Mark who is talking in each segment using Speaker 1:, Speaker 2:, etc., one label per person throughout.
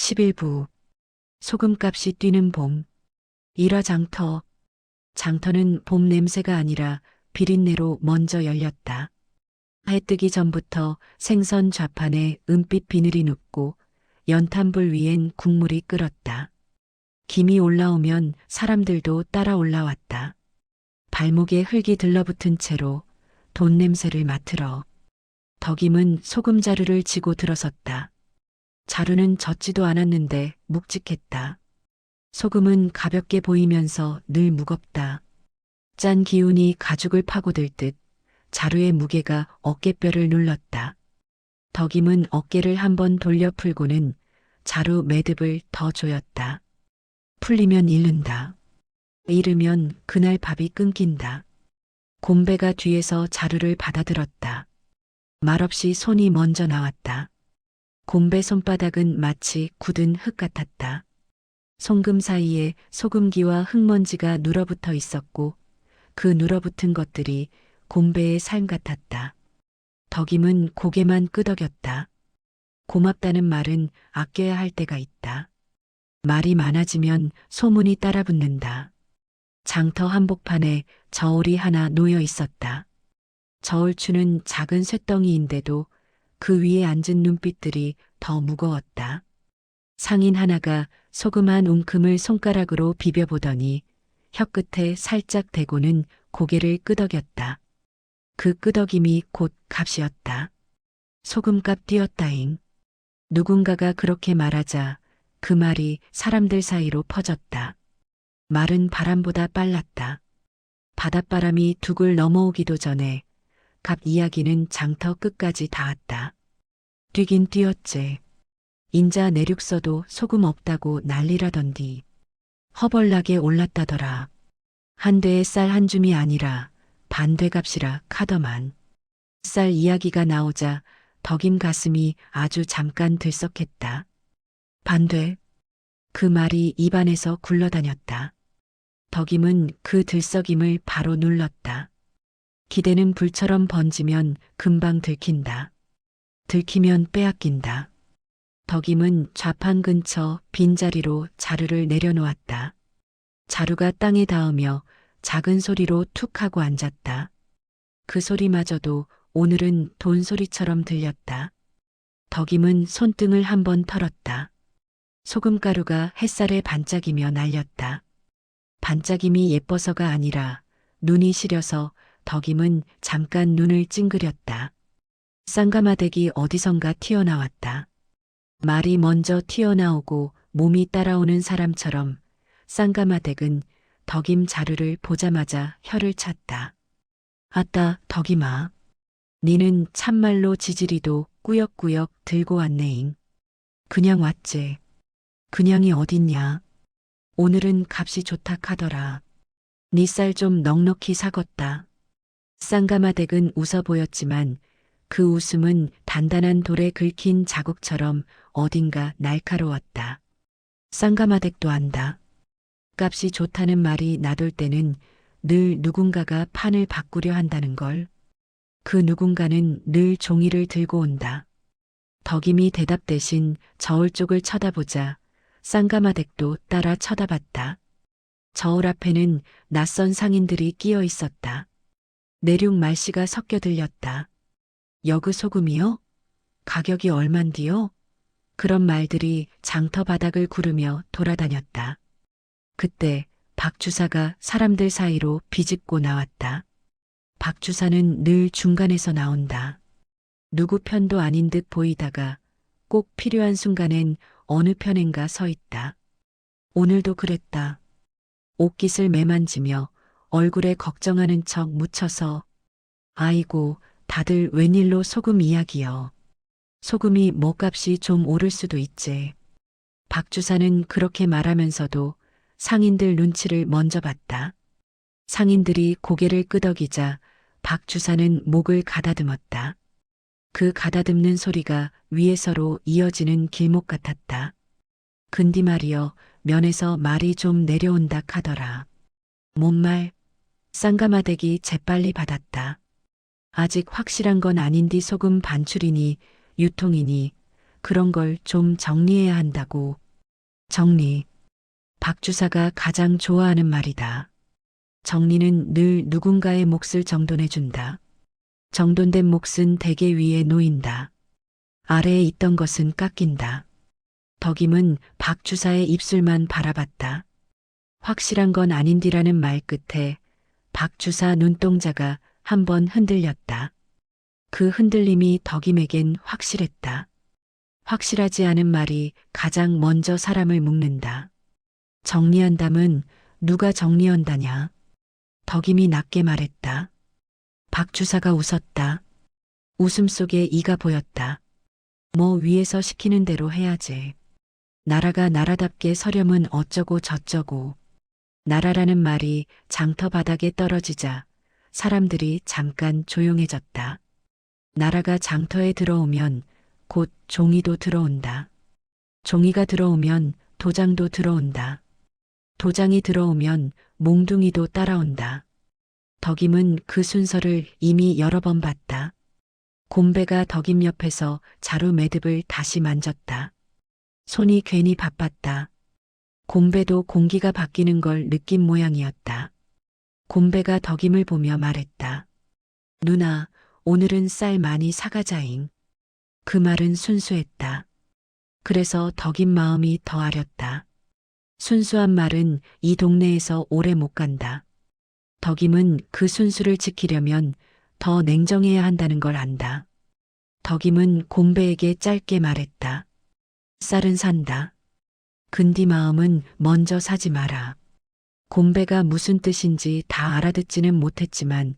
Speaker 1: 11부 소금값이 뛰는 봄. 일화 장터. 장터는 봄 냄새가 아니라 비린내로 먼저 열렸다. 해 뜨기 전부터 생선 좌판에 은빛 비늘이 눕고 연탄불 위엔 국물이 끓었다. 김이 올라오면 사람들도 따라 올라왔다. 발목에 흙이 들러붙은 채로 돈 냄새를 맡으러 덕임은 소금 자루를 지고 들어섰다. 자루는 젖지도 않았는데 묵직했다. 소금은 가볍게 보이면서 늘 무겁다. 짠 기운이 가죽을 파고들 듯 자루의 무게가 어깨뼈를 눌렀다. 덕임은 어깨를 한번 돌려 풀고는 자루 매듭을 더 조였다. 풀리면 잃는다. 잃으면 그날 밥이 끊긴다. 곰배가 뒤에서 자루를 받아들었다. 말없이 손이 먼저 나왔다. 곰배 손바닥은 마치 굳은 흙 같았다. 송금 사이에 소금기와 흙먼지가 눌어붙어 있었고 그 눌어붙은 것들이 곰배의 삶 같았다. 덕임은 고개만 끄덕였다. 고맙다는 말은 아껴야 할 때가 있다. 말이 많아지면 소문이 따라붙는다. 장터 한복판에 저울이 하나 놓여 있었다. 저울추는 작은 쇳덩이인데도 그 위에 앉은 눈빛들이 더 무거웠다. 상인 하나가 소금 한 움큼을 손가락으로 비벼보더니 혀끝에 살짝 대고는 고개를 끄덕였다. 그 끄덕임이 곧 값이었다. 소금값 뛰었다잉. 누군가가 그렇게 말하자 그 말이 사람들 사이로 퍼졌다. 말은 바람보다 빨랐다. 바닷바람이 둑을 넘어오기도 전에 값 이야기는 장터 끝까지 닿았다. 뛰긴 뛰었지. 인자 내륙서도 소금 없다고 난리라던디. 허벌나게 올랐다더라. 한 대의 쌀 한 줌이 아니라 반대 값이라 카더만. 쌀 이야기가 나오자 덕임 가슴이 아주 잠깐 들썩했다. 반대? 그 말이 입안에서 굴러다녔다. 덕임은 그 들썩임을 바로 눌렀다. 기대는 불처럼 번지면 금방 들킨다. 들키면 빼앗긴다. 덕임은 좌판 근처 빈자리로 자루를 내려놓았다. 자루가 땅에 닿으며 작은 소리로 툭 하고 앉았다. 그 소리마저도 오늘은 돈 소리처럼 들렸다. 덕임은 손등을 한번 털었다. 소금가루가 햇살에 반짝이며 날렸다. 반짝임이 예뻐서가 아니라 눈이 시려서 덕임은 잠깐 눈을 찡그렸다. 쌍가마댁이 어디선가 튀어나왔다. 말이 먼저 튀어나오고 몸이 따라오는 사람처럼 쌍가마댁은 덕임 자루를 보자마자 혀를 찼다. 아따, 덕임아. 니는 참말로 지지리도 꾸역꾸역 들고 왔네잉. 그냥 왔지. 그냥이 어딨냐. 오늘은 값이 좋다 카더라. 니 쌀 좀 넉넉히 사겄다. 쌍가마댁은 웃어 보였지만 그 웃음은 단단한 돌에 긁힌 자국처럼 어딘가 날카로웠다. 쌍가마댁도 안다. 값이 좋다는 말이 나돌 때는 늘 누군가가 판을 바꾸려 한다는 걸. 그 누군가는 늘 종이를 들고 온다. 덕임이 대답 대신 저울 쪽을 쳐다보자 쌍가마댁도 따라 쳐다봤다. 저울 앞에는 낯선 상인들이 끼어 있었다. 내륙 말씨가 섞여 들렸다. 여그 소금이요? 가격이 얼만디요? 그런 말들이 장터 바닥을 구르며 돌아다녔다. 그때 박 주사가 사람들 사이로 비집고 나왔다. 박 주사는 늘 중간에서 나온다. 누구 편도 아닌 듯 보이다가 꼭 필요한 순간엔 어느 편엔가 서 있다. 오늘도 그랬다. 옷깃을 매만지며 얼굴에 걱정하는 척 묻혀서 아이고 다들 웬일로 소금 이야기여. 소금이 뭐값이 좀 오를 수도 있지. 박 주사는 그렇게 말하면서도 상인들 눈치를 먼저 봤다. 상인들이 고개를 끄덕이자 박 주사는 목을 가다듬었다. 그 가다듬는 소리가 위에서로 이어지는 길목 같았다. 근디 말이여 면에서 말이 좀 내려온다 카더라. 뭔 말? 쌍가마댁이 재빨리 받았다. 아직 확실한 건 아닌디 소금 반출이니 유통이니 그런 걸 좀 정리해야 한다고. 정리. 박 주사가 가장 좋아하는 말이다. 정리는 늘 누군가의 몫을 정돈해준다. 정돈된 몫은 대게 위에 놓인다. 아래에 있던 것은 깎인다. 덕임은 박 주사의 입술만 바라봤다. 확실한 건 아닌디라는 말 끝에 박 주사 눈동자가 한번 흔들렸다. 그 흔들림이 덕임에겐 확실했다. 확실하지 않은 말이 가장 먼저 사람을 묶는다. 정리한담은 누가 정리한다냐? 덕임이 낮게 말했다. 박 주사가 웃었다. 웃음 속에 이가 보였다. 뭐 위에서 시키는 대로 해야지. 나라가 나라답게 서려면 어쩌고 저쩌고. 나라라는 말이 장터 바닥에 떨어지자 사람들이 잠깐 조용해졌다. 나라가 장터에 들어오면 곧 종이도 들어온다. 종이가 들어오면 도장도 들어온다. 도장이 들어오면 몽둥이도 따라온다. 덕임은 그 순서를 이미 여러 번 봤다. 곰배가 덕임 옆에서 자루 매듭을 다시 만졌다. 손이 괜히 바빴다. 곰배도 공기가 바뀌는 걸 느낀 모양이었다. 곰배가 덕임을 보며 말했다. 누나, 오늘은 쌀 많이 사가자잉. 그 말은 순수했다. 그래서 덕임 마음이 더 아렸다. 순수한 말은 이 동네에서 오래 못 간다. 덕임은 그 순수를 지키려면 더 냉정해야 한다는 걸 안다. 덕임은 곰배에게 짧게 말했다. 쌀은 산다. 근디 마음은 먼저 사지 마라. 곰배가 무슨 뜻인지 다 알아듣지는 못했지만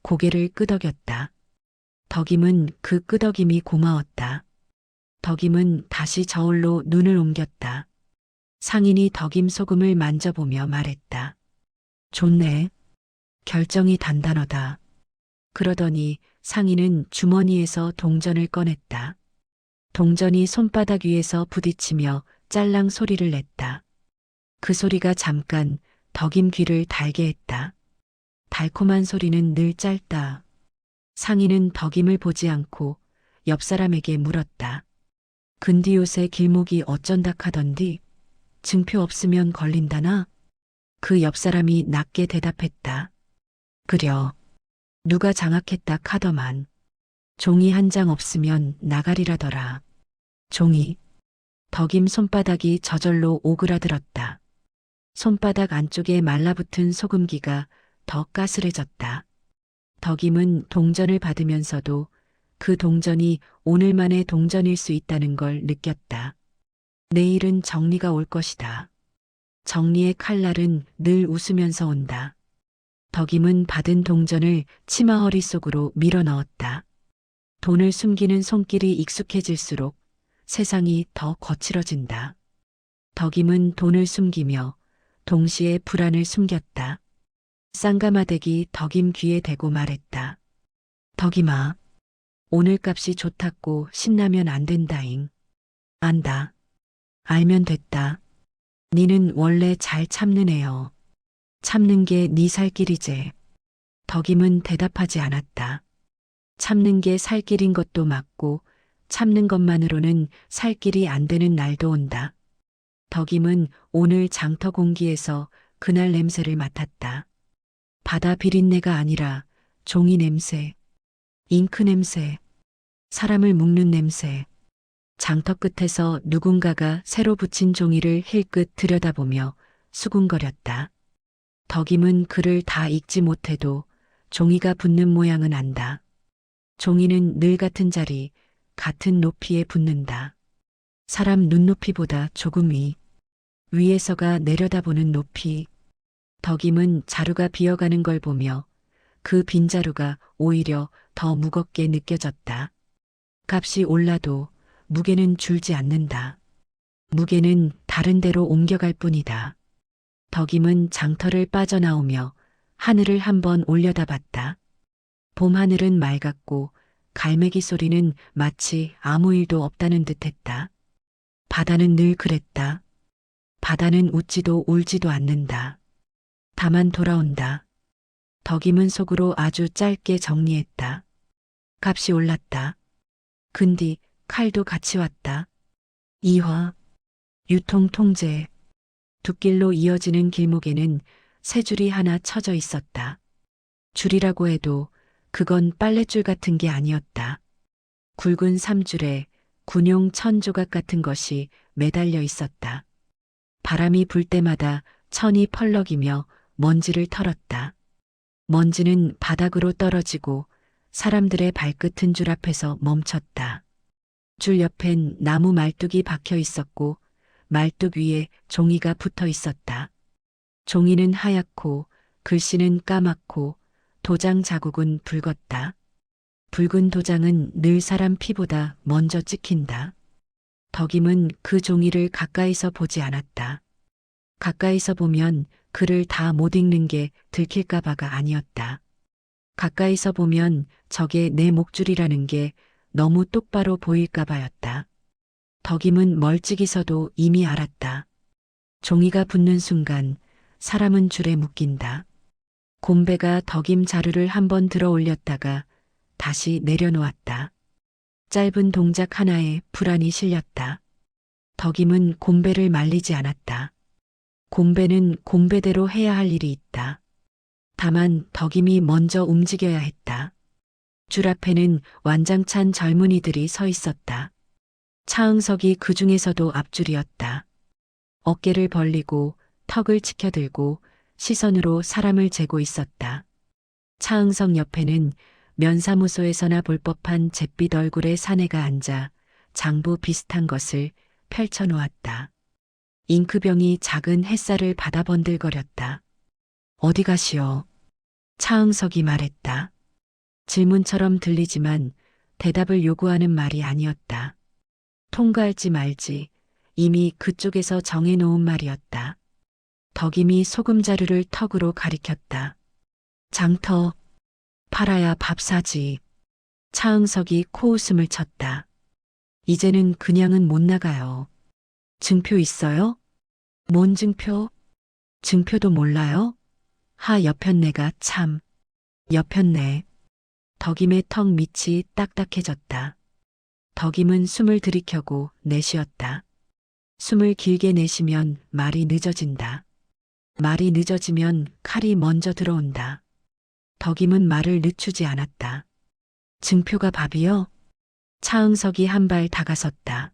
Speaker 1: 고개를 끄덕였다. 덕임은 그 끄덕임이 고마웠다. 덕임은 다시 저울로 눈을 옮겼다. 상인이 덕임 소금을 만져보며 말했다. 좋네. 결정이 단단하다. 그러더니 상인은 주머니에서 동전을 꺼냈다. 동전이 손바닥 위에서 부딪히며 짤랑 소리를 냈다. 그 소리가 잠깐 덕임 귀를 달게 했다. 달콤한 소리는 늘 짧다. 상인은 덕임을 보지 않고 옆 사람에게 물었다. 근디 요새 길목이 어쩐다 카던디? 증표 없으면 걸린다나? 그 옆 사람이 낮게 대답했다. 그려. 누가 장악했다 카더만. 종이 한 장 없으면 나가리라더라. 종이. 덕임 손바닥이 저절로 오그라들었다. 손바닥 안쪽에 말라붙은 소금기가 더 까슬해졌다. 덕임은 동전을 받으면서도 그 동전이 오늘만의 동전일 수 있다는 걸 느꼈다. 내일은 정리가 올 것이다. 정리의 칼날은 늘 웃으면서 온다. 덕임은 받은 동전을 치마 허리 속으로 밀어 넣었다. 돈을 숨기는 손길이 익숙해질수록 세상이 더 거칠어진다. 덕임은 돈을 숨기며 동시에 불안을 숨겼다. 쌍가마대기 덕임 귀에 대고 말했다. 덕임아, 오늘 값이 좋다고 신나면 안 된다잉. 안다. 알면 됐다. 니는 원래 잘 참는 애여. 참는 게 니 살 길이제. 덕임은 대답하지 않았다. 참는 게 살 길인 것도 맞고 참는 것만으로는 살 길이 안 되는 날도 온다. 덕임은 오늘 장터 공기에서 그날 냄새를 맡았다. 바다 비린내가 아니라 종이 냄새, 잉크 냄새, 사람을 묶는 냄새. 장터 끝에서 누군가가 새로 붙인 종이를 힐끗 들여다보며 수군거렸다. 덕임은 글을 다 읽지 못해도 종이가 붙는 모양은 안다. 종이는 늘 같은 자리, 같은 높이에 붙는다. 사람 눈높이보다 조금 위에서가 내려다보는 높이. 덕임은 자루가 비어가는 걸 보며 그 빈자루가 오히려 더 무겁게 느껴졌다. 값이 올라도 무게는 줄지 않는다. 무게는 다른 데로 옮겨갈 뿐이다. 덕임은 장터를 빠져나오며 하늘을 한번 올려다봤다. 봄 하늘은 맑았고 갈매기 소리는 마치 아무 일도 없다는 듯했다. 바다는 늘 그랬다. 바다는 웃지도 울지도 않는다. 다만 돌아온다. 덕임은 속으로 아주 짧게 정리했다. 값이 올랐다. 근디 칼도 같이 왔다. 이화, 유통 통제. 둑길로 이어지는 길목에는 새 줄이 하나 쳐져 있었다. 줄이라고 해도 그건 빨랫줄 같은 게 아니었다. 굵은 삼줄에 군용 천 조각 같은 것이 매달려 있었다. 바람이 불 때마다 천이 펄럭이며 먼지를 털었다. 먼지는 바닥으로 떨어지고 사람들의 발끝은 줄 앞에서 멈췄다. 줄 옆엔 나무 말뚝이 박혀 있었고 말뚝 위에 종이가 붙어 있었다. 종이는 하얗고 글씨는 까맣고 도장 자국은 붉었다. 붉은 도장은 늘 사람 피보다 먼저 찍힌다. 덕임은 그 종이를 가까이서 보지 않았다. 가까이서 보면 글을 다 못 읽는 게 들킬까봐가 아니었다. 가까이서 보면 저게 내 목줄이라는 게 너무 똑바로 보일까봐였다. 덕임은 멀찍이 서도 이미 알았다. 종이가 붙는 순간 사람은 줄에 묶인다. 곰배가 덕임 자루를 한번 들어 올렸다가 다시 내려놓았다. 짧은 동작 하나에 불안이 실렸다. 덕임은 곰배를 말리지 않았다. 곰배는 곰배대로 해야 할 일이 있다. 다만 덕임이 먼저 움직여야 했다. 줄 앞에는 완장찬 젊은이들이 서 있었다. 차응석이 그 중에서도 앞줄이었다. 어깨를 벌리고 턱을 치켜들고 시선으로 사람을 재고 있었다. 차응석 옆에는 면사무소에서나 볼 법한 잿빛 얼굴의 사내가 앉아 장부 비슷한 것을 펼쳐놓았다. 잉크병이 작은 햇살을 받아 번들거렸다. 어디 가시오? 차응석이 말했다. 질문처럼 들리지만 대답을 요구하는 말이 아니었다. 통과할지 말지 이미 그쪽에서 정해놓은 말이었다. 덕임이 소금자루를 턱으로 가리켰다. 장터, 팔아야 밥 사지. 차응석이 코웃음을 쳤다. 이제는 그냥은 못 나가요. 증표 있어요? 뭔 증표? 증표도 몰라요? 하 여편네가 참. 여편네. 덕임의 턱 밑이 딱딱해졌다. 덕임은 숨을 들이켜고 내쉬었다. 숨을 길게 내쉬면 말이 늦어진다. 말이 늦어지면 칼이 먼저 들어온다. 덕임은 말을 늦추지 않았다. 증표가 밥이요? 차응석이 한 발 다가섰다.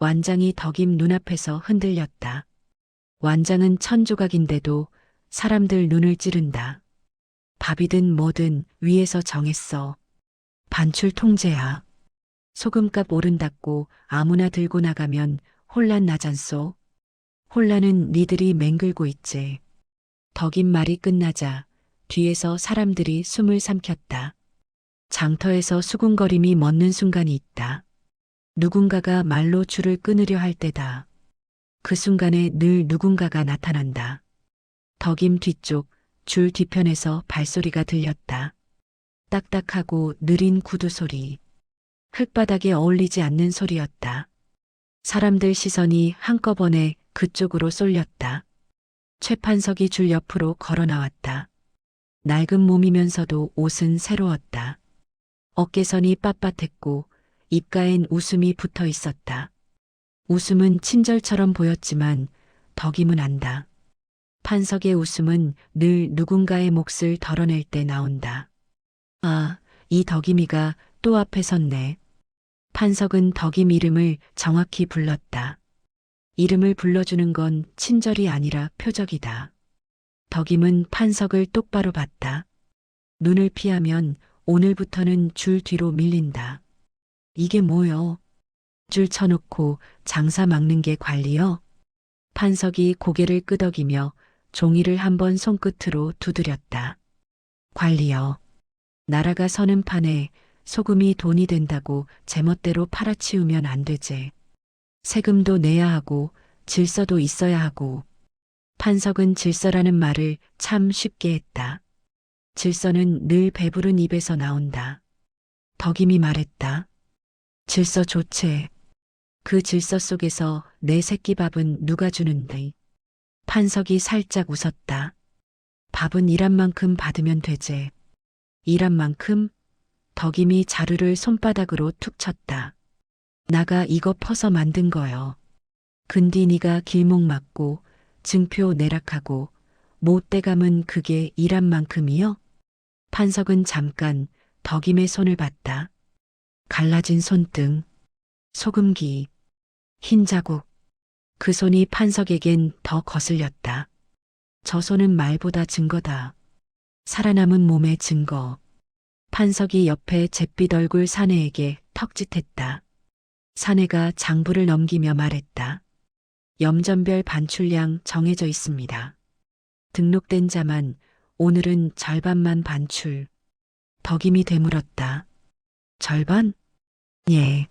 Speaker 1: 완장이 덕임 눈앞에서 흔들렸다. 완장은 천조각인데도 사람들 눈을 찌른다. 밥이든 뭐든 위에서 정했어. 반출 통제야. 소금값 오른다고 아무나 들고 나가면 혼란 나잖소. 혼란은 니들이 맹글고 있지. 덕임 말이 끝나자 뒤에서 사람들이 숨을 삼켰다. 장터에서 수군거림이 멎는 순간이 있다. 누군가가 말로 줄을 끊으려 할 때다. 그 순간에 늘 누군가가 나타난다. 덕임 뒤쪽 줄 뒤편에서 발소리가 들렸다. 딱딱하고 느린 구두 소리. 흙바닥에 어울리지 않는 소리였다. 사람들 시선이 한꺼번에 그쪽으로 쏠렸다. 최판석이 줄 옆으로 걸어 나왔다. 낡은 몸이면서도 옷은 새로웠다. 어깨선이 빳빳했고 입가엔 웃음이 붙어 있었다. 웃음은 친절처럼 보였지만 덕임은 안다. 판석의 웃음은 늘 누군가의 몫을 덜어낼 때 나온다. 아, 이 덕임이가 또 앞에 섰네. 판석은 덕임 이름을 정확히 불렀다. 이름을 불러주는 건 친절이 아니라 표적이다. 덕임은 판석을 똑바로 봤다. 눈을 피하면 오늘부터는 줄 뒤로 밀린다. 이게 뭐요? 줄 쳐놓고 장사 막는 게 관리요? 판석이 고개를 끄덕이며 종이를 한번 손끝으로 두드렸다. 관리요. 나라가 서는 판에 소금이 돈이 된다고 제멋대로 팔아치우면 안 되지. 세금도 내야 하고 질서도 있어야 하고. 판석은 질서라는 말을 참 쉽게 했다. 질서는 늘 배부른 입에서 나온다. 덕임이 말했다. 질서 좋지. 그 질서 속에서 내 새끼밥은 누가 주는데. 판석이 살짝 웃었다. 밥은 일한 만큼 받으면 되지. 일한 만큼? 덕임이 자루를 손바닥으로 툭 쳤다. 나가 이거 퍼서 만든 거요. 근디 니가 길목 막고 증표 내락하고 못대감은 그게 일한 만큼이요? 판석은 잠깐 덕임의 손을 봤다. 갈라진 손등, 소금기, 흰 자국. 그 손이 판석에겐 더 거슬렸다. 저 손은 말보다 증거다. 살아남은 몸의 증거. 판석이 옆에 잿빛 얼굴 사내에게 턱짓했다. 사내가 장부를 넘기며 말했다. 염전별 반출량 정해져 있습니다. 등록된 자만 오늘은 절반만 반출. 덕임이 되물었다. 절반? 예.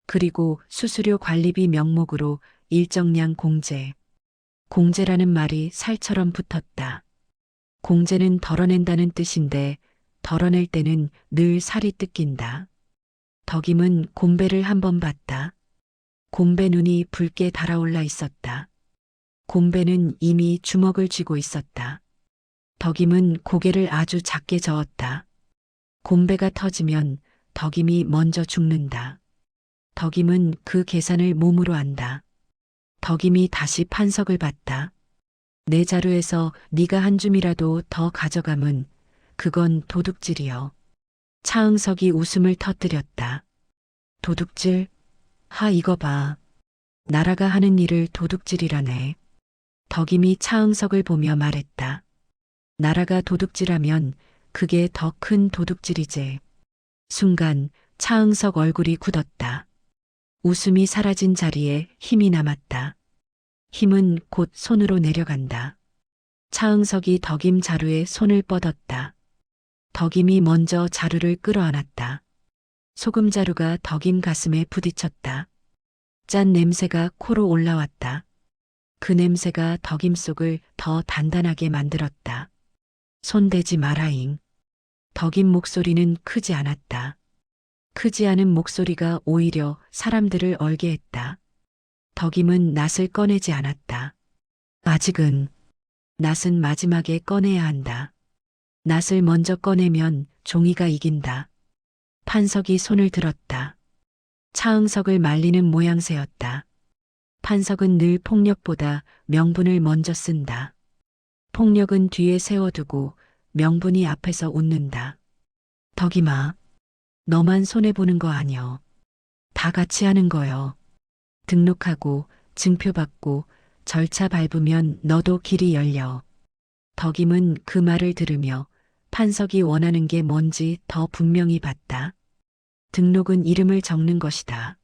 Speaker 1: 그리고 수수료 관리비 명목으로 일정량 공제. 공제라는 말이 살처럼 붙었다. 공제는 덜어낸다는 뜻인데 덜어낼 때는 늘 살이 뜯긴다. 덕임은 곰배를 한 번 봤다. 곰배 눈이 붉게 달아올라 있었다. 곰배는 이미 주먹을 쥐고 있었다. 덕임은 고개를 아주 작게 저었다. 곰배가 터지면 덕임이 먼저 죽는다. 덕임은 그 계산을 몸으로 안다. 덕임이 다시 판석을 봤다. 내 자루에서 네가 한 줌이라도 더 가져가면 그건 도둑질이여. 차응석이 웃음을 터뜨렸다. 도둑질? 하 이거 봐. 나라가 하는 일을 도둑질이라네. 덕임이 차응석을 보며 말했다. 나라가 도둑질하면 그게 더 큰 도둑질이제. 순간 차응석 얼굴이 굳었다. 웃음이 사라진 자리에 힘이 남았다. 힘은 곧 손으로 내려간다. 차응석이 덕임 자루에 손을 뻗었다. 덕임이 먼저 자루를 끌어안았다. 소금 자루가 덕임 가슴에 부딪혔다. 짠 냄새가 코로 올라왔다. 그 냄새가 덕임 속을 더 단단하게 만들었다. 손대지 마라잉. 덕임 목소리는 크지 않았다. 크지 않은 목소리가 오히려 사람들을 얼게 했다. 덕임은 낫을 꺼내지 않았다. 아직은 낫은 마지막에 꺼내야 한다. 낫을 먼저 꺼내면 종이가 이긴다. 판석이 손을 들었다. 차응석을 말리는 모양새였다. 판석은 늘 폭력보다 명분을 먼저 쓴다. 폭력은 뒤에 세워두고 명분이 앞에서 웃는다. 덕임아, 너만 손해보는 거 아니여. 다 같이 하는 거여. 등록하고 증표 받고 절차 밟으면 너도 길이 열려. 덕임은 그 말을 들으며 판석이 원하는 게 뭔지 더 분명히 봤다. 등록은 이름을 적는 것이다.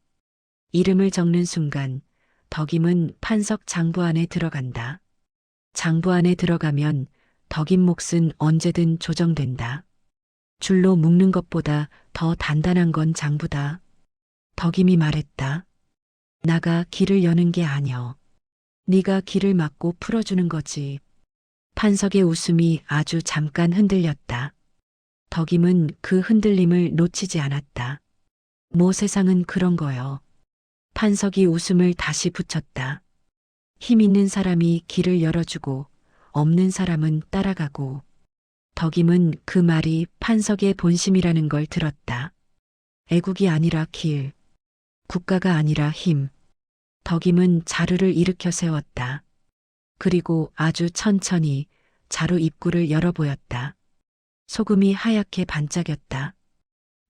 Speaker 1: 이름을 적는 순간 덕임은 판석 장부 안에 들어간다. 장부 안에 들어가면 덕임 몫은 언제든 조정된다. 줄로 묶는 것보다 더 단단한 건 장부다. 덕임이 말했다. 나가 길을 여는 게 아니여. 네가 길을 막고 풀어주는 거지. 판석의 웃음이 아주 잠깐 흔들렸다. 덕임은 그 흔들림을 놓치지 않았다. 뭐 세상은 그런 거여. 판석이 웃음을 다시 붙였다. 힘 있는 사람이 길을 열어주고 없는 사람은 따라가고. 덕임은 그 말이 판석의 본심이라는 걸 들었다. 애국이 아니라 길, 국가가 아니라 힘. 덕임은 자루를 일으켜 세웠다. 그리고 아주 천천히 자루 입구를 열어 보였다. 소금이 하얗게 반짝였다.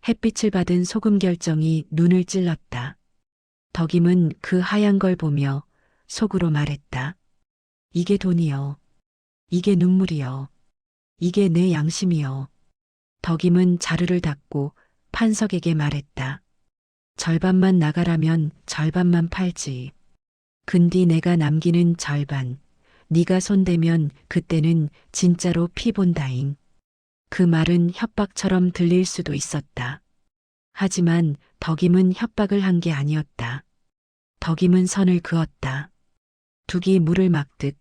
Speaker 1: 햇빛을 받은 소금 결정이 눈을 찔렀다. 덕임은 그 하얀 걸 보며 속으로 말했다. 이게 돈이여. 이게 눈물이여. 이게 내 양심이여. 덕임은 자루를 닫고 판석에게 말했다. 절반만 나가라면 절반만 팔지. 근디 내가 남기는 절반. 네가 손대면 그때는 진짜로 피 본다잉. 그 말은 협박처럼 들릴 수도 있었다. 하지만 덕임은 협박을 한 게 아니었다. 덕임은 선을 그었다. 둑이 물을 막듯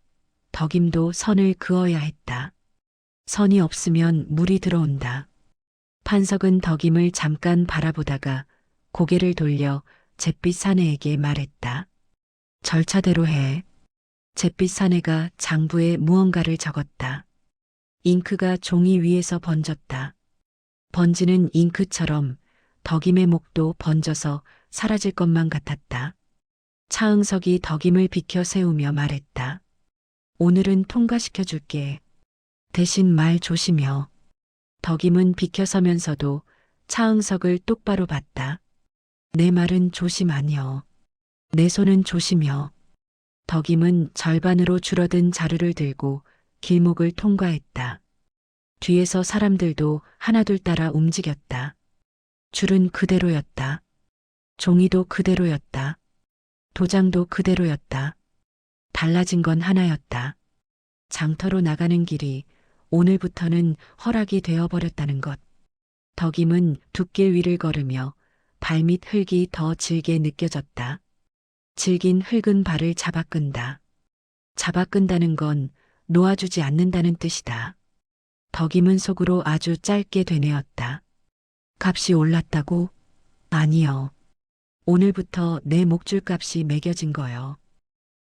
Speaker 1: 덕임도 선을 그어야 했다. 선이 없으면 물이 들어온다. 판석은 덕임을 잠깐 바라보다가 고개를 돌려 잿빛 사내에게 말했다. 절차대로 해. 잿빛 사내가 장부에 무언가를 적었다. 잉크가 종이 위에서 번졌다. 번지는 잉크처럼 덕임의 목도 번져서 사라질 것만 같았다. 차응석이 덕임을 비켜 세우며 말했다. 오늘은 통과시켜 줄게. 대신 말 조심여. 덕임은 비켜서면서도 차응석을 똑바로 봤다. 내 말은 조심 아니여. 내 손은 조심여. 덕임은 절반으로 줄어든 자루를 들고 길목을 통과했다. 뒤에서 사람들도 하나둘 따라 움직였다. 줄은 그대로였다. 종이도 그대로였다. 도장도 그대로였다. 달라진 건 하나였다. 장터로 나가는 길이 오늘부터는 허락이 되어버렸다는 것. 덕임은 돛길 위를 걸으며 발밑 흙이 더 질게 느껴졌다. 질긴 흙은 발을 잡아끈다. 잡아끈다는 건 놓아주지 않는다는 뜻이다. 덕임은 속으로 아주 짧게 되뇌었다. 값이 올랐다고? 아니요. 오늘부터 내 목줄 값이 매겨진 거요.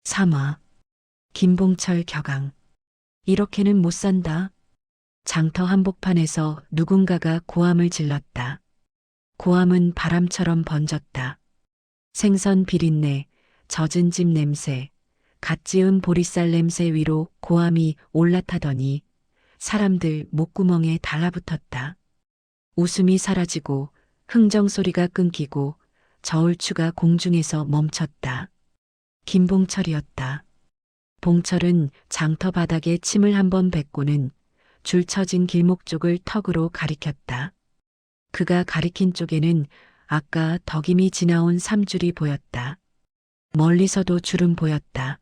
Speaker 1: 삼화. 김봉철 격앙. 이렇게는 못 산다. 장터 한복판에서 누군가가 고함을 질렀다. 고함은 바람처럼 번졌다. 생선 비린내, 젖은 집 냄새, 갓 지은 보리쌀 냄새 위로 고함이 올라타더니 사람들 목구멍에 달라붙었다. 웃음이 사라지고 흥정 소리가 끊기고 저울추가 공중에서 멈췄다. 김봉철이었다. 봉철은 장터 바닥에 침을 한번 뱉고는 줄 처진 길목 쪽을 턱으로 가리켰다. 그가 가리킨 쪽에는 아까 덕임이 지나온 삼줄이 보였다. 멀리서도 줄은 보였다.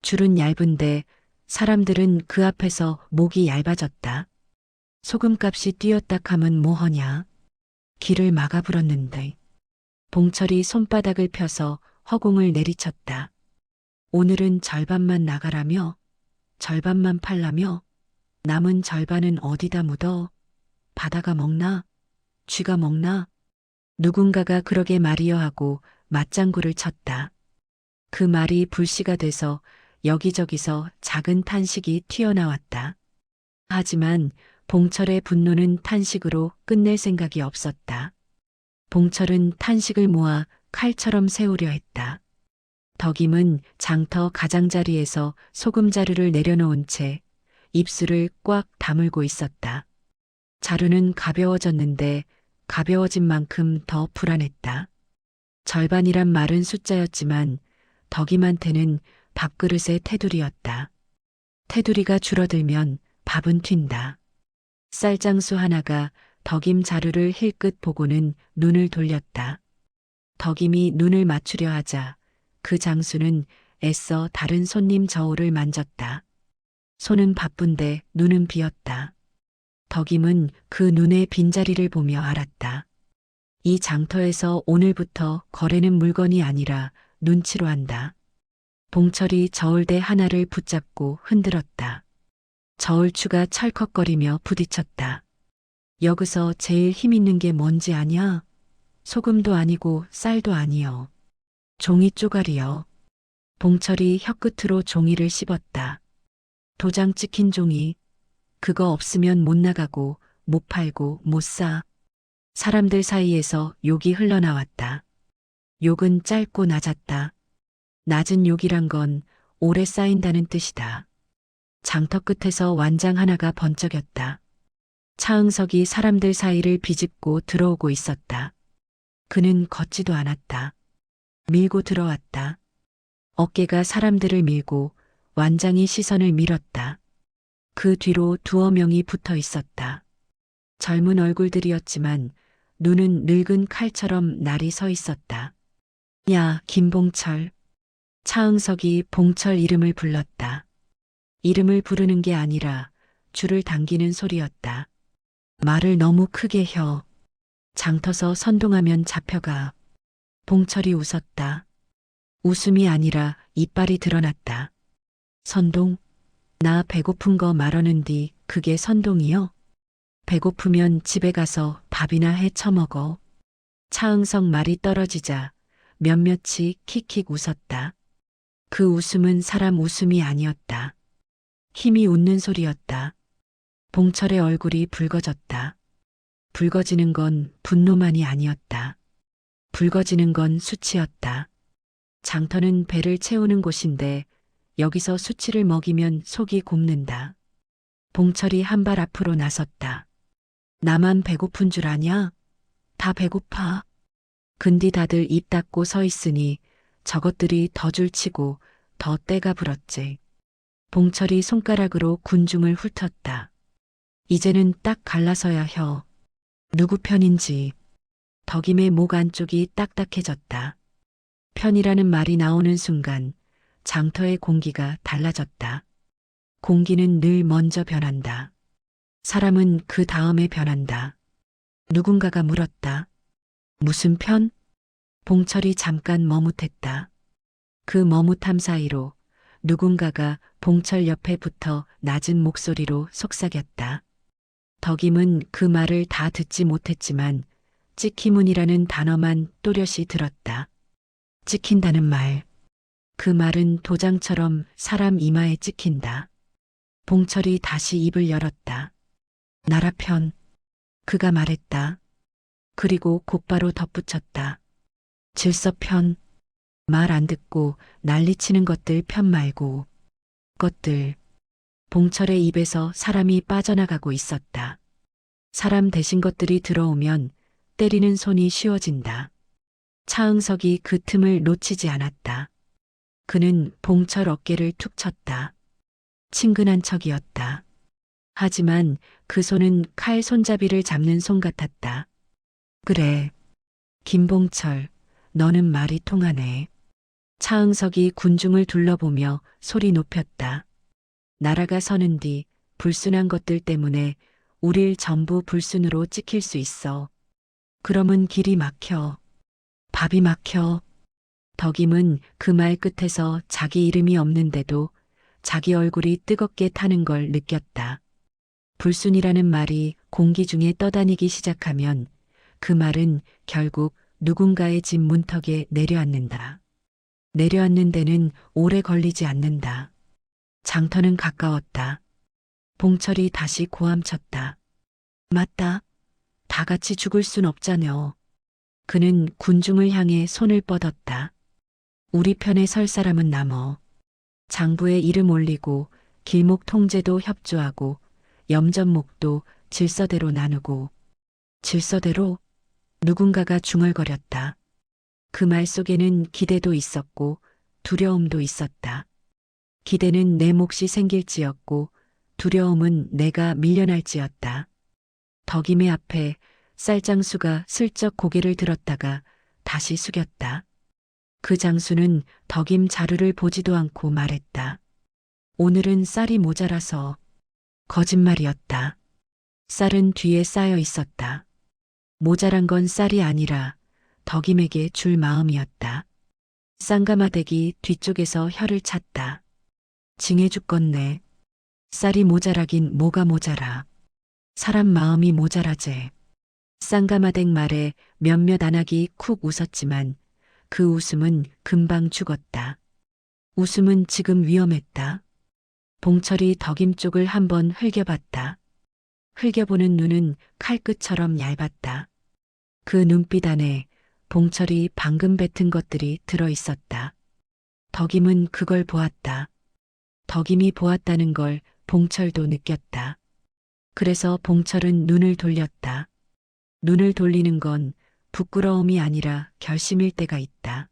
Speaker 1: 줄은 얇은데 사람들은 그 앞에서 목이 얇아졌다. 소금값이 뛰었다 하면 뭐하냐. 길을 막아불었는데. 봉철이 손바닥을 펴서 허공을 내리쳤다. 오늘은 절반만 나가라며? 절반만 팔라며? 남은 절반은 어디다 묻어? 바다가 먹나? 쥐가 먹나? 누군가가 그러게 말이여 하고 맞장구를 쳤다. 그 말이 불씨가 돼서 여기저기서 작은 탄식이 튀어나왔다. 하지만 봉철의 분노는 탄식으로 끝낼 생각이 없었다. 봉철은 탄식을 모아 칼처럼 세우려 했다. 덕임은 장터 가장자리에서 소금자루를 내려놓은 채 입술을 꽉 다물고 있었다. 자루는 가벼워졌는데 가벼워진 만큼 더 불안했다. 절반이란 말은 숫자였지만 덕임한테는 밥그릇의 테두리였다. 테두리가 줄어들면 밥은 튄다. 쌀장수 하나가 덕임 자루를 힐끗 보고는 눈을 돌렸다. 덕임이 눈을 맞추려 하자 그 장수는 애써 다른 손님 저울을 만졌다. 손은 바쁜데 눈은 비었다. 덕임은 그 눈의 빈자리를 보며 알았다. 이 장터에서 오늘부터 거래는 물건이 아니라 눈치로 한다. 봉철이 저울대 하나를 붙잡고 흔들었다. 저울추가 철컥거리며 부딪혔다. 여기서 제일 힘 있는 게 뭔지 아냐? 소금도 아니고 쌀도 아니여. 종이 쪼가리여. 봉철이 혀끝으로 종이를 씹었다. 도장 찍힌 종이. 그거 없으면 못 나가고 못 팔고 못 사. 사람들 사이에서 욕이 흘러나왔다. 욕은 짧고 낮았다. 낮은 욕이란 건 오래 쌓인다는 뜻이다. 장터 끝에서 완장 하나가 번쩍였다. 차응석이 사람들 사이를 비집고 들어오고 있었다. 그는 걷지도 않았다. 밀고 들어왔다. 어깨가 사람들을 밀고 완장이 시선을 밀었다. 그 뒤로 두어 명이 붙어 있었다. 젊은 얼굴들이었지만 눈은 늙은 칼처럼 날이 서 있었다. 야, 김봉철. 차응석이 봉철 이름을 불렀다. 이름을 부르는 게 아니라 줄을 당기는 소리였다. 말을 너무 크게 혀. 장터서 선동하면 잡혀가. 봉철이 웃었다. 웃음이 아니라 이빨이 드러났다. 선동? 나 배고픈 거 말하는디 그게 선동이여? 배고프면 집에 가서 밥이나 해 처먹어. 차응석 말이 떨어지자 몇몇이 킥킥 웃었다. 그 웃음은 사람 웃음이 아니었다. 힘이 웃는 소리였다. 봉철의 얼굴이 붉어졌다. 붉어지는 건 분노만이 아니었다. 붉어지는 건 수치였다. 장터는 배를 채우는 곳인데 여기서 수치를 먹이면 속이 곱는다. 봉철이 한 발 앞으로 나섰다. 나만 배고픈 줄 아냐? 다 배고파. 근디 다들 입 닫고 서 있으니 저것들이 더 줄치고 더 때가 불었지. 봉철이 손가락으로 군중을 훑었다. 이제는 딱 갈라서야 혀. 누구 편인지. 덕임의 목 안쪽이 딱딱해졌다. 편이라는 말이 나오는 순간 장터의 공기가 달라졌다. 공기는 늘 먼저 변한다. 사람은 그 다음에 변한다. 누군가가 물었다. 무슨 편? 봉철이 잠깐 머뭇했다. 그 머뭇함 사이로 누군가가 봉철 옆에 붙어 낮은 목소리로 속삭였다. 덕임은 그 말을 다 듣지 못했지만 찍히문이라는 단어만 또렷이 들었다. 찍힌다는 말. 그 말은 도장처럼 사람 이마에 찍힌다. 봉철이 다시 입을 열었다. 나라 편. 그가 말했다. 그리고 곧바로 덧붙였다. 질서 편. 말 안 듣고 난리치는 것들 편 말고. 것들. 봉철의 입에서 사람이 빠져나가고 있었다. 사람 대신 것들이 들어오면 때리는 손이 쉬워진다. 차응석이 그 틈을 놓치지 않았다. 그는 봉철 어깨를 툭 쳤다. 친근한 척이었다. 하지만 그 손은 칼 손잡이를 잡는 손 같았다. 그래. 김봉철, 너는 말이 통하네. 차응석이 군중을 둘러보며 소리 높였다. 나라가 서는 뒤 불순한 것들 때문에 우릴 전부 불순으로 찍힐 수 있어. 그러면 길이 막혀. 밥이 막혀. 덕임은 그 말 끝에서 자기 이름이 없는데도 자기 얼굴이 뜨겁게 타는 걸 느꼈다. 불순이라는 말이 공기 중에 떠다니기 시작하면 그 말은 결국 누군가의 집 문턱에 내려앉는다. 내려앉는 데는 오래 걸리지 않는다. 장터는 가까웠다. 봉철이 다시 고함쳤다. 맞다. 다 같이 죽을 순 없자녀. 그는 군중을 향해 손을 뻗었다. 우리 편에 설 사람은 남어. 장부에 이름 올리고 길목 통제도 협조하고 염전목도 질서대로 나누고. 질서대로? 누군가가 중얼거렸다. 그 말 속에는 기대도 있었고 두려움도 있었다. 기대는 내 몫이 생길지였고 두려움은 내가 밀려날지였다. 덕임의 앞에 쌀장수가 슬쩍 고개를 들었다가 다시 숙였다. 그 장수는 덕임 자루를 보지도 않고 말했다. 오늘은 쌀이 모자라서. 거짓말이었다. 쌀은 뒤에 쌓여 있었다. 모자란 건 쌀이 아니라 덕임에게 줄 마음이었다. 쌍가마대기 뒤쪽에서 혀를 찼다. 징해 죽겠네. 쌀이 모자라긴 뭐가 모자라. 사람 마음이 모자라제. 쌍가마댁 말에 몇몇 안악이 쿡 웃었지만 그 웃음은 금방 죽었다. 웃음은 지금 위험했다. 봉철이 덕임 쪽을 한번 흘겨봤다. 흘겨보는 눈은 칼끝처럼 얇았다. 그 눈빛 안에 봉철이 방금 뱉은 것들이 들어있었다. 덕임은 그걸 보았다. 덕임이 보았다는 걸 봉철도 느꼈다. 그래서 봉철은 눈을 돌렸다. 눈을 돌리는 건 부끄러움이 아니라 결심일 때가 있다.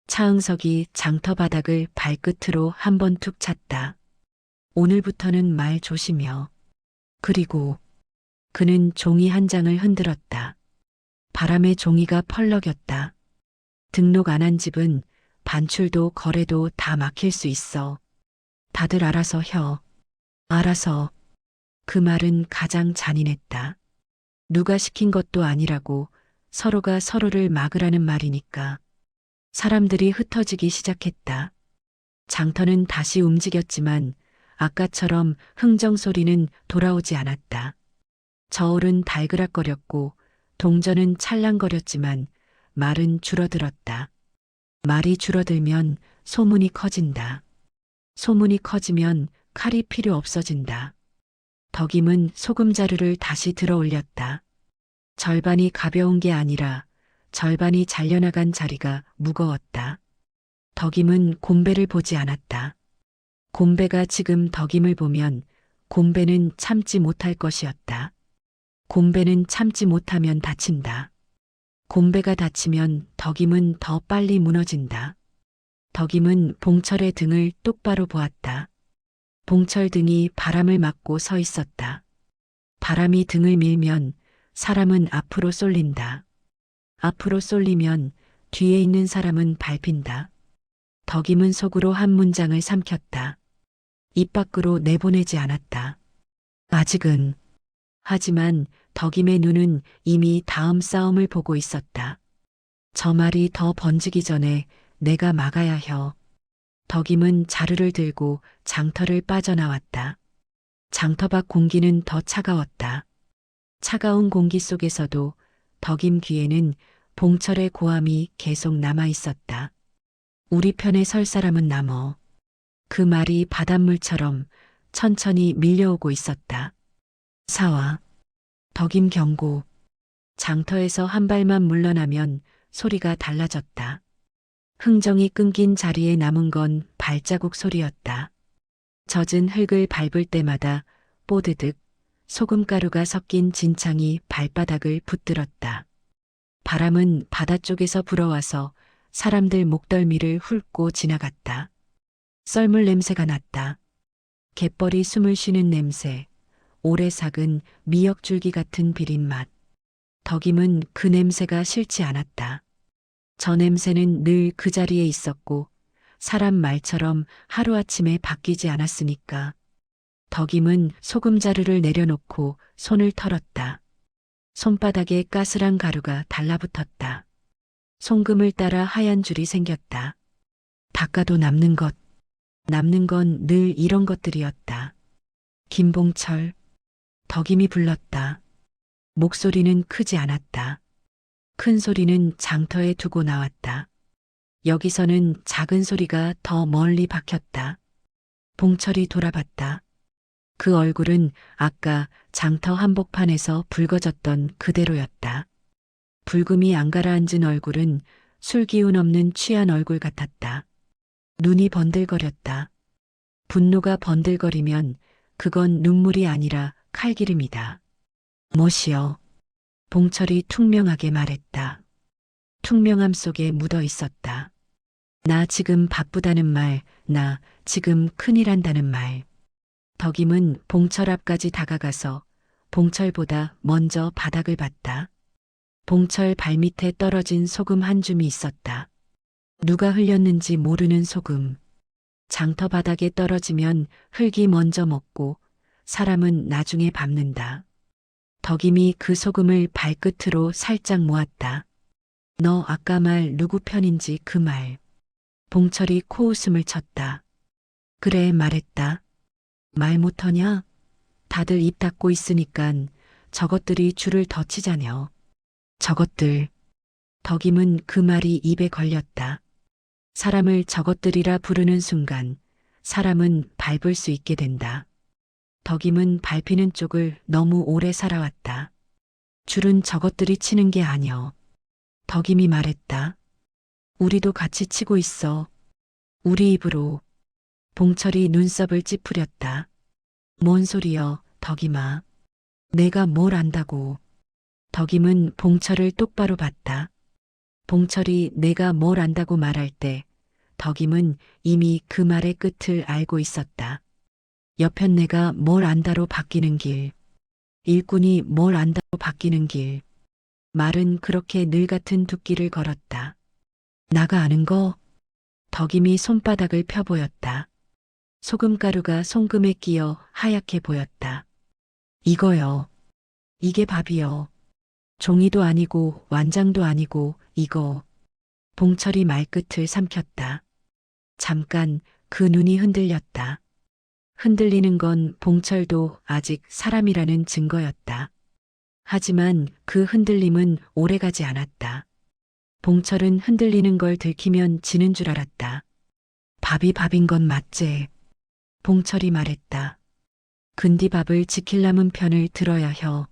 Speaker 1: 차응석이 장터 바닥을 발끝으로 한번 툭 찼다. 오늘부터는 말 조심여. 그리고 그는 종이 한 장을 흔들었다. 바람에 종이가 펄럭였다. 등록 안 한 집은 반출도 거래도 다 막힐 수 있어. 다들 알아서 혀. 알아서. 그 말은 가장 잔인했다. 누가 시킨 것도 아니라고 서로가 서로를 막으라는 말이니까. 사람들이 흩어지기 시작했다. 장터는 다시 움직였지만 아까처럼 흥정 소리는 돌아오지 않았다. 저울은 달그락거렸고 동전은 찰랑거렸지만 말은 줄어들었다. 말이 줄어들면 소문이 커진다. 소문이 커지면 칼이 필요 없어진다. 덕임은 소금자루를 다시 들어 올렸다. 절반이 가벼운 게 아니라 절반이 잘려나간 자리가 무거웠다. 덕임은 곤배를 보지 않았다. 곤배가 지금 덕임을 보면 곤배는 참지 못할 것이었다. 곤배는 참지 못하면 다친다. 곤배가 다치면 덕임은 더 빨리 무너진다. 덕임은 봉철의 등을 똑바로 보았다. 봉철 등이 바람을 막고 서 있었다. 바람이 등을 밀면 사람은 앞으로 쏠린다. 앞으로 쏠리면 뒤에 있는 사람은 밟힌다. 덕임은 속으로 한 문장을 삼켰다. 입 밖으로 내보내지 않았다. 아직은. 하지만 덕임의 눈은 이미 다음 싸움을 보고 있었다. 저 말이 더 번지기 전에 내가 막아야 혀. 덕임은 자루를 들고 장터를 빠져나왔다. 장터 밖 공기는 더 차가웠다. 차가운 공기 속에서도 덕임 귀에는 봉철의 고함이 계속 남아 있었다. 우리 편에 설 사람은 남어. 그 말이 바닷물처럼 천천히 밀려오고 있었다. 사와. 덕임 경고. 장터에서 한 발만 물러나면 소리가 달라졌다. 흥정이 끊긴 자리에 남은 건 발자국 소리였다. 젖은 흙을 밟을 때마다 뽀드득 소금가루가 섞인 진창이 발바닥을 붙들었다. 바람은 바다 쪽에서 불어와서 사람들 목덜미를 훑고 지나갔다. 썰물 냄새가 났다. 갯벌이 숨을 쉬는 냄새, 오래 삭은 미역줄기 같은 비린맛. 덕임은 그 냄새가 싫지 않았다. 저 냄새는 늘 그 자리에 있었고 사람 말처럼 하루아침에 바뀌지 않았으니까. 덕임은 소금자루를 내려놓고 손을 털었다. 손바닥에 가스란 가루가 달라붙었다. 송금을 따라 하얀 줄이 생겼다. 닦아도 남는 것. 남는 건 늘 이런 것들이었다. 김봉철. 덕임이 불렀다. 목소리는 크지 않았다. 큰 소리는 장터에 두고 나왔다. 여기서는 작은 소리가 더 멀리 박혔다. 봉철이 돌아봤다. 그 얼굴은 아까 장터 한복판에서 붉어졌던 그대로였다. 붉음이 안 가라앉은 얼굴은 술기운 없는 취한 얼굴 같았다. 눈이 번들거렸다. 분노가 번들거리면 그건 눈물이 아니라 칼기름이다. 못이여. 봉철이 퉁명하게 말했다. 퉁명함 속에 묻어 있었다. 나 지금 바쁘다는 말, 나 지금 큰일 한다는 말. 덕임은 봉철 앞까지 다가가서 봉철보다 먼저 바닥을 봤다. 봉철 발밑에 떨어진 소금 한 줌이 있었다. 누가 흘렸는지 모르는 소금. 장터 바닥에 떨어지면 흙이 먼저 먹고 사람은 나중에 밟는다. 덕임이 그 소금을 발끝으로 살짝 모았다. 너 아까 말 누구 편인지 그 말. 봉철이 코웃음을 쳤다. 그래 말했다. 말 못하냐? 다들 입 닫고 있으니깐 저것들이 줄을 더 치자녀. 저것들. 덕임은 그 말이 입에 걸렸다. 사람을 저것들이라 부르는 순간 사람은 밟을 수 있게 된다. 덕임은 밟히는 쪽을 너무 오래 살아왔다. 줄은 저것들이 치는 게 아니여. 덕임이 말했다. 우리도 같이 치고 있어. 우리 입으로. 봉철이 눈썹을 찌푸렸다. 뭔 소리여, 덕임아. 내가 뭘 안다고. 덕임은 봉철을 똑바로 봤다. 봉철이 내가 뭘 안다고 말할 때 덕임은 이미 그 말의 끝을 알고 있었다. 여편 내가 뭘 안다로 바뀌는 길. 일꾼이 뭘 안다로 바뀌는 길. 말은 그렇게 늘 같은 두끼를 걸었다. 나가 아는 거? 덕임이 손바닥을 펴보였다. 소금가루가 송금에 끼어 하얗게 보였다. 이거요. 이게 밥이요. 종이도 아니고 완장도 아니고 이거. 봉철이 말끝을 삼켰다. 잠깐 그 눈이 흔들렸다. 흔들리는 건 봉철도 아직 사람이라는 증거였다. 하지만 그 흔들림은 오래가지 않았다. 봉철은 흔들리는 걸 들키면 지는 줄 알았다. 밥이 밥인 건 맞제. 봉철이 말했다. 근디 밥을 지킬라면 편을 들어야 혀.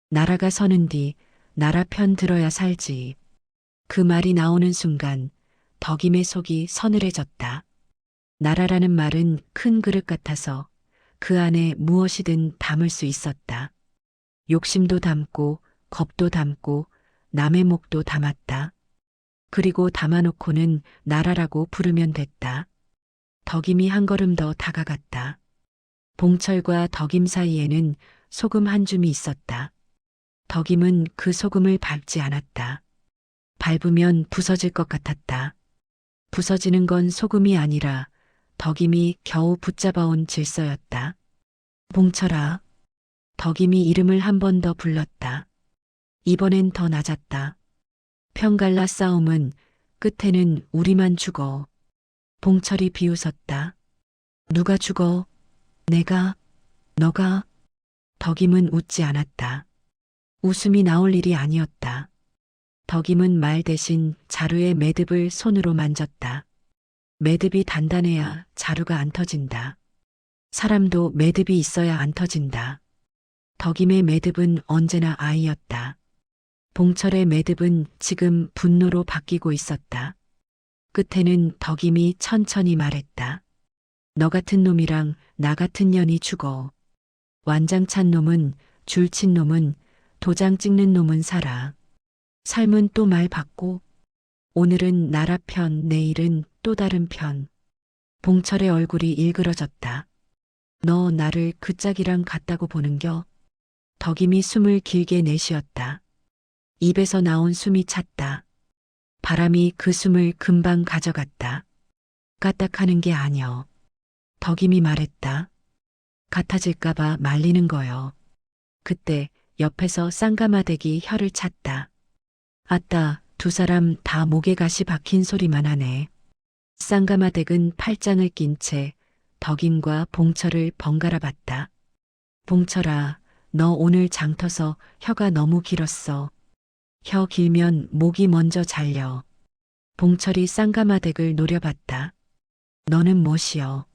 Speaker 1: 나라가 서는 뒤 나라 편 들어야 살지. 그 말이 나오는 순간 덕임의 속이 서늘해졌다. 나라라는 말은 큰 그릇 같아서 그 안에 무엇이든 담을 수 있었다. 욕심도 담고 겁도 담고 남의 목도 담았다. 그리고 담아놓고는 나라라고 부르면 됐다. 덕임이 한 걸음 더 다가갔다. 봉철과 덕임 사이에는 소금 한 줌이 있었다. 덕임은 그 소금을 밟지 않았다. 밟으면 부서질 것 같았다. 부서지는 건 소금이 아니라 덕임이 겨우 붙잡아온 질서였다. 봉철아. 덕임이 이름을 한 번 더 불렀다. 이번엔 더 낮았다. 편갈라 싸움은 끝에는 우리만 죽어. 봉철이 비웃었다. 누가 죽어? 내가? 너가? 덕임은 웃지 않았다. 웃음이 나올 일이 아니었다. 덕임은 말 대신 자루의 매듭을 손으로 만졌다. 매듭이 단단해야 자루가 안 터진다. 사람도 매듭이 있어야 안 터진다. 덕임의 매듭은 언제나 아이였다. 봉철의 매듭은 지금 분노로 바뀌고 있었다. 끝에는 덕임이 천천히 말했다. 너 같은 놈이랑 나 같은 년이 죽어. 완장찬 놈은, 줄친 놈은, 도장 찍는 놈은 살아. 삶은 또 말 바꿔. 오늘은 나라 편, 내일은 또 다른 편. 봉철의 얼굴이 일그러졌다. 너 나를 그 짝이랑 같다고 보는겨? 덕임이 숨을 길게 내쉬었다. 입에서 나온 숨이 찼다. 바람이 그 숨을 금방 가져갔다. 까딱하는 게 아니여. 덕임이 말했다. 같아질까봐 말리는 거여. 그때 옆에서 쌍가마대기 혀를 찼다. 아따, 두 사람 다 목에 가시 박힌 소리만 하네. 쌍가마댁은 팔짱을 낀 채 덕임과 봉철을 번갈아 봤다. 봉철아, 너 오늘 장 터서 혀가 너무 길었어. 혀 길면 목이 먼저 잘려. 봉철이 쌍가마댁을 노려봤다. 너는 뭐시여?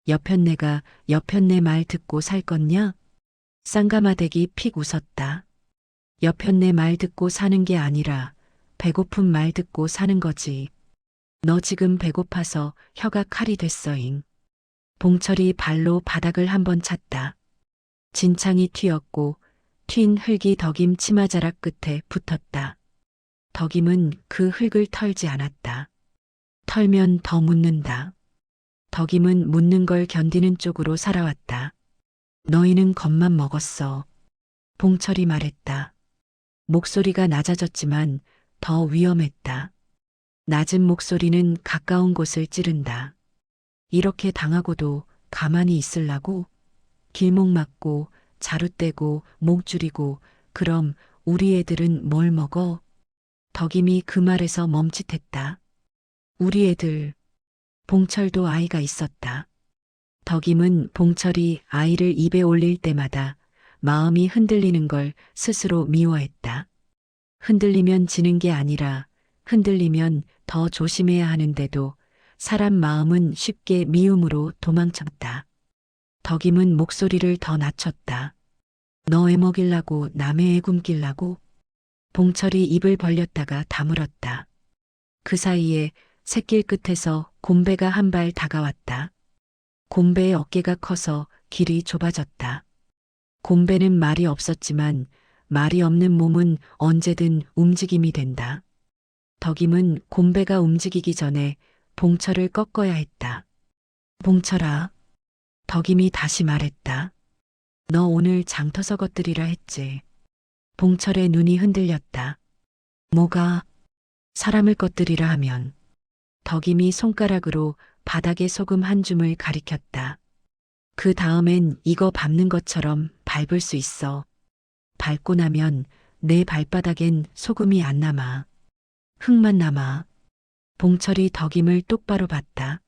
Speaker 1: 여편네가 여편네 말 듣고 살 껐냐? 쌍가마댁이 픽 웃었다. 여편네 말 듣고 사는 게 아니라 배고픈 말 듣고 사는 거지. 너 지금 배고파서 혀가 칼이 됐어잉. 봉철이 발로 바닥을 한번 찼다. 진창이 튀었고 튄 흙이 덕임 치마자락 끝에 붙었다. 덕임은 그 흙을 털지 않았다. 털면 더 묻는다. 덕임은 묻는 걸 견디는 쪽으로 살아왔다. 너희는 겁만 먹었어. 봉철이 말했다. 목소리가 낮아졌지만 더 위험했다. 낮은 목소리는 가까운 곳을 찌른다. 이렇게 당하고도 가만히 있으려고? 길목 막고 자루 떼고 목 줄이고 그럼 우리 애들은 뭘 먹어? 덕임이 그 말에서 멈칫했다. 우리 애들. 봉철도 아이가 있었다. 덕임은 봉철이 아이를 입에 올릴 때마다 마음이 흔들리는 걸 스스로 미워했다. 흔들리면 지는 게 아니라 흔들리면 더 조심해야 하는데도 사람 마음은 쉽게 미움으로 도망쳤다. 덕임은 목소리를 더 낮췄다. 너 애 먹이려고 남의 애 굶기려고? 봉철이 입을 벌렸다가 다물었다. 그 사이에 샛길 끝에서 곰배가 한 발 다가왔다. 곰배의 어깨가 커서 길이 좁아졌다. 곰배는 말이 없었지만 말이 없는 몸은 언제든 움직임이 된다. 덕임은 곰배가 움직이기 전에 봉철을 꺾어야 했다. 봉철아. 덕임이 다시 말했다. 너 오늘 장 터서 것들이라 했지. 봉철의 눈이 흔들렸다. 뭐가? 사람을 것들이라 하면. 덕임이 손가락으로 바닥에 소금 한 줌을 가리켰다. 그 다음엔 이거 밟는 것처럼 밟을 수 있어. 밟고 나면 내 발바닥엔 소금이 안 남아. 흙만 남아. 봉철이 덕임을 똑바로 봤다.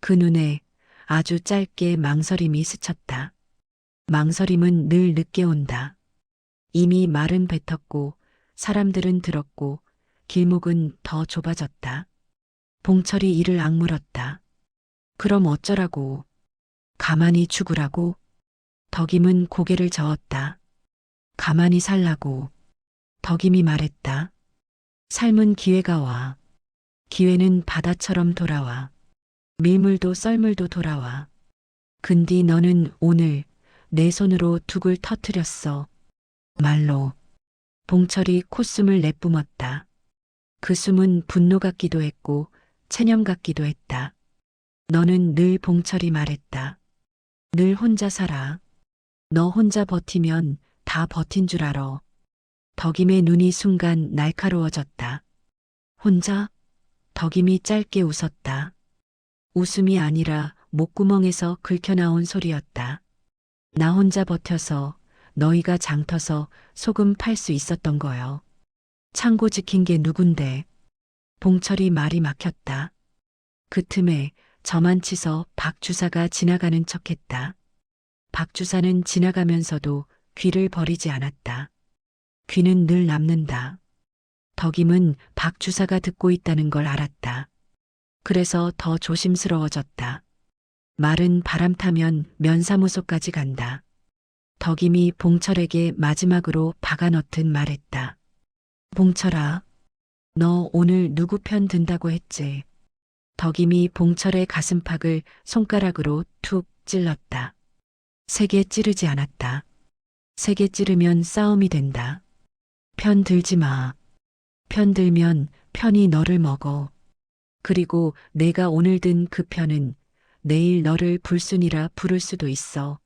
Speaker 1: 그 눈에 아주 짧게 망설임이 스쳤다. 망설임은 늘 늦게 온다. 이미 말은 뱉었고 사람들은 들었고 길목은 더 좁아졌다. 봉철이 이를 악물었다. 그럼 어쩌라고? 가만히 죽으라고? 덕임은 고개를 저었다. 가만히 살라고. 덕임이 말했다. 삶은 기회가 와. 기회는 바다처럼 돌아와. 밀물도 썰물도 돌아와. 근디 너는 오늘 내 손으로 둑을 터뜨렸어. 말로. 봉철이 콧숨을 내뿜었다. 그 숨은 분노 같기도 했고 체념 같기도 했다. 너는 늘 봉철이 말했다. 늘 혼자 살아. 너 혼자 버티면 다 버틴 줄 알아. 덕임의 눈이 순간 날카로워졌다. 혼자? 덕임이 짧게 웃었다. 웃음이 아니라 목구멍에서 긁혀나온 소리였다. 나 혼자 버텨서 너희가 장터서 소금 팔 수 있었던 거요. 창고 지킨 게 누군데. 봉철이 말이 막혔다. 그 틈에 저만 치서 박 주사가 지나가는 척했다. 박 주사는 지나가면서도 귀를 버리지 않았다. 귀는 늘 남는다. 덕임은 박 주사가 듣고 있다는 걸 알았다. 그래서 더 조심스러워졌다. 말은 바람 타면 면사무소까지 간다. 덕임이 봉철에게 마지막으로 박아 넣듯 말했다. 봉철아, 너 오늘 누구 편 든다고 했지? 덕임이 봉철의 가슴팍을 손가락으로 툭 찔렀다. 세게 찌르지 않았다. 세게 찌르면 싸움이 된다. 편 들지 마. 편 들면 편이 너를 먹어. 그리고 내가 오늘 든 그 편은 내일 너를 불순이라 부를 수도 있어.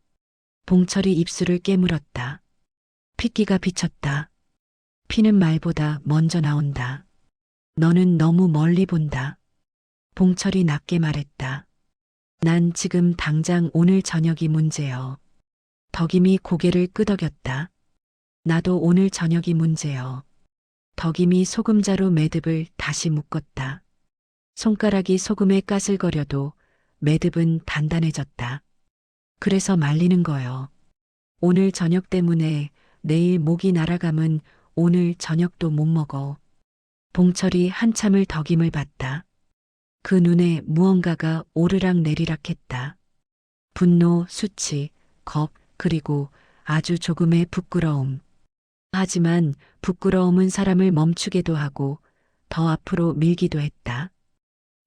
Speaker 1: 봉철이 입술을 깨물었다. 핏기가 비쳤다. 피는 말보다 먼저 나온다. 너는 너무 멀리 본다. 봉철이 낮게 말했다. 난 지금 당장 오늘 저녁이 문제여. 덕임이 고개를 끄덕였다. 나도 오늘 저녁이 문제여. 덕임이 소금자루 매듭을 다시 묶었다. 손가락이 소금에 까슬거려도 매듭은 단단해졌다. 그래서 말리는 거요. 오늘 저녁 때문에 내일 목이 날아가면 오늘 저녁도 못 먹어. 봉철이 한참을 덕임을 봤다. 그 눈에 무언가가 오르락 내리락 했다. 분노, 수치, 겁, 그리고 아주 조금의 부끄러움. 하지만 부끄러움은 사람을 멈추게도 하고 더 앞으로 밀기도 했다.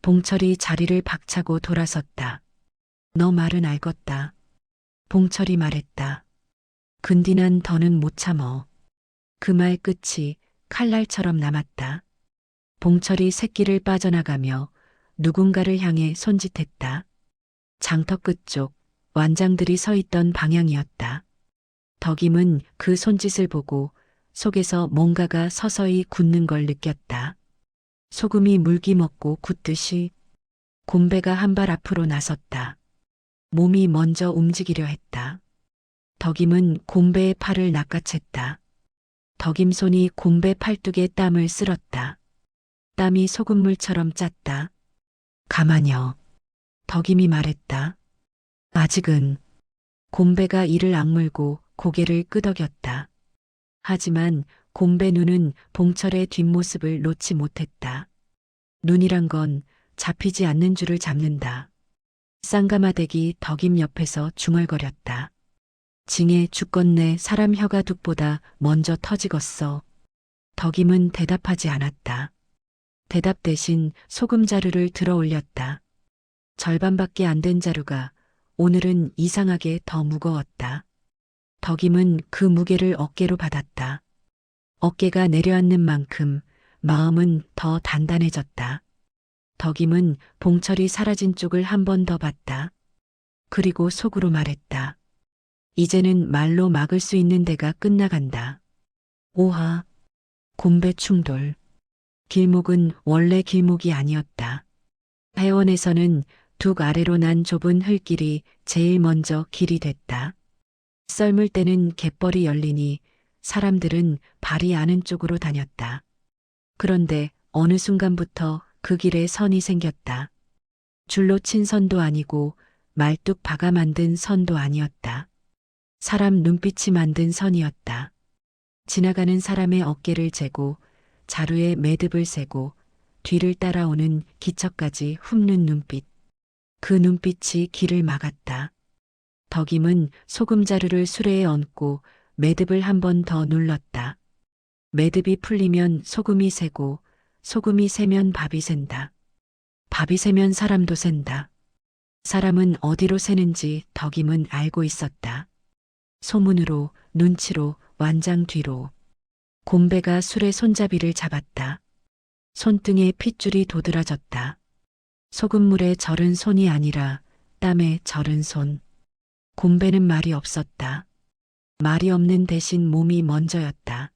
Speaker 1: 봉철이 자리를 박차고 돌아섰다. 너 말은 알겄다. 봉철이 말했다. 근디 난 더는 못 참어. 그 말 끝이 칼날처럼 남았다. 봉철이 새끼를 빠져나가며 누군가를 향해 손짓했다. 장터 끝쪽 완장들이 서 있던 방향이었다. 덕임은 그 손짓을 보고 속에서 뭔가가 서서히 굳는 걸 느꼈다. 소금이 물기 먹고 굳듯이 곰배가 한 발 앞으로 나섰다. 몸이 먼저 움직이려 했다. 덕임은 곰배의 팔을 낚아챘다. 덕임 손이 곰배 팔뚝에 땀을 쓸었다. 땀이 소금물처럼 짰다. 가만여. 덕임이 말했다. 아직은. 곰배가 이를 악물고 고개를 끄덕였다. 하지만 곰배 눈은 봉철의 뒷모습을 놓지 못했다. 눈이란 건 잡히지 않는 줄을 잡는다. 쌍가마대기 덕임 옆에서 중얼거렸다. 징에 죽겠네 사람 혀가 둑보다 먼저 터지겄어. 덕임은 대답하지 않았다. 대답 대신 소금자루를 들어 올렸다. 절반밖에 안 된 자루가 오늘은 이상하게 더 무거웠다. 덕임은 그 무게를 어깨로 받았다. 어깨가 내려앉는 만큼 마음은 더 단단해졌다. 덕임은 봉철이 사라진 쪽을 한 번 더 봤다. 그리고 속으로 말했다. 이제는 말로 막을 수 있는 데가 끝나간다. 오하. 곰배 충돌. 길목은 원래 길목이 아니었다. 해원에서는 둑 아래로 난 좁은 흙길이 제일 먼저 길이 됐다. 썰물 때는 갯벌이 열리니 사람들은 발이 아는 쪽으로 다녔다. 그런데 어느 순간부터 그 길에 선이 생겼다. 줄로 친 선도 아니고 말뚝 박아 만든 선도 아니었다. 사람 눈빛이 만든 선이었다. 지나가는 사람의 어깨를 재고 자루에 매듭을 세고 뒤를 따라오는 기척까지 훑는 눈빛. 그 눈빛이 길을 막았다. 덕임은 소금자루를 수레에 얹고 매듭을 한 번 더 눌렀다. 매듭이 풀리면 소금이 새고 소금이 새면 밥이 샌다. 밥이 새면 사람도 샌다. 사람은 어디로 새는지 덕임은 알고 있었다. 소문으로, 눈치로, 완장 뒤로. 곰배가 술의 손잡이를 잡았다. 손등에 핏줄이 도드라졌다. 소금물에 절은 손이 아니라 땀에 절은 손. 곰배는 말이 없었다. 말이 없는 대신 몸이 먼저였다.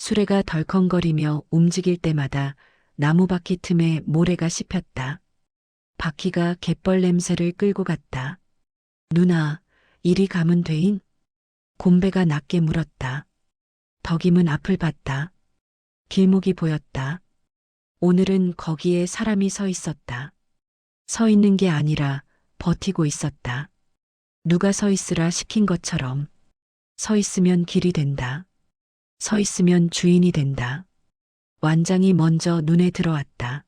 Speaker 1: 수레가 덜컹거리며 움직일 때마다 나무바퀴 틈에 모래가 씹혔다. 바퀴가 갯벌 냄새를 끌고 갔다. 누나, 이리 가면 되인? 곰배가 낮게 물었다. 덕임은 앞을 봤다. 길목이 보였다. 오늘은 거기에 사람이 서 있었다. 서 있는 게 아니라 버티고 있었다. 누가 서 있으라 시킨 것처럼. 서 있으면 길이 된다. 서 있으면 주인이 된다. 완장이 먼저 눈에 들어왔다.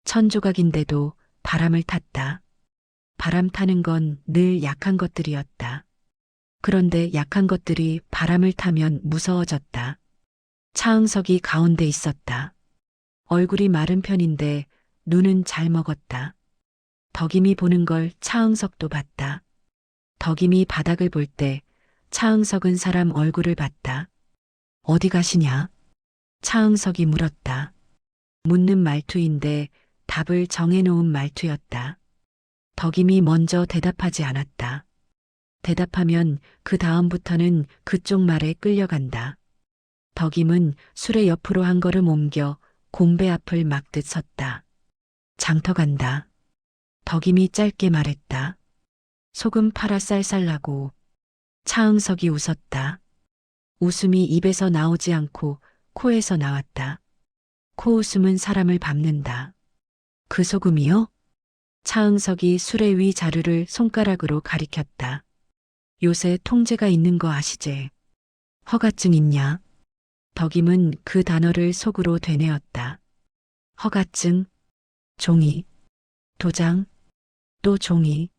Speaker 1: 천조각인데도 바람을 탔다. 바람 타는 건 늘 약한 것들이었다. 그런데 약한 것들이 바람을 타면 무서워졌다. 차응석이 가운데 있었다. 얼굴이 마른 편인데 눈은 잘 먹었다. 덕임이 보는 걸 차응석도 봤다. 덕임이 바닥을 볼 때 차응석은 사람 얼굴을 봤다. 어디 가시냐? 차응석이 물었다. 묻는 말투인데 답을 정해놓은 말투였다. 덕임이 먼저 대답하지 않았다. 대답하면 그 다음부터는 그쪽 말에 끌려간다. 덕임은 술의 옆으로 한 걸음 옮겨 곰배 앞을 막듯 섰다. 장터 간다. 덕임이 짧게 말했다. 소금 팔아 쌀쌀나고. 차응석이 웃었다. 웃음이 입에서 나오지 않고 코에서 나왔다. 코웃음은 사람을 밟는다. 그 소금이요? 차응석이 수레 위 자루를 손가락으로 가리켰다. 요새 통제가 있는 거 아시제? 허가증 있냐? 덕임은 그 단어를 속으로 되뇌었다. 허가증, 종이, 도장, 또 종이.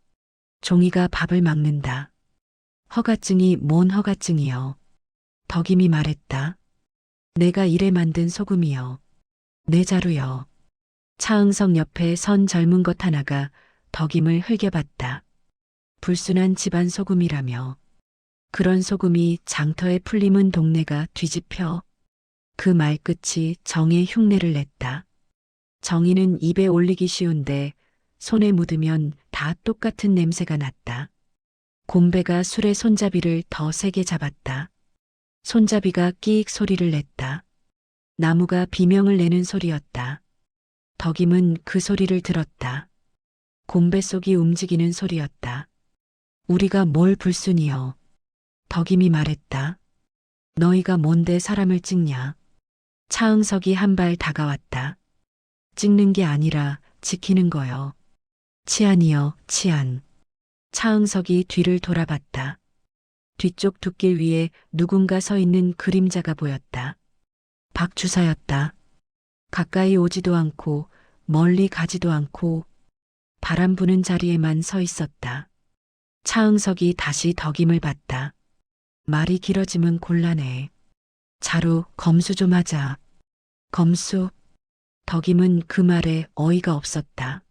Speaker 1: 종이가 밥을 막는다. 허가증이 뭔 허가증이요? 덕임이 말했다. 내가 이래 만든 소금이요. 내 자루요. 차응석 옆에 선 젊은 것 하나가 덕임을 흘겨봤다. 불순한 집안 소금이라며. 그런 소금이 장터에 풀리면 동네가 뒤집혀. 그 말끝이 정의 흉내를 냈다. 정의는 입에 올리기 쉬운데 손에 묻으면 다 똑같은 냄새가 났다. 곰배가 술의 손잡이를 더 세게 잡았다. 손잡이가 끼익 소리를 냈다. 나무가 비명을 내는 소리였다. 덕임은 그 소리를 들었다. 곰배 속이 움직이는 소리였다. 우리가 뭘 불순이여. 덕임이 말했다. 너희가 뭔데 사람을 찍냐. 차응석이 한 발 다가왔다. 찍는 게 아니라 지키는 거요. 치안이여, 치안. 차응석이 뒤를 돌아봤다. 뒤쪽 둑길 위에 누군가 서 있는 그림자가 보였다. 박주사였다. 가까이 오지도 않고 멀리 가지도 않고 바람 부는 자리에만 서 있었다. 차응석이 다시 덕임을 봤다. 말이 길어지면 곤란해. 자루, 검수 좀 하자. 검수. 덕임은 그 말에 어이가 없었다.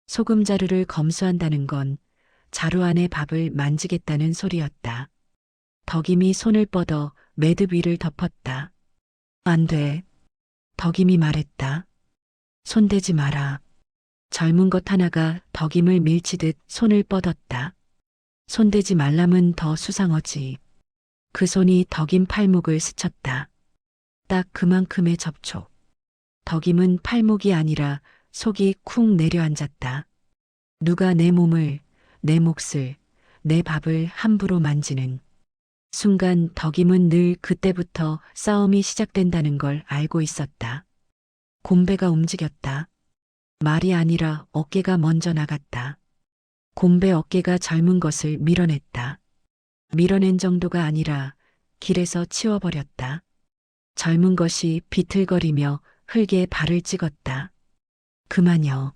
Speaker 1: 소금자루를 검수한다는 건 자루 안에 밥을 만지겠다는 소리였다. 덕임이 손을 뻗어 매듭 위를 덮었다. 안 돼. 덕임이 말했다. 손대지 마라. 젊은 것 하나가 덕임을 밀치듯 손을 뻗었다. 손대지 말라면 더 수상하지. 그 손이 덕임 팔목을 스쳤다. 딱 그만큼의 접촉. 덕임은 팔목이 아니라 속이 쿵 내려앉았다. 누가 내 몸을, 내 몫을, 내 밥을 함부로 만지는. 순간 덕임은 늘 그때부터 싸움이 시작된다는 걸 알고 있었다. 곰배가 움직였다. 말이 아니라 어깨가 먼저 나갔다. 곰배 어깨가 젊은 것을 밀어냈다. 밀어낸 정도가 아니라 길에서 치워버렸다. 젊은 것이 비틀거리며 흙에 발을 찍었다. 그만여.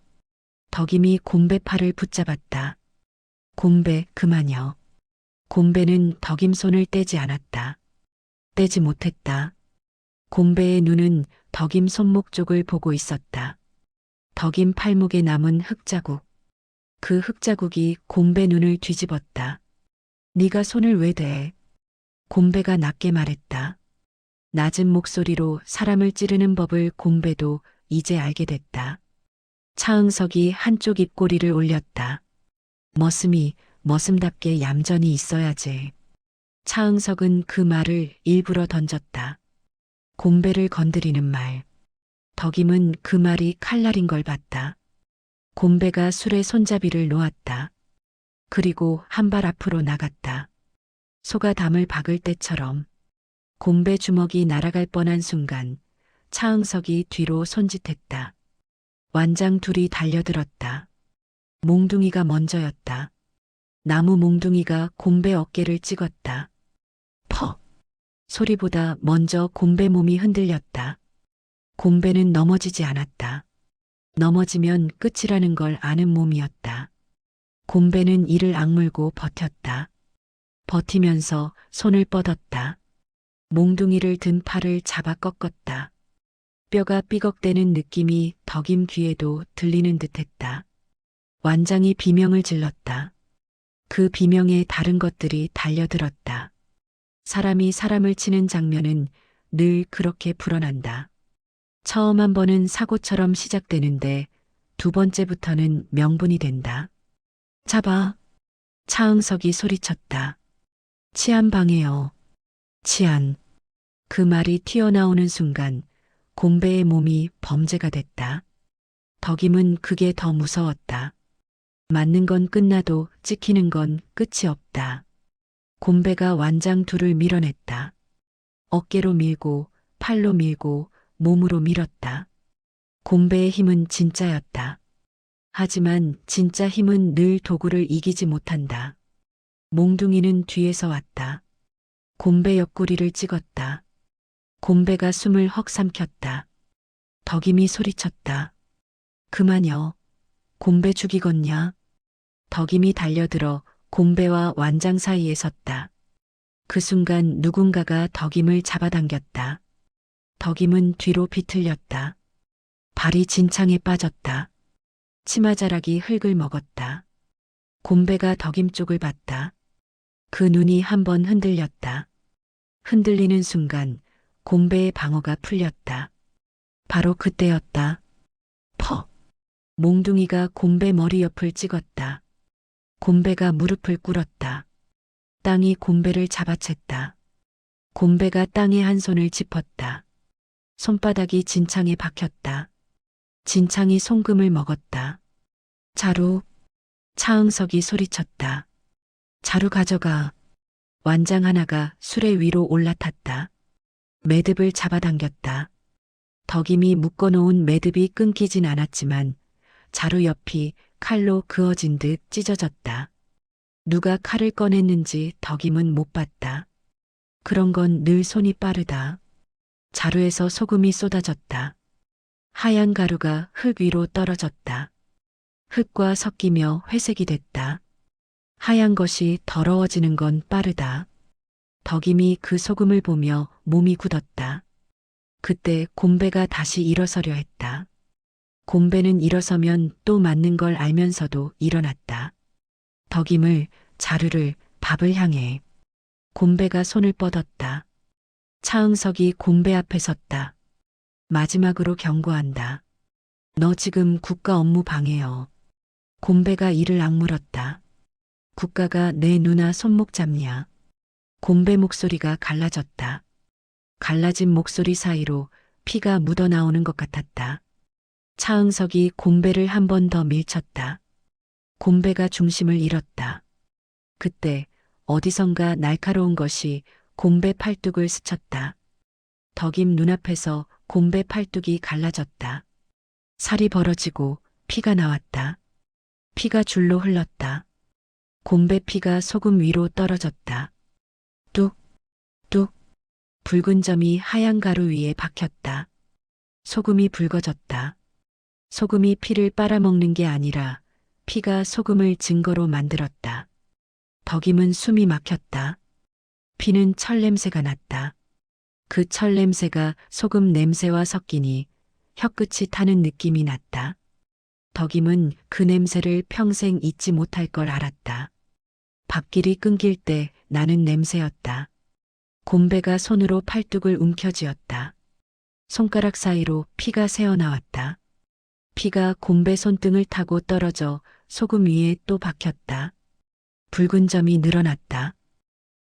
Speaker 1: 덕임이 곰배 팔을 붙잡았다. 곰배 그만여. 곰배는 덕임 손을 떼지 않았다. 떼지 못했다. 곰배의 눈은 덕임 손목 쪽을 보고 있었다. 덕임 팔목에 남은 흙자국. 그 흙자국이 곰배 눈을 뒤집었다. 네가 손을 왜 대? 곰배가 낮게 말했다. 낮은 목소리로 사람을 찌르는 법을 곰배도 이제 알게 됐다. 차응석이 한쪽 입꼬리를 올렸다. 머슴답게 얌전히 있어야지. 차응석은 그 말을 일부러 던졌다. 곰배를 건드리는 말. 덕임은 그 말이 칼날인 걸 봤다. 곰배가 술에 손잡이를 놓았다. 그리고 한 발 앞으로 나갔다. 소가 담을 박을 때처럼. 곰배 주먹이 날아갈 뻔한 순간 차응석이 뒤로 손짓했다. 완장 둘이 달려들었다. 몽둥이가 먼저였다. 나무 몽둥이가 곰배 어깨를 찍었다. 퍽! 소리보다 먼저 곰배 몸이 흔들렸다. 곰배는 넘어지지 않았다. 넘어지면 끝이라는 걸 아는 몸이었다. 곰배는 이를 악물고 버텼다. 버티면서 손을 뻗었다. 몽둥이를 든 팔을 잡아 꺾었다. 뼈가 삐걱대는 느낌이 덕임 귀에도 들리는 듯했다. 완장이 비명을 질렀다. 그 비명에 다른 것들이 달려들었다. 사람이 사람을 치는 장면은 늘 그렇게 불어난다. 처음 한 번은 사고처럼 시작되는데 두 번째부터는 명분이 된다. 잡아. 차응석이 소리쳤다. 치안 방해요. 치안. 그 말이 튀어나오는 순간 곰배의 몸이 범죄가 됐다. 덕임은 그게 더 무서웠다. 맞는 건 끝나도 찍히는 건 끝이 없다. 곰배가 완장 둘을 밀어냈다. 어깨로 밀고 팔로 밀고 몸으로 밀었다. 곰배의 힘은 진짜였다. 하지만 진짜 힘은 늘 도구를 이기지 못한다. 몽둥이는 뒤에서 왔다. 곰배 옆구리를 찍었다. 곰배가 숨을 헉 삼켰다. 덕임이 소리쳤다. 그만여. 곰배 죽이겠냐? 덕임이 달려들어 곰배와 완장 사이에 섰다. 그 순간 누군가가 덕임을 잡아당겼다. 덕임은 뒤로 비틀렸다. 발이 진창에 빠졌다. 치마자락이 흙을 먹었다. 곰배가 덕임 쪽을 봤다. 그 눈이 한번 흔들렸다. 흔들리는 순간 곰배의 방어가 풀렸다. 바로 그때였다. 퍽! 몽둥이가 곰배 머리 옆을 찍었다. 곰배가 무릎을 꿇었다. 땅이 곰배를 잡아챘다. 곰배가 땅에 한 손을 짚었다. 손바닥이 진창에 박혔다. 진창이 송금을 먹었다. 자루. 차응석이 소리쳤다. 자루 가져가. 완장 하나가 수레 위로 올라탔다. 매듭을 잡아당겼다. 덕임이 묶어놓은 매듭이 끊기진 않았지만 자루 옆이 칼로 그어진 듯 찢어졌다. 누가 칼을 꺼냈는지 덕임은 못 봤다. 그런 건 늘 손이 빠르다. 자루에서 소금이 쏟아졌다. 하얀 가루가 흙 위로 떨어졌다. 흙과 섞이며 회색이 됐다. 하얀 것이 더러워지는 건 빠르다. 덕임이 그 소금을 보며 몸이 굳었다. 그때 곰배가 다시 일어서려 했다. 곰배는 일어서면 또 맞는 걸 알면서도 일어났다. 덕임을, 자루를, 밥을 향해. 곰배가 손을 뻗었다. 차응석이 곰배 앞에 섰다. 마지막으로 경고한다. 너 지금 국가 업무 방해여. 곰배가 이를 악물었다. 국가가 내 누나 손목 잡냐. 곰배 목소리가 갈라졌다. 갈라진 목소리 사이로 피가 묻어나오는 것 같았다. 차응석이 곰배를 한 번 더 밀쳤다. 곰배가 중심을 잃었다. 그때 어디선가 날카로운 것이 곰배 팔뚝을 스쳤다. 덕임 눈앞에서 곰배 팔뚝이 갈라졌다. 살이 벌어지고 피가 나왔다. 피가 줄로 흘렀다. 곰배 피가 소금 위로 떨어졌다. 뚝, 뚝. 붉은 점이 하얀 가루 위에 박혔다. 소금이 붉어졌다. 소금이 피를 빨아먹는 게 아니라 피가 소금을 증거로 만들었다. 덕임은 숨이 막혔다. 피는 철 냄새가 났다. 그 철 냄새가 소금 냄새와 섞이니 혀끝이 타는 느낌이 났다. 덕임은 그 냄새를 평생 잊지 못할 걸 알았다. 밥길이 끊길 때 나는 냄새였다. 곰배가 손으로 팔뚝을 움켜쥐었다. 손가락 사이로 피가 새어나왔다. 피가 곰배 손등을 타고 떨어져 소금 위에 또 박혔다. 붉은 점이 늘어났다.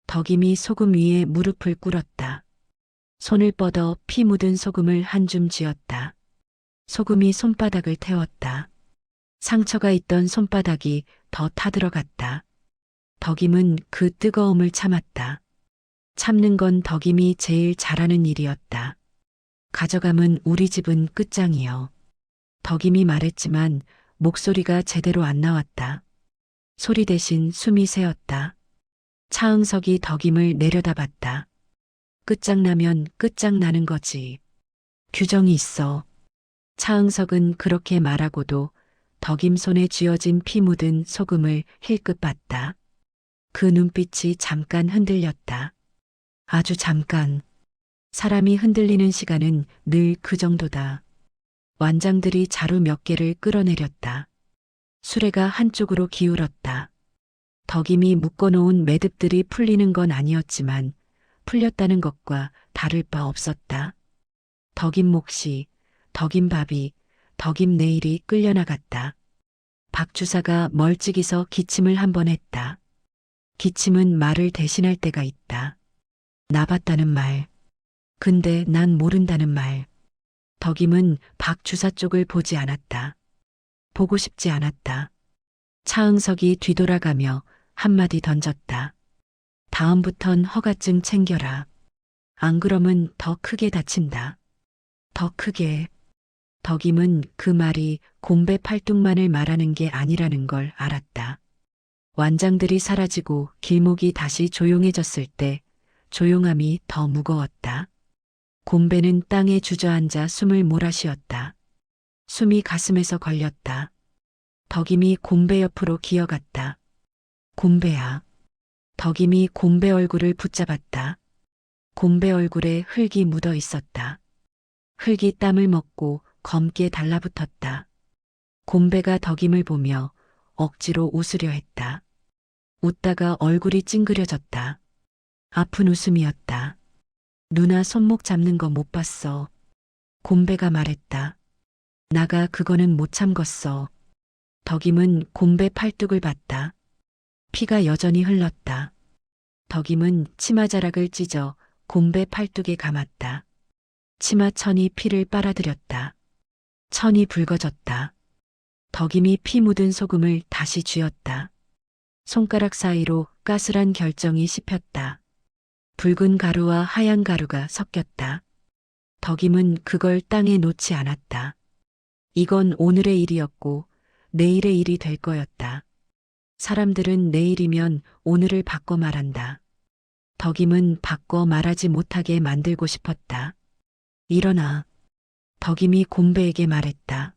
Speaker 1: 덕임이 소금 위에 무릎을 꿇었다. 손을 뻗어 피 묻은 소금을 한 줌 쥐었다. 소금이 손바닥을 태웠다. 상처가 있던 손바닥이 더 타들어갔다. 덕임은 그 뜨거움을 참았다. 참는 건 덕임이 제일 잘하는 일이었다. 가져감은 우리 집은 끝장이요. 덕임이 말했지만 목소리가 제대로 안 나왔다. 소리 대신 숨이 새었다. 차응석이 덕임을 내려다봤다. 끝장나면 끝장나는 거지. 규정이 있어. 차응석은 그렇게 말하고도 덕임 손에 쥐어진 피 묻은 소금을 힐끗 봤다. 그 눈빛이 잠깐 흔들렸다. 아주 잠깐. 사람이 흔들리는 시간은 늘 그 정도다. 완장들이 자루 몇 개를 끌어내렸다. 수레가 한쪽으로 기울었다. 덕임이 묶어놓은 매듭들이 풀리는 건 아니었지만 풀렸다는 것과 다를 바 없었다. 덕임 몫이, 덕임 밥이, 덕임 내일이 끌려나갔다. 박 주사가 멀찍이서 기침을 한 번 했다. 기침은 말을 대신할 때가 있다. 나 봤다는 말. 근데 난 모른다는 말. 덕임은 박 주사 쪽을 보지 않았다. 보고 싶지 않았다. 차응석이 뒤돌아가며 한마디 던졌다. 다음부턴 허가증 챙겨라. 안 그러면 더 크게 다친다. 더 크게. 덕임은 그 말이 곰배 팔뚝만을 말하는 게 아니라는 걸 알았다. 완장들이 사라지고 길목이 다시 조용해졌을 때 조용함이 더 무거웠다. 곰배는 땅에 주저앉아 숨을 몰아쉬었다. 숨이 가슴에서 걸렸다. 덕임이 곰배 옆으로 기어갔다. 곰배야. 덕임이 곰배 얼굴을 붙잡았다. 곰배 얼굴에 흙이 묻어 있었다. 흙이 땀을 먹고 검게 달라붙었다. 곰배가 덕임을 보며 억지로 웃으려 했다. 웃다가 얼굴이 찡그려졌다. 아픈 웃음이었다. 누나 손목 잡는 거 못 봤어. 곰배가 말했다. 나가 그거는 못 참궜어. 덕임은 곰배 팔뚝을 봤다. 피가 여전히 흘렀다. 덕임은 치마자락을 찢어 곰배 팔뚝에 감았다. 치마천이 피를 빨아들였다. 천이 붉어졌다. 덕임이 피 묻은 소금을 다시 쥐었다. 손가락 사이로 까슬한 결정이 씹혔다. 붉은 가루와 하얀 가루가 섞였다. 덕임은 그걸 땅에 놓지 않았다. 이건 오늘의 일이었고 내일의 일이 될 거였다. 사람들은 내일이면 오늘을 바꿔 말한다. 덕임은 바꿔 말하지 못하게 만들고 싶었다. 일어나. 덕임이 곰배에게 말했다.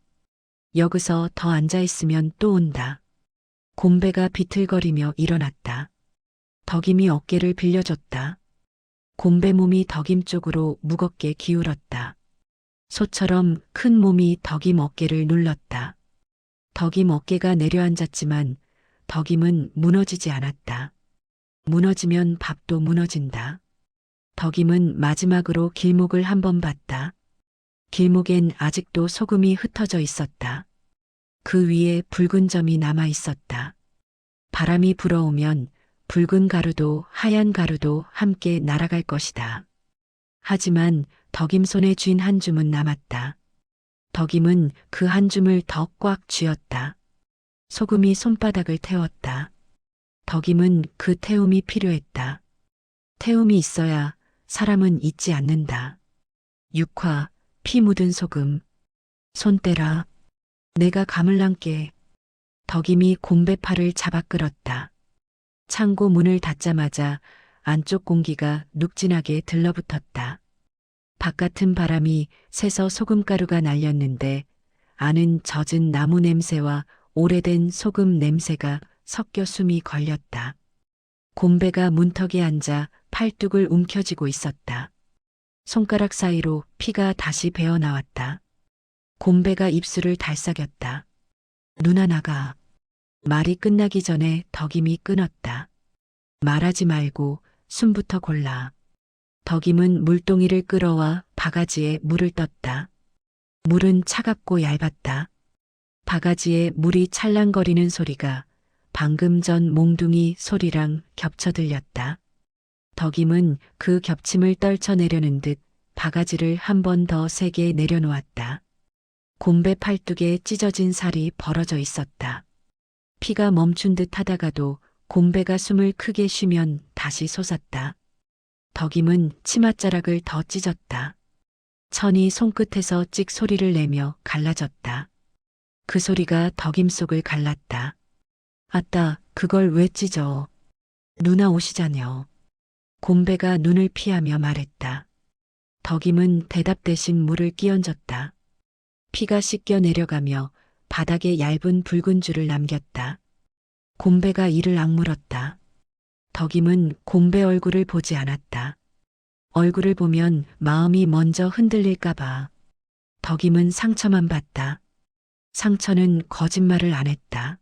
Speaker 1: 여기서 더 앉아있으면 또 온다. 곰배가 비틀거리며 일어났다. 덕임이 어깨를 빌려줬다. 곰배 몸이 덕임 쪽으로 무겁게 기울었다. 소처럼 큰 몸이 덕임 어깨를 눌렀다. 덕임 어깨가 내려앉았지만 덕임은 무너지지 않았다. 무너지면 밥도 무너진다. 덕임은 마지막으로 길목을 한번 봤다. 길목엔 아직도 소금이 흩어져 있었다. 그 위에 붉은 점이 남아 있었다. 바람이 불어오면 붉은 가루도 하얀 가루도 함께 날아갈 것이다. 하지만 덕임 손에 쥔 한 줌은 남았다. 덕임은 그 한 줌을 더 꽉 쥐었다. 소금이 손바닥을 태웠다. 덕임은 그 태움이 필요했다. 태움이 있어야 사람은 잊지 않는다. 6화 피 묻은 소금. 손 떼라. 내가 가물랑께. 덕임이 곰배 팔을 잡아 끌었다. 창고 문을 닫자마자 안쪽 공기가 눅진하게 들러붙었다. 바깥은 바람이 새서 소금가루가 날렸는데 안은 젖은 나무 냄새와 오래된 소금 냄새가 섞여 숨이 걸렸다. 곰배가 문턱에 앉아 팔뚝을 움켜쥐고 있었다. 손가락 사이로 피가 다시 배어 나왔다. 곰배가 입술을 달싹였다. 누나 나가. 말이 끝나기 전에 덕임이 끊었다. 말하지 말고 숨부터 골라. 덕임은 물동이를 끌어와 바가지에 물을 떴다. 물은 차갑고 얇았다. 바가지에 물이 찰랑거리는 소리가 방금 전 몽둥이 소리랑 겹쳐 들렸다. 덕임은 그 겹침을 떨쳐내려는 듯 바가지를 한 번 더 세게 내려놓았다. 곰배 팔뚝에 찢어진 살이 벌어져 있었다. 피가 멈춘 듯 하다가도 곰배가 숨을 크게 쉬면 다시 솟았다. 덕임은 치맛자락을 더 찢었다. 천이 손끝에서 찍 소리를 내며 갈라졌다. 그 소리가 덕임 속을 갈랐다. 아따, 그걸 왜 찢어? 누나 오시자녀. 곰배가 눈을 피하며 말했다. 덕임은 대답 대신 물을 끼얹었다. 피가 씻겨 내려가며 바닥에 얇은 붉은 줄을 남겼다. 곰배가 이를 악물었다. 덕임은 곰배 얼굴을 보지 않았다. 얼굴을 보면 마음이 먼저 흔들릴까봐. 덕임은 상처만 봤다. 상처는 거짓말을 안 했다.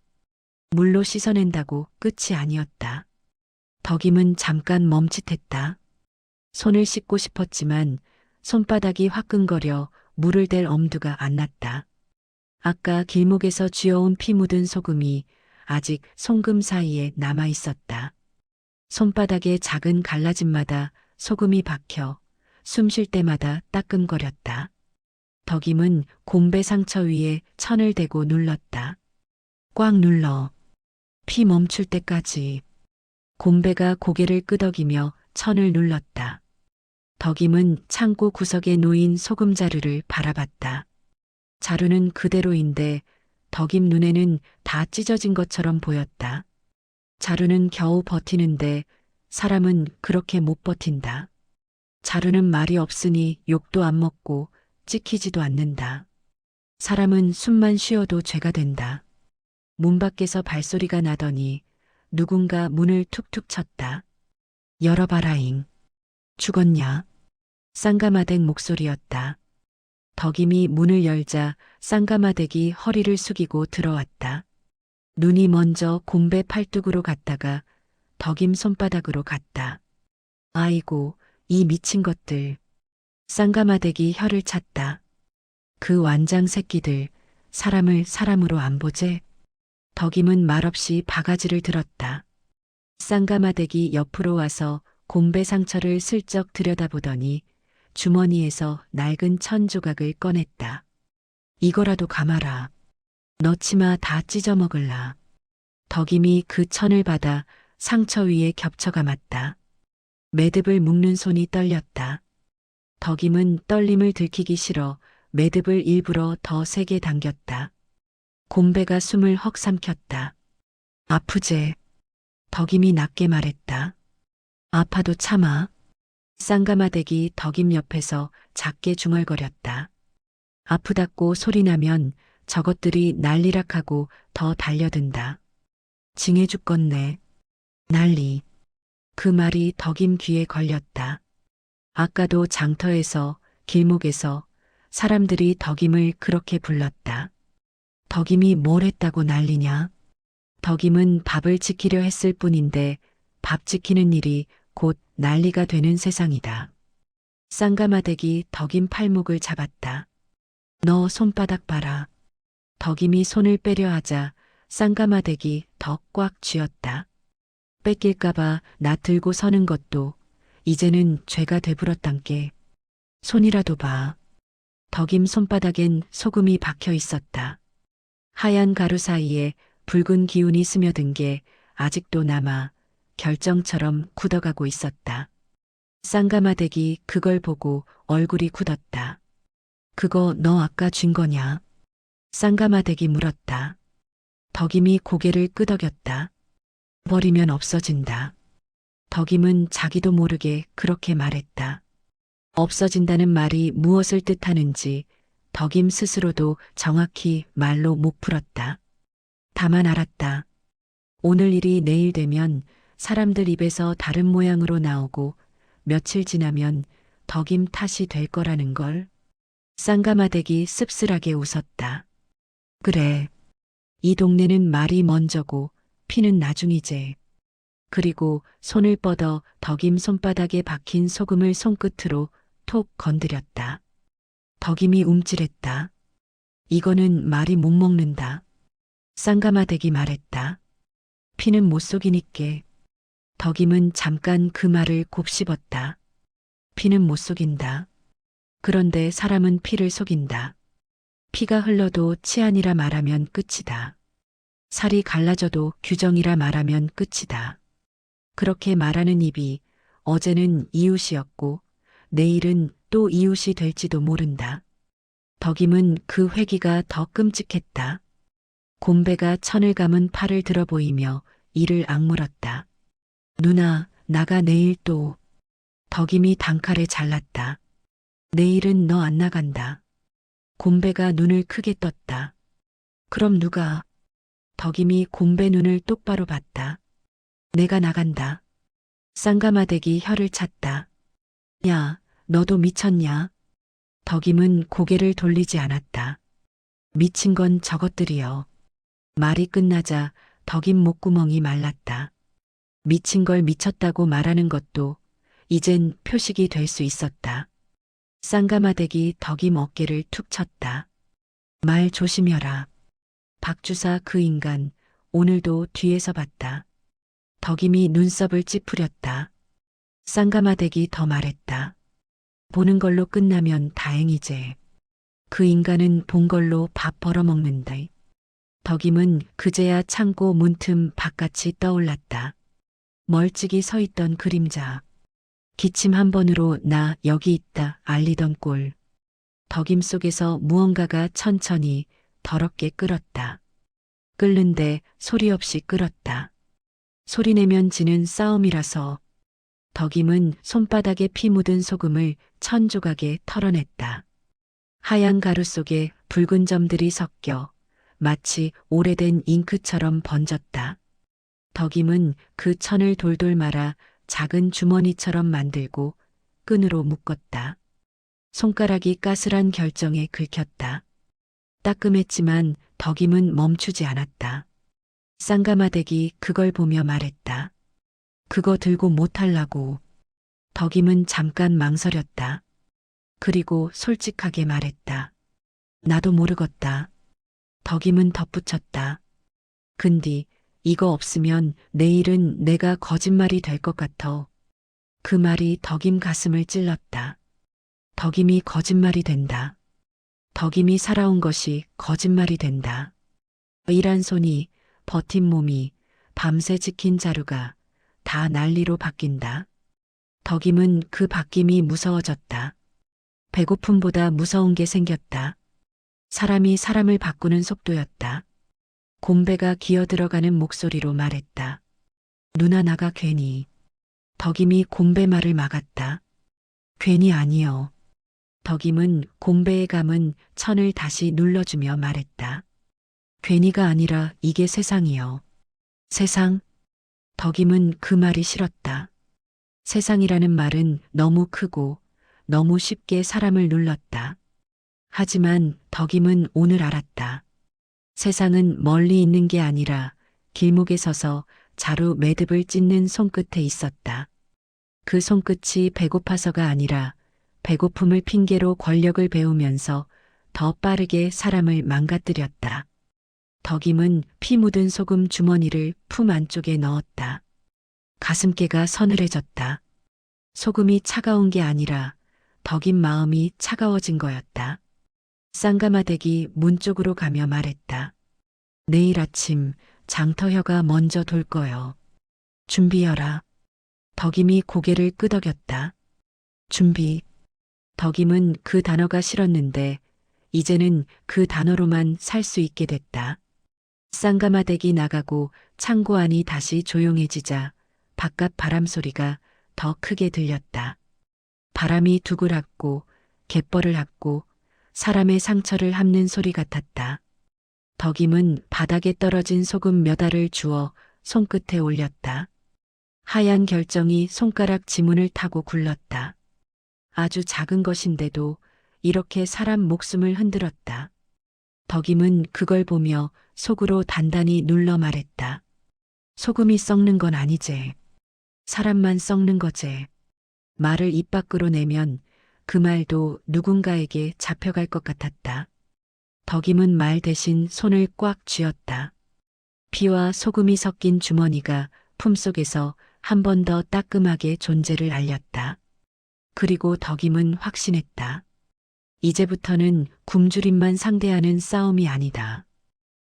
Speaker 1: 물로 씻어낸다고 끝이 아니었다. 덕임은 잠깐 멈칫했다. 손을 씻고 싶었지만 손바닥이 화끈거려 물을 댈 엄두가 안 났다. 아까 길목에서 쥐어온 피 묻은 소금이 아직 송금 사이에 남아 있었다. 손바닥의 작은 갈라짐마다 소금이 박혀 숨 쉴 때마다 따끔거렸다. 덕임은 곰배 상처 위에 천을 대고 눌렀다. 꽉 눌러. 피 멈출 때까지. 곰배가 고개를 끄덕이며 천을 눌렀다. 덕임은 창고 구석에 놓인 소금 자루를 바라봤다. 자루는 그대로인데 덕임 눈에는 다 찢어진 것처럼 보였다. 자루는 겨우 버티는데 사람은 그렇게 못 버틴다. 자루는 말이 없으니 욕도 안 먹고 찍히지도 않는다. 사람은 숨만 쉬어도 죄가 된다. 문 밖에서 발소리가 나더니 누군가 문을 툭툭 쳤다. 열어봐라잉. 죽었냐? 쌍가마댁 목소리였다. 덕임이 문을 열자 쌍가마댁이 허리를 숙이고 들어왔다. 눈이 먼저 곰배 팔뚝으로 갔다가 덕임 손바닥으로 갔다. 아이고, 이 미친 것들. 쌍가마댁이 혀를 찼다. 그 완장 새끼들, 사람을 사람으로 안 보제? 덕임은 말없이 바가지를 들었다. 쌍가마댁이 옆으로 와서 곰배 상처를 슬쩍 들여다보더니 주머니에서 낡은 천 조각을 꺼냈다. 이거라도 감아라. 너 치마 다 찢어 먹을라. 덕임이 그 천을 받아 상처 위에 겹쳐 감았다. 매듭을 묶는 손이 떨렸다. 덕임은 떨림을 들키기 싫어 매듭을 일부러 더 세게 당겼다. 곰배가 숨을 헉 삼켰다. 아프제. 덕임이 낮게 말했다. 아파도 참아. 쌍가마댁이 덕임 옆에서 작게 중얼거렸다. 아프다고 소리나면 저것들이 난리락하고 더 달려든다. 징해 죽겠네. 난리. 그 말이 덕임 귀에 걸렸다. 아까도 장터에서 길목에서 사람들이 덕임을 그렇게 불렀다. 덕임이 뭘 했다고 난리냐? 덕임은 밥을 지키려 했을 뿐인데 밥 지키는 일이 곧 난리가 되는 세상이다. 쌍가마댁이 덕임 팔목을 잡았다. 너 손바닥 봐라. 덕임이 손을 빼려 하자 쌍가마댁이 더 꽉 쥐었다. 뺏길까봐 나 들고 서는 것도 이제는 죄가 되불었단께. 손이라도 봐. 덕임 손바닥엔 소금이 박혀 있었다. 하얀 가루 사이에 붉은 기운이 스며든 게 아직도 남아 결정처럼 굳어가고 있었다. 쌍가마댁이 그걸 보고 얼굴이 굳었다. 그거 너 아까 쥔 거냐? 쌍가마댁이 물었다. 덕임이 고개를 끄덕였다. 버리면 없어진다. 덕임은 자기도 모르게 그렇게 말했다. 없어진다는 말이 무엇을 뜻하는지 덕임 스스로도 정확히 말로 못 풀었다. 다만 알았다. 오늘 일이 내일 되면 사람들 입에서 다른 모양으로 나오고 며칠 지나면 덕임 탓이 될 거라는 걸. 쌍가마댁이 씁쓸하게 웃었다. 그래. 이 동네는 말이 먼저고 피는 나중이제. 그리고 손을 뻗어 덕임 손바닥에 박힌 소금을 손끝으로 톡 건드렸다. 덕임이 움찔했다. 이거는 말이 못 먹는다. 쌍가마댁이 말했다. 피는 못 속이니께. 덕임은 잠깐 그 말을 곱씹었다. 피는 못 속인다. 그런데 사람은 피를 속인다. 피가 흘러도 치안이라 말하면 끝이다. 살이 갈라져도 규정이라 말하면 끝이다. 그렇게 말하는 입이 어제는 이웃이었고 내일은 또 이웃이 될지도 모른다. 덕임은 그 회기가 더 끔찍했다. 곰배가 천을 감은 팔을 들어 보이며 이를 악물었다. 누나, 나가 내일 또. 덕임이 단칼에 잘랐다. 내일은 너 안 나간다. 곰배가 눈을 크게 떴다. 그럼 누가? 덕임이 곰배 눈을 똑바로 봤다. 내가 나간다. 쌍가마댁이 혀를 찼다. 야, 너도 미쳤냐? 덕임은 고개를 돌리지 않았다. 미친 건 저것들이여. 말이 끝나자 덕임 목구멍이 말랐다. 미친 걸 미쳤다고 말하는 것도 이젠 표식이 될 수 있었다. 쌍가마댁이 덕임 어깨를 툭 쳤다. 말 조심해라. 박주사 그 인간 오늘도 뒤에서 봤다. 덕임이 눈썹을 찌푸렸다. 쌍가마댁이 더 말했다. 보는 걸로 끝나면 다행이제. 그 인간은 본 걸로 밥 벌어먹는다. 덕임은 그제야 창고 문틈 바깥이 떠올랐다. 멀찍이 서 있던 그림자. 기침 한 번으로 나 여기 있다 알리던 꼴. 덕임 속에서 무언가가 천천히 더럽게 끓었다. 끓는데 소리 없이 끓었다. 소리내면 지는 싸움이라서. 덕임은 손바닥에 피 묻은 소금을 천 조각에 털어냈다. 하얀 가루 속에 붉은 점들이 섞여 마치 오래된 잉크처럼 번졌다. 덕임은 그 천을 돌돌 말아 작은 주머니처럼 만들고 끈으로 묶었다. 손가락이 까슬한 결정에 긁혔다. 따끔했지만 덕임은 멈추지 않았다. 쌍가마댁이 그걸 보며 말했다. 그거 들고 못하려고. 덕임은 잠깐 망설였다. 그리고 솔직하게 말했다. 나도 모르겠다. 덕임은 덧붙였다. 근디 이거 없으면 내일은 내가 거짓말이 될 것 같아. 그 말이 덕임 가슴을 찔렀다. 덕임이 거짓말이 된다. 덕임이 살아온 것이 거짓말이 된다. 일한 손이, 버틴 몸이, 밤새 지킨 자루가 다 난리로 바뀐다. 덕임은 그 바뀜이 무서워졌다. 배고픔보다 무서운 게 생겼다. 사람이 사람을 바꾸는 속도였다. 곰배가 기어들어가는 목소리로 말했다. 누나 나가 괜히. 덕임이 곰배 말을 막았다. 괜히 아니여. 덕임은 곰배의 감은 천을 다시 눌러주며 말했다. 괜히가 아니라 이게 세상이여. 세상? 덕임은 그 말이 싫었다. 세상이라는 말은 너무 크고 너무 쉽게 사람을 눌렀다. 하지만 덕임은 오늘 알았다. 세상은 멀리 있는 게 아니라 길목에 서서 자루 매듭을 찢는 손끝에 있었다. 그 손끝이 배고파서가 아니라 배고픔을 핑계로 권력을 배우면서 더 빠르게 사람을 망가뜨렸다. 덕임은 피 묻은 소금 주머니를 품 안쪽에 넣었다. 가슴께가 서늘해졌다. 소금이 차가운 게 아니라 덕임 마음이 차가워진 거였다. 쌍가마댁이 문 쪽으로 가며 말했다. 내일 아침 장터혀가 먼저 돌 거여. 준비여라. 덕임이 고개를 끄덕였다. 준비. 덕임은 그 단어가 싫었는데 이제는 그 단어로만 살 수 있게 됐다. 쌍가마댁이 나가고 창고 안이 다시 조용해지자 바깥 바람 소리가 더 크게 들렸다. 바람이 두글았고 갯벌을 핥고 사람의 상처를 핥는 소리 같았다. 덕임은 바닥에 떨어진 소금 몇 알을 주워 손끝에 올렸다. 하얀 결정이 손가락 지문을 타고 굴렀다. 아주 작은 것인데도 이렇게 사람 목숨을 흔들었다. 덕임은 그걸 보며 속으로 단단히 눌러 말했다. 소금이 썩는 건 아니제. 사람만 썩는 거제. 말을 입 밖으로 내면 그 말도 누군가에게 잡혀갈 것 같았다. 덕임은 말 대신 손을 꽉 쥐었다. 피와 소금이 섞인 주머니가 품속에서 한 번 더 따끔하게 존재를 알렸다. 그리고 덕임은 확신했다. 이제부터는 굶주림만 상대하는 싸움이 아니다.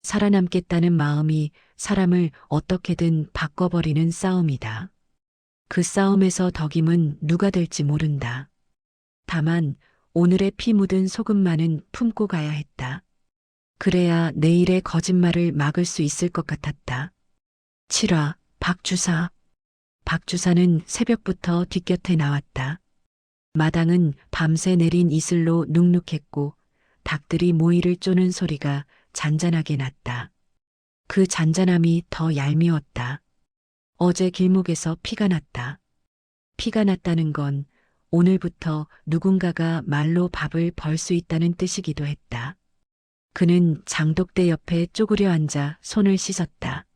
Speaker 1: 살아남겠다는 마음이 사람을 어떻게든 바꿔버리는 싸움이다. 그 싸움에서 덕임은 누가 될지 모른다. 다만 오늘의 피 묻은 소금만은 품고 가야 했다. 그래야 내일의 거짓말을 막을 수 있을 것 같았다. 7화 박주사. 박주사는 새벽부터 뒷곁에 나왔다. 마당은 밤새 내린 이슬로 눅눅했고 닭들이 모이를 쪼는 소리가 잔잔하게 났다. 그 잔잔함이 더 얄미웠다. 어제 길목에서 피가 났다. 피가 났다는 건 오늘부터 누군가가 말로 밥을 벌 수 있다는 뜻이기도 했다. 그는 장독대 옆에 쪼그려 앉아 손을 씻었다.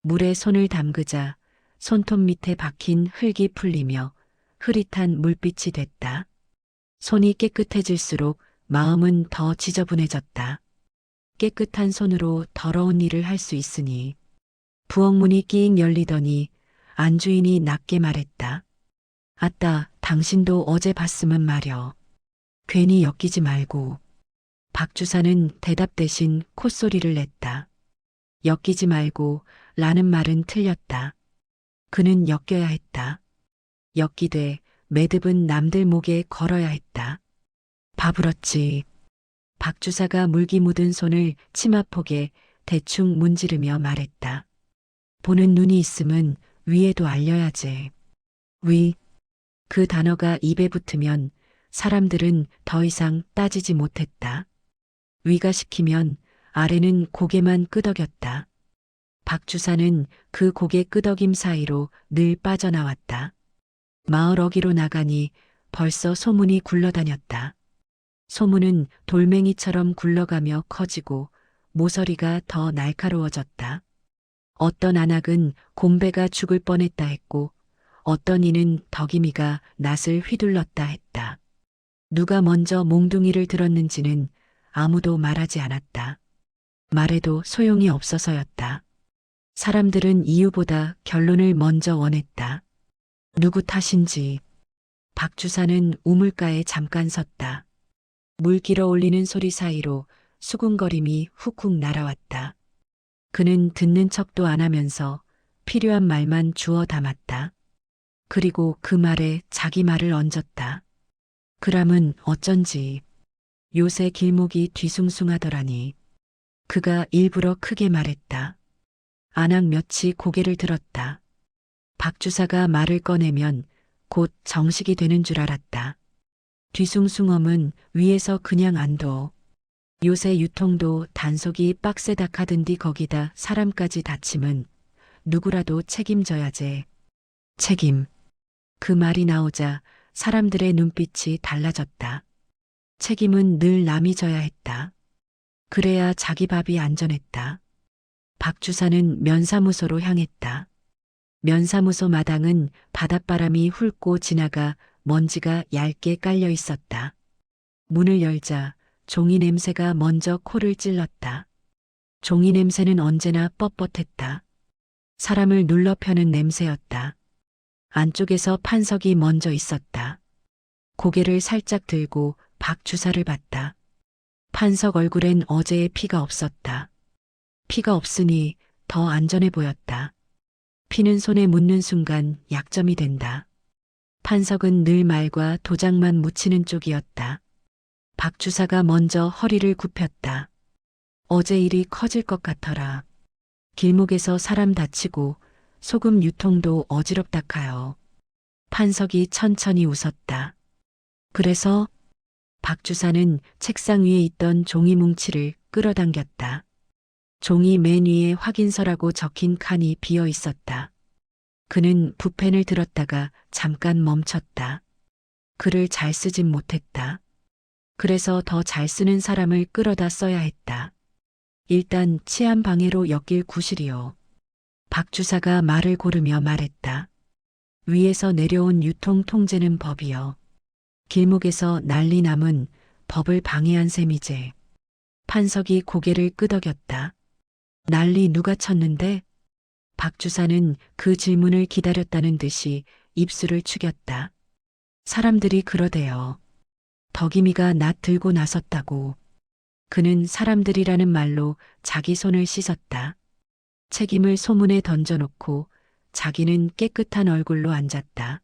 Speaker 1: 물에 손을 담그자 손톱 밑에 박힌 흙이 풀리며 흐릿한 물빛이 됐다. 손이 깨끗해질수록 마음은 더 지저분해졌다. 깨끗한 손으로 더러운 일을 할 수 있으니. 부엌문이 끼익 열리더니 안주인이 낮게 말했다. 아따, 당신도 어제 봤으면 말여. 괜히 엮이지 말고. 박주사는 대답 대신 콧소리를 냈다. 엮이지 말고 라는 말은 틀렸다. 그는 엮여야 했다. 엮이되 매듭은 남들 목에 걸어야 했다. 바불었지. 박주사가 물기 묻은 손을 치마폭에 대충 문지르며 말했다. 보는 눈이 있으면 위에도 알려야지. 위. 그 단어가 입에 붙으면 사람들은 더 이상 따지지 못했다. 위가 시키면 아래는 고개만 끄덕였다. 박주사는 그 고개 끄덕임 사이로 늘 빠져나왔다. 마을 어귀로 나가니 벌써 소문이 굴러다녔다. 소문은 돌멩이처럼 굴러가며 커지고 모서리가 더 날카로워졌다. 어떤 안악은 곰배가 죽을 뻔했다 했고 어떤 이는 덕임이가 낫을 휘둘렀다 했다. 누가 먼저 몽둥이를 들었는지는 아무도 말하지 않았다. 말해도 소용이 없어서였다. 사람들은 이유보다 결론을 먼저 원했다. 누구 탓인지. 박주사는 우물가에 잠깐 섰다. 물 길어 올리는 소리 사이로 수군거림이 훅훅 날아왔다. 그는 듣는 척도 안 하면서 필요한 말만 주워 담았다. 그리고 그 말에 자기 말을 얹었다. 그람은 어쩐지 요새 길목이 뒤숭숭하더라니. 그가 일부러 크게 말했다. 안악 몇이 고개를 들었다. 박주사가 말을 꺼내면 곧 정식이 되는 줄 알았다. 뒤숭숭엄은 위에서 그냥 안 둬. 요새 유통도 단속이 빡세다 카든디 거기다 사람까지 다치면 누구라도 책임져야지. 책임. 그 말이 나오자 사람들의 눈빛이 달라졌다. 책임은 늘 남이 져야 했다. 그래야 자기 밥이 안전했다. 박주사는 면사무소로 향했다. 면사무소 마당은 바닷바람이 훑고 지나가 먼지가 얇게 깔려 있었다. 문을 열자 종이 냄새가 먼저 코를 찔렀다. 종이 냄새는 언제나 뻣뻣했다. 사람을 눌러 펴는 냄새였다. 안쪽에서 판석이 먼저 있었다. 고개를 살짝 들고 박주사를 봤다. 판석 얼굴엔 어제의 피가 없었다. 피가 없으니 더 안전해 보였다. 피는 손에 묻는 순간 약점이 된다. 판석은 늘 말과 도장만 묻히는 쪽이었다. 박주사가 먼저 허리를 굽혔다. 어제 일이 커질 것 같더라. 길목에서 사람 다치고 소금 유통도 어지럽다 카요. 판석이 천천히 웃었다. 그래서 박주사는 책상 위에 있던 종이 뭉치를 끌어당겼다. 종이 맨 위에 확인서라고 적힌 칸이 비어 있었다. 그는 붓펜을 들었다가 잠깐 멈췄다. 글을 잘 쓰진 못했다. 그래서 더 잘 쓰는 사람을 끌어다 써야 했다. 일단 치안 방해로 엮일 구실이요. 박 주사가 말을 고르며 말했다. 위에서 내려온 유통 통제는 법이요. 길목에서 난리 남은 법을 방해한 셈이제. 판석이 고개를 끄덕였다. 난리 누가 쳤는데? 박 주사는 그 질문을 기다렸다는 듯이 입술을 축였다. 사람들이 그러대요. 덕임이가 낯 들고 나섰다고. 그는 사람들이라는 말로 자기 손을 씻었다. 책임을 소문에 던져놓고 자기는 깨끗한 얼굴로 앉았다.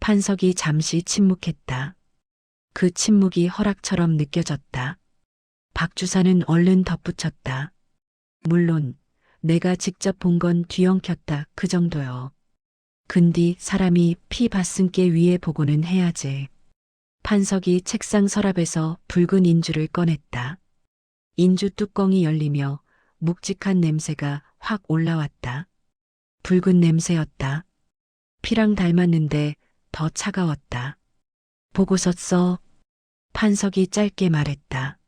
Speaker 1: 판석이 잠시 침묵했다. 그 침묵이 허락처럼 느껴졌다. 박 주사는 얼른 덧붙였다. 물론 내가 직접 본 건 뒤엉켰다 그 정도요. 근디 사람이 피 받쓴 게 위에 보고는 해야지. 판석이 책상 서랍에서 붉은 인주를 꺼냈다. 인주 뚜껑이 열리며 묵직한 냄새가 확 올라왔다. 붉은 냄새였다. 피랑 닮았는데 더 차가웠다. 보고서 써. 판석이 짧게 말했다.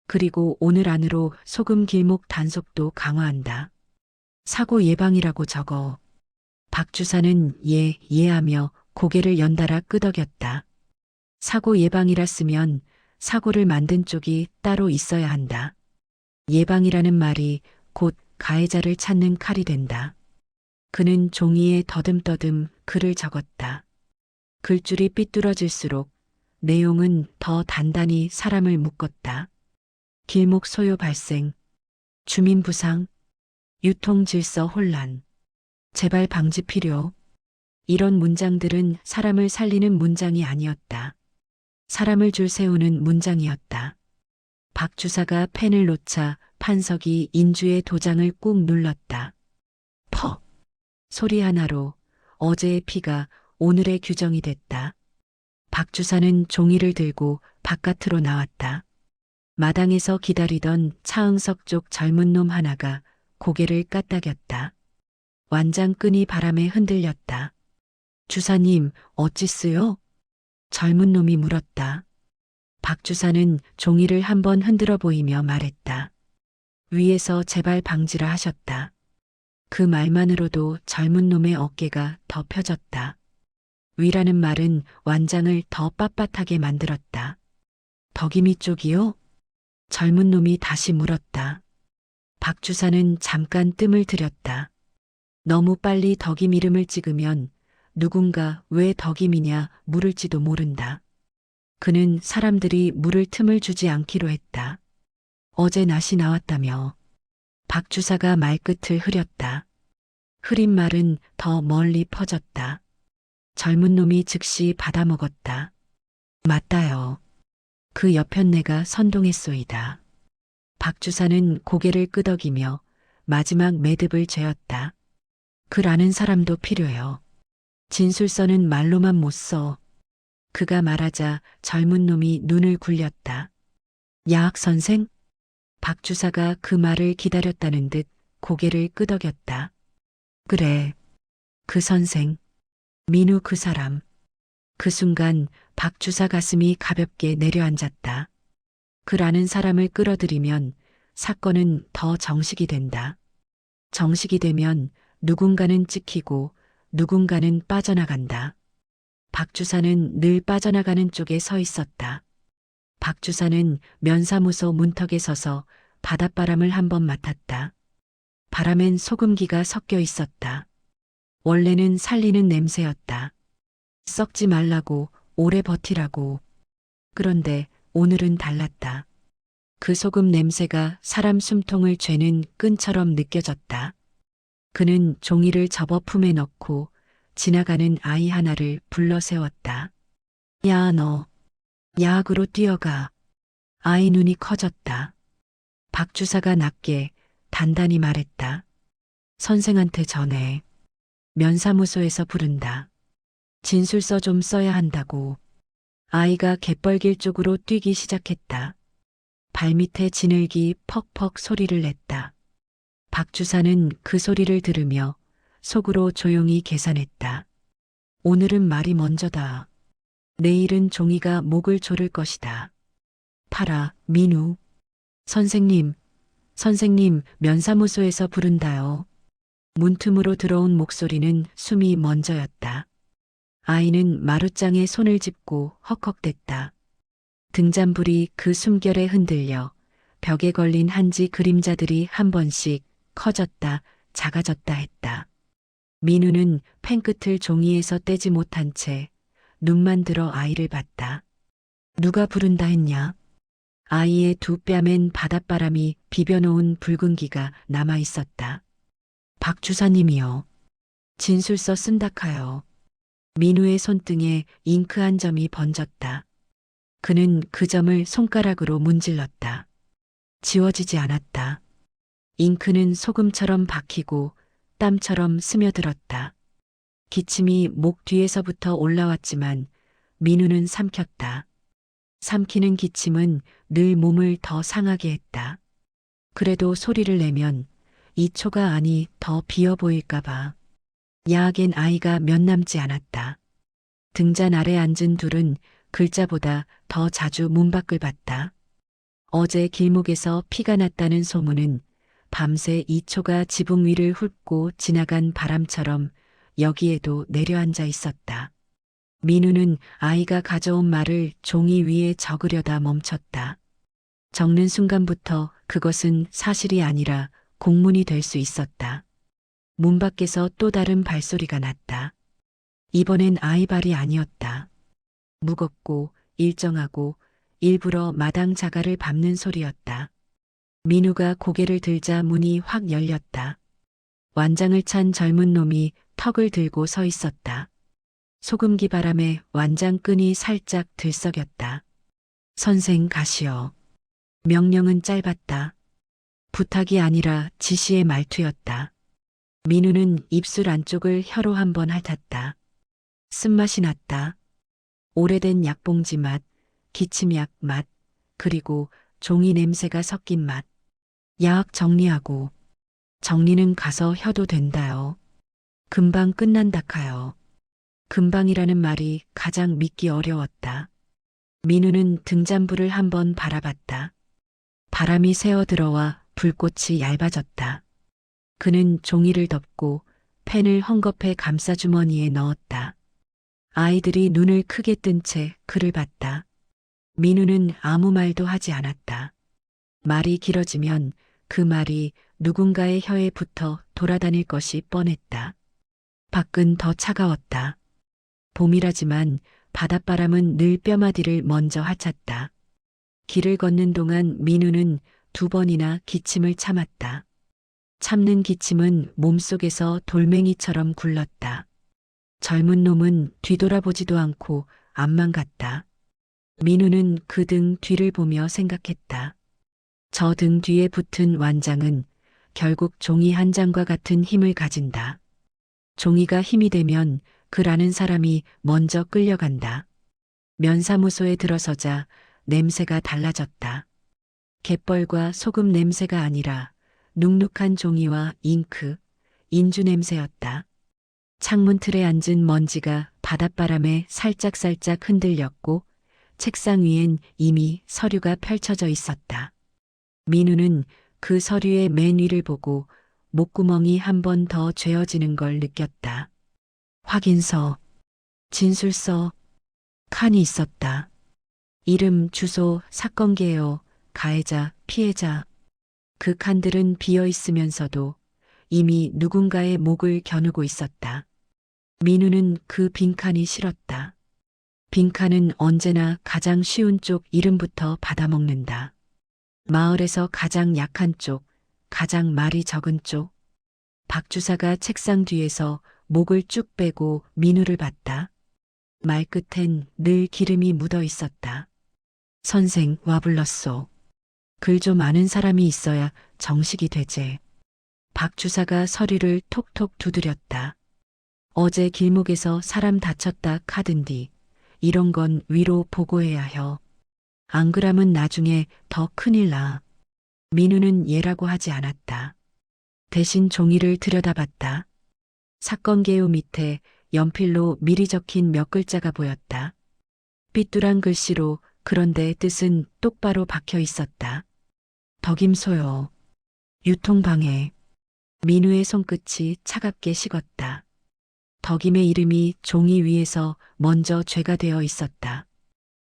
Speaker 1: 그리고 오늘 안으로 소금 길목 단속도 강화한다. 사고 예방이라고 적어. 박 주사는 예하며 고개를 연달아 끄덕였다. 사고 예방이라 쓰면 사고를 만든 쪽이 따로 있어야 한다. 예방이라는 말이 곧 가해자를 찾는 칼이 된다. 그는 종이에 더듬더듬 글을 적었다. 글줄이 삐뚤어질수록 내용은 더 단단히 사람을 묶었다. 길목 소요 발생, 주민 부상, 유통 질서 혼란, 재발 방지 필요. 이런 문장들은 사람을 살리는 문장이 아니었다. 사람을 줄 세우는 문장이었다. 박 주사가 펜을 놓자 판석이 인주의 도장을 꾹 눌렀다. 퍽! 소리 하나로 어제의 피가 오늘의 규정이 됐다. 박 주사는 종이를 들고 바깥으로 나왔다. 마당에서 기다리던 차응석 쪽 젊은 놈 하나가 고개를 까딱였다. 완장끈이 바람에 흔들렸다. 주사님, 어찌쓰요? 젊은 놈이 물었다. 박 주사는 종이를 한번 흔들어 보이며 말했다. 위에서 재발 방지라 하셨다. 그 말만으로도 젊은 놈의 어깨가 더 펴졌다. 위라는 말은 완장을 더 빳빳하게 만들었다. 덕임이 쪽이요? 젊은 놈이 다시 물었다. 박 주사는 잠깐 뜸을 들였다. 너무 빨리 덕임 이름을 찍으면 누군가 왜 덕임이냐 물을지도 모른다. 그는 사람들이 물을 틈을 주지 않기로 했다. 어제 낫이 나왔다며. 박 주사가 말끝을 흐렸다. 흐린 말은 더 멀리 퍼졌다. 젊은 놈이 즉시 받아먹었다. 맞다요. 그 여편네가 선동했소이다. 박 주사는 고개를 끄덕이며 마지막 매듭을 죄었다. 글 아는 사람도 필요해요. 진술서는 말로만 못 써. 그가 말하자 젊은 놈이 눈을 굴렸다. 야학 선생? 박 주사가 그 말을 기다렸다는 듯 고개를 끄덕였다. 그래. 그 선생. 민우 그 사람. 그 순간 박 주사 가슴이 가볍게 내려앉았다. 글 아는 사람을 끌어들이면 사건은 더 정식이 된다. 정식이 되면 누군가는 찍히고 누군가는 빠져나간다. 박 주사는 늘 빠져나가는 쪽에 서 있었다. 박 주사는 면사무소 문턱에 서서 바닷바람을 한번 맡았다. 바람엔 소금기가 섞여 있었다. 원래는 살리는 냄새였다. 썩지 말라고, 오래 버티라고. 그런데 오늘은 달랐다. 그 소금 냄새가 사람 숨통을 죄는 끈처럼 느껴졌다. 그는 종이를 접어 품에 넣고 지나가는 아이 하나를 불러 세웠다. 야, 너. 야학으로 뛰어가. 아이 눈이 커졌다. 박 주사가 낮게 단단히 말했다. 선생한테 전해. 면사무소에서 부른다. 진술서 좀 써야 한다고. 아이가 갯벌길 쪽으로 뛰기 시작했다. 발밑에 지늘기 퍽퍽 소리를 냈다. 박 주사는 그 소리를 들으며 속으로 조용히 계산했다. 오늘은 말이 먼저다. 내일은 종이가 목을 조를 것이다. 파라, 민우. 선생님, 선생님, 면사무소에서 부른다요. 문틈으로 들어온 목소리는 숨이 멎어였다. 아이는 마룻장에 손을 짚고 헉헉댔다. 등잔불이 그 숨결에 흔들려 벽에 걸린 한지 그림자들이 한 번씩 커졌다, 작아졌다 했다. 민우는 펜끝을 종이에서 떼지 못한 채 눈만 들어 아이를 봤다. 누가 부른다 했냐? 아이의 두 뺨엔 바닷바람이 비벼놓은 붉은 기가 남아 있었다. 박 주사님이요. 진술서 쓴다카요. 민우의 손등에 잉크 한 점이 번졌다. 그는 그 점을 손가락으로 문질렀다. 지워지지 않았다. 잉크는 소금처럼 박히고 땀처럼 스며들었다. 기침이 목 뒤에서부터 올라왔지만 민우는 삼켰다. 삼키는 기침은 늘 몸을 더 상하게 했다. 그래도 소리를 내면 이 초가 아니 더 비어 보일까봐. 야학엔 아이가 몇 남지 않았다. 등잔 아래 앉은 둘은 글자보다 더 자주 문 밖을 봤다. 어제 길목에서 피가 났다는 소문은 밤새 이초가 지붕 위를 훑고 지나간 바람처럼 여기에도 내려앉아 있었다. 민우는 아이가 가져온 말을 종이 위에 적으려다 멈췄다. 적는 순간부터 그것은 사실이 아니라 공문이 될 수 있었다. 문 밖에서 또 다른 발소리가 났다. 이번엔 아이 발이 아니었다. 무겁고 일정하고 일부러 마당 자갈을 밟는 소리였다. 민우가 고개를 들자 문이 확 열렸다. 완장을 찬 젊은 놈이 턱을 들고 서 있었다. 소금기 바람에 완장끈이 살짝 들썩였다. 선생 가시오. 명령은 짧았다. 부탁이 아니라 지시의 말투였다. 민우는 입술 안쪽을 혀로 한번 핥았다. 쓴맛이 났다. 오래된 약봉지 맛, 기침약 맛, 그리고 종이 냄새가 섞인 맛. 야학 정리하고. 정리는 가서 혀도 된다요. 금방 끝난다카요. 금방이라는 말이 가장 믿기 어려웠다. 민우는 등잔불을 한번 바라봤다. 바람이 새어 들어와 불꽃이 얇아졌다. 그는 종이를 덮고 펜을 헝겊에 감싸주머니에 넣었다. 아이들이 눈을 크게 뜬 채 그를 봤다. 민우는 아무 말도 하지 않았다. 말이 길어지면 그 말이 누군가의 혀에 붙어 돌아다닐 것이 뻔했다. 밖은 더 차가웠다. 봄이라지만 바닷바람은 늘 뼈마디를 먼저 핥았다. 길을 걷는 동안 민우는 두 번이나 기침을 참았다. 참는 기침은 몸속에서 돌멩이처럼 굴렀다. 젊은 놈은 뒤돌아보지도 않고 앞만 갔다. 민우는 그 등 뒤를 보며 생각했다. 저 등 뒤에 붙은 완장은 결국 종이 한 장과 같은 힘을 가진다. 종이가 힘이 되면 그라는 사람이 먼저 끌려간다. 면사무소에 들어서자 냄새가 달라졌다. 갯벌과 소금 냄새가 아니라 눅눅한 종이와 잉크, 인주 냄새였다. 창문 틀에 앉은 먼지가 바닷바람에 살짝살짝 흔들렸고 책상 위엔 이미 서류가 펼쳐져 있었다. 민우는 그 서류의 맨 위를 보고 목구멍이 한 번 더 죄어지는 걸 느꼈다. 확인서, 진술서, 칸이 있었다. 이름, 주소, 사건 개요, 가해자, 피해자. 그 칸들은 비어 있으면서도 이미 누군가의 목을 겨누고 있었다. 민우는 그 빈칸이 싫었다. 빈칸은 언제나 가장 쉬운 쪽 이름부터 받아먹는다. 마을에서 가장 약한 쪽, 가장 말이 적은 쪽. 박 주사가 책상 뒤에서 목을 쭉 빼고 민우를 봤다. 말끝엔 늘 기름이 묻어 있었다. 선생 와 불렀소. 글 좀 아는 사람이 있어야 정식이 되제. 박 주사가 서류를 톡톡 두드렸다. 어제 길목에서 사람 다쳤다 카든디. 이런 건 위로 보고해야 혀. 안 그러면 나중에 더 큰일 나. 민우는 예라고 하지 않았다. 대신 종이를 들여다봤다. 사건 개요 밑에 연필로 미리 적힌 몇 글자가 보였다. 삐뚤한 글씨로 그런데 뜻은 똑바로 박혀 있었다. 덕임소요. 유통방해. 민우의 손끝이 차갑게 식었다. 덕임의 이름이 종이 위에서 먼저 죄가 되어 있었다.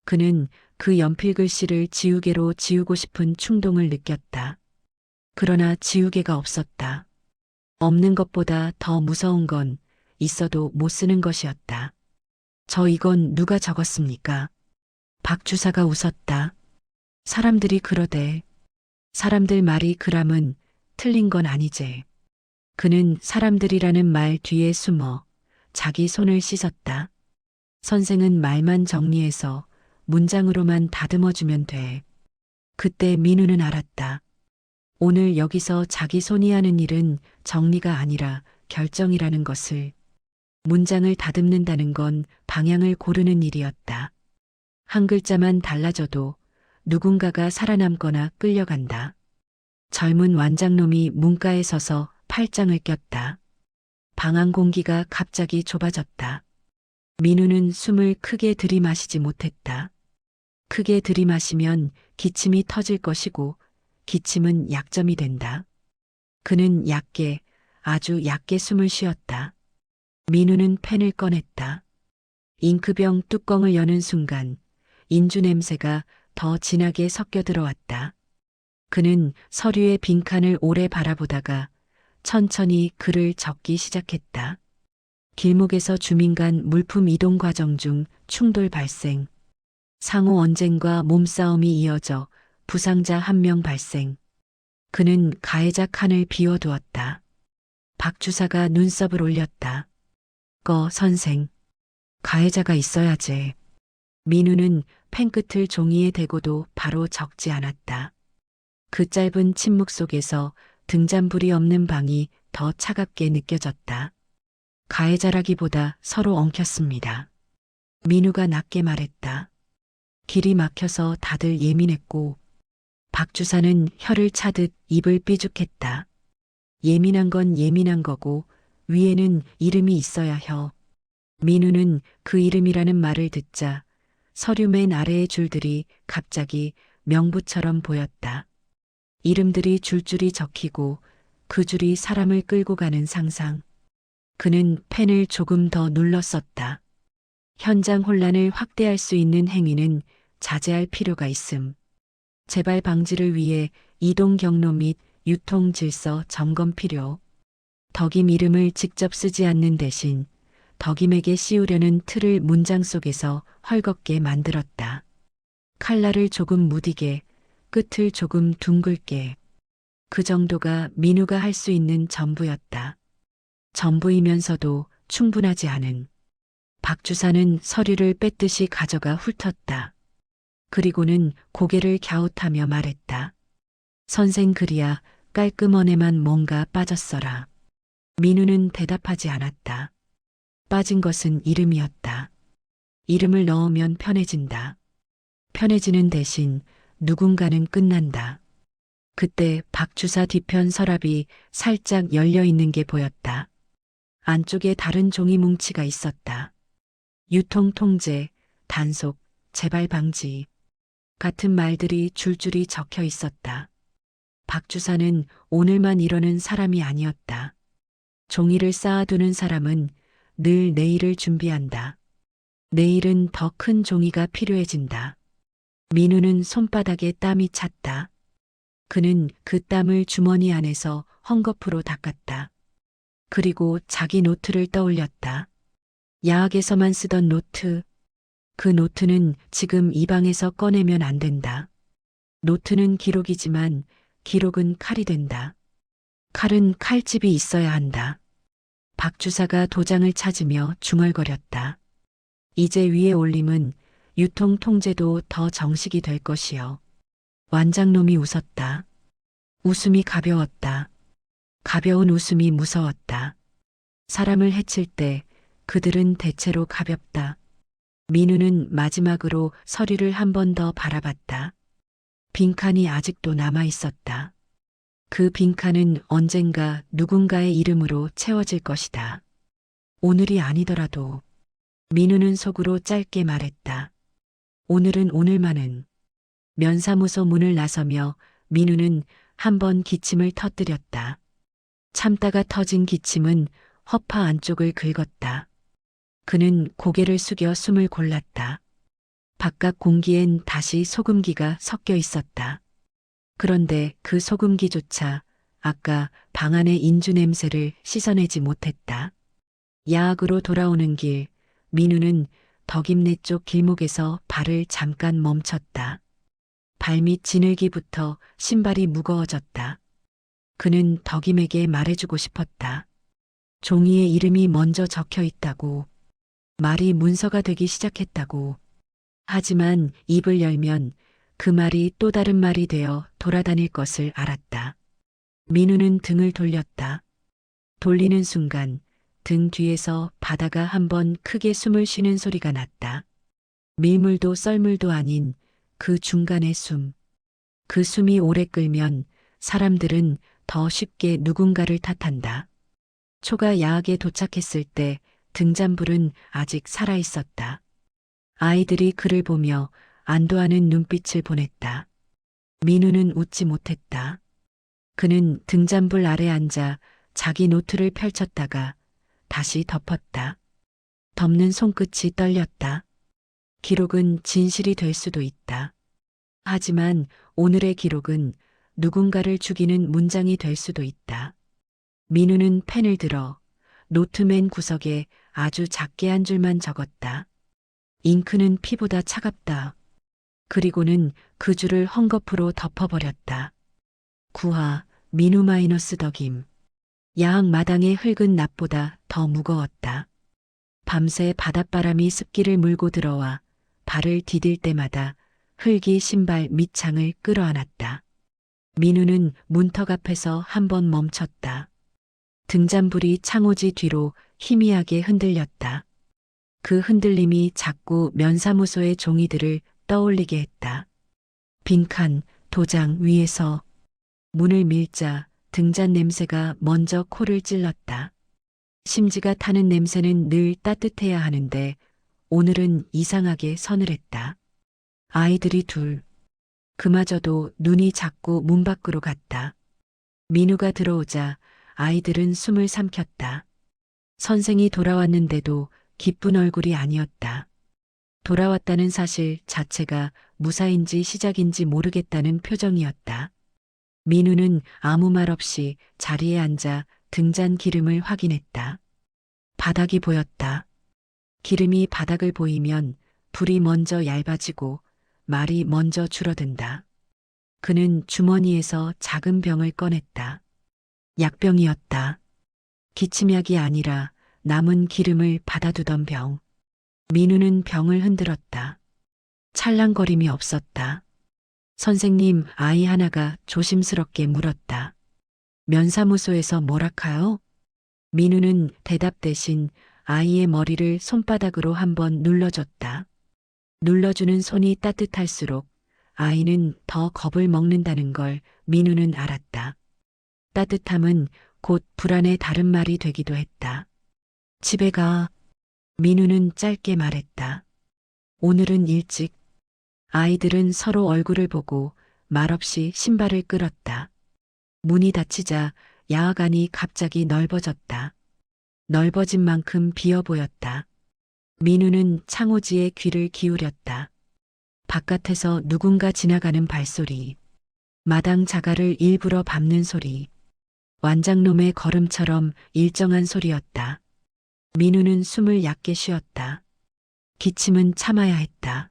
Speaker 1: 그는 그 연필 글씨를 지우개로 지우고 싶은 충동을 느꼈다. 그러나 지우개가 없었다. 없는 것보다 더 무서운 건 있어도 못 쓰는 것이었다. 이건 누가 적었습니까? 박 주사가 웃었다. 사람들이 그러대. 사람들 말이 그람은 틀린 건 아니제. 그는 사람들이라는 말 뒤에 숨어 자기 손을 씻었다. 선생은 말만 정리해서 문장으로만 다듬어주면 돼. 그때 민우는 알았다. 오늘 여기서 자기 손이 하는 일은 정리가 아니라 결정이라는 것을. 문장을 다듬는다는 건 방향을 고르는 일이었다. 한 글자만 달라져도 누군가가 살아남거나 끌려간다. 젊은 완장놈이 문가에 서서 팔짱을 꼈다. 방 안 공기가 갑자기 좁아졌다. 민우는 숨을 크게 들이마시지 못했다. 크게 들이마시면 기침이 터질 것이고 기침은 약점이 된다. 그는 얕게, 아주 얕게 숨을 쉬었다. 민우는 펜을 꺼냈다. 잉크병 뚜껑을 여는 순간 인주 냄새가 더 진하게 섞여 들어왔다. 그는 서류의 빈칸을 오래 바라보다가 천천히 글을 적기 시작했다. 길목에서 주민 간 물품 이동 과정 중 충돌 발생. 상호 언쟁과 몸싸움이 이어져 부상자 1명 발생. 그는 가해자 칸을 비워두었다. 박 주사가 눈썹을 올렸다. 선생. 가해자가 있어야지. 민우는 펜끝을 종이에 대고도 바로 적지 않았다. 그 짧은 침묵 속에서 등잔불이 없는 방이 더 차갑게 느껴졌다. 가해자라기보다 서로 엉켰습니다. 민우가 낮게 말했다. 길이 막혀서 다들 예민했고 박 주사는 혀를 차듯 입을 삐죽했다. 예민한 건 예민한 거고 위에는 이름이 있어야 혀. 민우는 그 이름이라는 말을 듣자 서류 맨 아래의 줄들이 갑자기 명부처럼 보였다. 이름들이 줄줄이 적히고 그 줄이 사람을 끌고 가는 상상. 그는 펜을 조금 더 눌렀었다. 현장 혼란을 확대할 수 있는 행위는 자제할 필요가 있음. 재발 방지를 위해 이동 경로 및 유통 질서 점검 필요. 덕임 이름을 직접 쓰지 않는 대신 덕임에게 씌우려는 틀을 문장 속에서 헐겁게 만들었다. 칼날을 조금 무디게, 끝을 조금 둥글게. 그 정도가 민우가 할 수 있는 전부였다. 전부이면서도 충분하지 않은. 박 주사는 서류를 뺏듯이 가져가 훑었다. 그리고는 고개를 갸웃하며 말했다. 선생 글이야 깔끔언에만 뭔가 빠졌어라. 민우는 대답하지 않았다. 빠진 것은 이름이었다. 이름을 넣으면 편해진다. 편해지는 대신 누군가는 끝난다. 그때 박 주사 뒤편 서랍이 살짝 열려 있는 게 보였다. 안쪽에 다른 종이 뭉치가 있었다. 유통 통제, 단속, 재발 방지. 같은 말들이 줄줄이 적혀 있었다. 박 주사는 오늘만 이러는 사람이 아니었다. 종이를 쌓아두는 사람은 늘 내일을 준비한다. 내일은 더 큰 종이가 필요해진다. 민우는 손바닥에 땀이 찼다. 그는 그 땀을 주머니 안에서 헝겊으로 닦았다. 그리고 자기 노트를 떠올렸다. 야학에서만 쓰던 노트. 그 노트는 지금 이 방에서 꺼내면 안 된다. 노트는 기록이지만 기록은 칼이 된다. 칼은 칼집이 있어야 한다. 박 주사가 도장을 찾으며 중얼거렸다. 이제 위에 올림은 유통 통제도 더 정식이 될 것이요. 완장놈이 웃었다. 웃음이 가벼웠다. 가벼운 웃음이 무서웠다. 사람을 해칠 때 그들은 대체로 가볍다. 민우는 마지막으로 서류를 한 번 더 바라봤다. 빈칸이 아직도 남아 있었다. 그 빈칸은 언젠가 누군가의 이름으로 채워질 것이다. 오늘이 아니더라도. 민우는 속으로 짧게 말했다. 오늘은 오늘만은. 면사무소 문을 나서며 민우는 한 번 기침을 터뜨렸다. 참다가 터진 기침은 허파 안쪽을 긁었다. 그는 고개를 숙여 숨을 골랐다. 바깥 공기엔 다시 소금기가 섞여 있었다. 그런데 그 소금기조차 아까 방 안의 인주 냄새를 씻어내지 못했다. 야학으로 돌아오는 길, 민우는 덕임네 쪽 길목에서 발을 잠깐 멈췄다. 발밑 지늘기부터 신발이 무거워졌다. 그는 덕임에게 말해주고 싶었다. 종이에 이름이 먼저 적혀 있다고. 말이 문서가 되기 시작했다고. 하지만 입을 열면 그 말이 또 다른 말이 되어 돌아다닐 것을 알았다. 민우는 등을 돌렸다. 돌리는 순간 등 뒤에서 바다가 한번 크게 숨을 쉬는 소리가 났다. 밀물도 썰물도 아닌 그 중간의 숨. 그 숨이 오래 끌면 사람들은 더 쉽게 누군가를 탓한다. 초가 야학에 도착했을 때 등잔불은 아직 살아 있었다. 아이들이 그를 보며 안도하는 눈빛을 보냈다. 민우는 웃지 못했다. 그는 등잔불 아래 앉아 자기 노트를 펼쳤다가 다시 덮었다. 덮는 손끝이 떨렸다. 기록은 진실이 될 수도 있다. 하지만 오늘의 기록은 누군가를 죽이는 문장이 될 수도 있다. 민우는 펜을 들어 노트 맨 구석에 아주 작게 한 줄만 적었다. 잉크는 피보다 차갑다. 그리고는 그 줄을 헝겊으로 덮어버렸다. 구하 민우 마이너스 덕임. 야학 마당의 흙은 낫보다 더 무거웠다. 밤새 바닷바람이 습기를 물고 들어와 발을 디딜 때마다 흙이 신발 밑창을 끌어안았다. 민우는 문턱 앞에서 한 번 멈췄다. 등잔불이 창호지 뒤로 희미하게 흔들렸다. 그 흔들림이 자꾸 면사무소의 종이들을 떠올리게 했다. 빈칸, 도장 위에서 문을 밀자 등잔 냄새가 먼저 코를 찔렀다. 심지가 타는 냄새는 늘 따뜻해야 하는데 오늘은 이상하게 서늘했다. 아이들이 둘. 그마저도 눈이 자꾸 문 밖으로 갔다. 민우가 들어오자 아이들은 숨을 삼켰다. 선생이 돌아왔는데도 기쁜 얼굴이 아니었다. 돌아왔다는 사실 자체가 무사인지 시작인지 모르겠다는 표정이었다. 민우는 아무 말 없이 자리에 앉아 등잔 기름을 확인했다. 바닥이 보였다. 기름이 바닥을 보이면 불이 먼저 얇아지고 말이 먼저 줄어든다. 그는 주머니에서 작은 병을 꺼냈다. 약병이었다. 기침약이 아니라 남은 기름을 받아두던 병. 민우는 병을 흔들었다. 찰랑거림이 없었다. 선생님, 아이 하나가 조심스럽게 물었다. 면사무소에서 뭐라카요? 민우는 대답 대신 아이의 머리를 손바닥으로 한번 눌러줬다. 눌러주는 손이 따뜻할수록 아이는 더 겁을 먹는다는 걸 민우는 알았다. 따뜻함은 곧 불안의 다른 말이 되기도 했다. 집에 가. 민우는 짧게 말했다. 오늘은 일찍. 아이들은 서로 얼굴을 보고 말없이 신발을 끌었다. 문이 닫히자 야간이 갑자기 넓어졌다. 넓어진 만큼 비어 보였다. 민우는 창호지에 귀를 기울였다. 바깥에서 누군가 지나가는 발소리. 마당 자갈을 일부러 밟는 소리. 완장놈의 걸음처럼 일정한 소리였다. 민우는 숨을 얕게 쉬었다. 기침은 참아야 했다.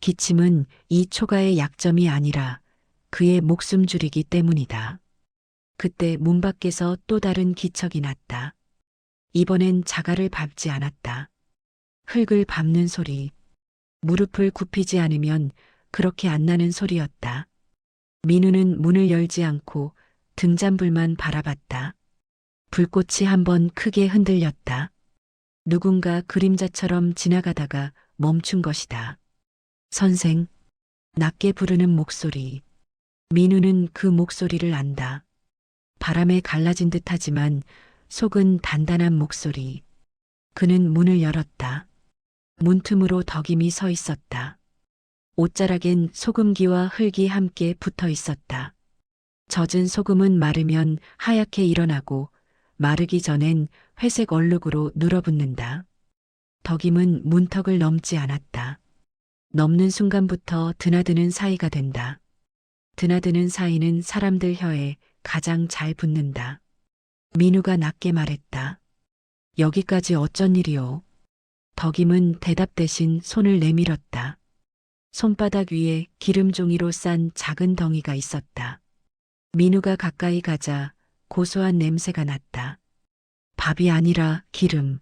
Speaker 1: 기침은 이 초가의 약점이 아니라 그의 목숨 줄이기 때문이다. 그때 문 밖에서 또 다른 기척이 났다. 이번엔 자갈을 밟지 않았다. 흙을 밟는 소리. 무릎을 굽히지 않으면 그렇게 안 나는 소리였다. 민우는 문을 열지 않고 등잔불만 바라봤다. 불꽃이 한번 크게 흔들렸다. 누군가 그림자처럼 지나가다가 멈춘 것이다. 선생, 낮게 부르는 목소리. 민우는 그 목소리를 안다. 바람에 갈라진 듯하지만 속은 단단한 목소리. 그는 문을 열었다. 문틈으로 덕임이 서 있었다. 옷자락엔 소금기와 흙이 함께 붙어 있었다. 젖은 소금은 마르면 하얗게 일어나고 마르기 전엔 회색 얼룩으로 눌어붙는다. 덕임은 문턱을 넘지 않았다. 넘는 순간부터 드나드는 사이가 된다. 드나드는 사이는 사람들 혀에 가장 잘 붙는다. 민우가 낮게 말했다. 여기까지 어쩐 일이오? 덕임은 대답 대신 손을 내밀었다. 손바닥 위에 기름 종이로 싼 작은 덩이가 있었다. 민우가 가까이 가자 고소한 냄새가 났다. 밥이 아니라 기름.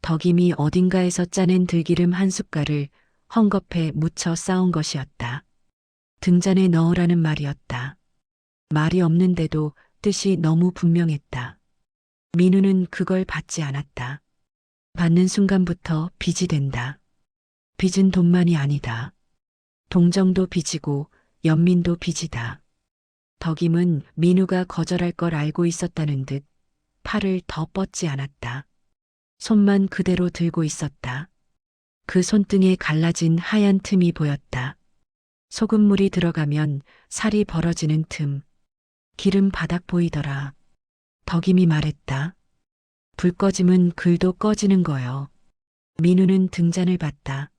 Speaker 1: 덕임이 어딘가에서 짜낸 들기름 한 숟갈을 헝겊에 묻혀 쌓은 것이었다. 등잔에 넣으라는 말이었다. 말이 없는데도 뜻이 너무 분명했다. 민우는 그걸 받지 않았다. 받는 순간부터 빚이 된다. 빚은 돈만이 아니다. 동정도 빚이고 연민도 빚이다. 덕임은 민우가 거절할 걸 알고 있었다는 듯 팔을 더 뻗지 않았다. 손만 그대로 들고 있었다. 그 손등에 갈라진 하얀 틈이 보였다. 소금물이 들어가면 살이 벌어지는 틈. 기름 바닥 보이더라. 덕임이 말했다. 불 꺼지면 글도 꺼지는 거요. 민우는 등잔을 봤다.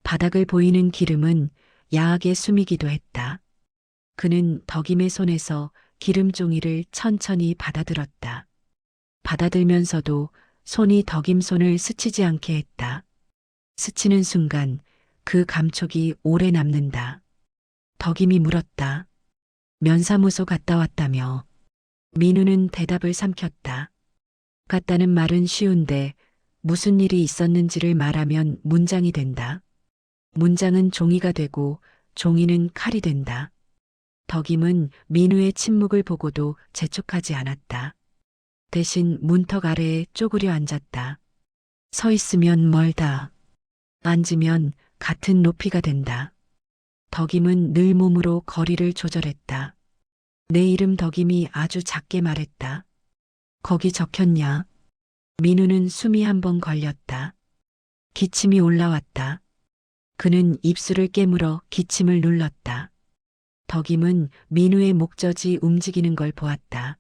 Speaker 1: 바닥을 보이는 기름은 야하게 숨이기도 했다. 그는 덕임의 손에서 기름 종이를 천천히 받아들었다. 받아들면서도 손이 덕임 손을 스치지 않게 했다. 스치는 순간 그 감촉이 오래 남는다. 덕임이 물었다. 면사무소 갔다 왔다며. 민우는 대답을 삼켰다. 갔다는 말은 쉬운데 무슨 일이 있었는지를 말하면 문장이 된다. 문장은 종이가 되고 종이는 칼이 된다. 덕임은 민우의 침묵을 보고도 재촉하지 않았다. 대신 문턱 아래에 쪼그려 앉았다. 서 있으면 멀다. 앉으면 같은 높이가 된다. 덕임은 늘 몸으로 거리를 조절했다. 내 이름 덕임이 아주 작게 말했다. 거기 적혔냐? 민우는 숨이 한 번 걸렸다. 기침이 올라왔다. 그는 입술을 깨물어 기침을 눌렀다. 덕임은 민우의 목젖이 움직이는 걸 보았다.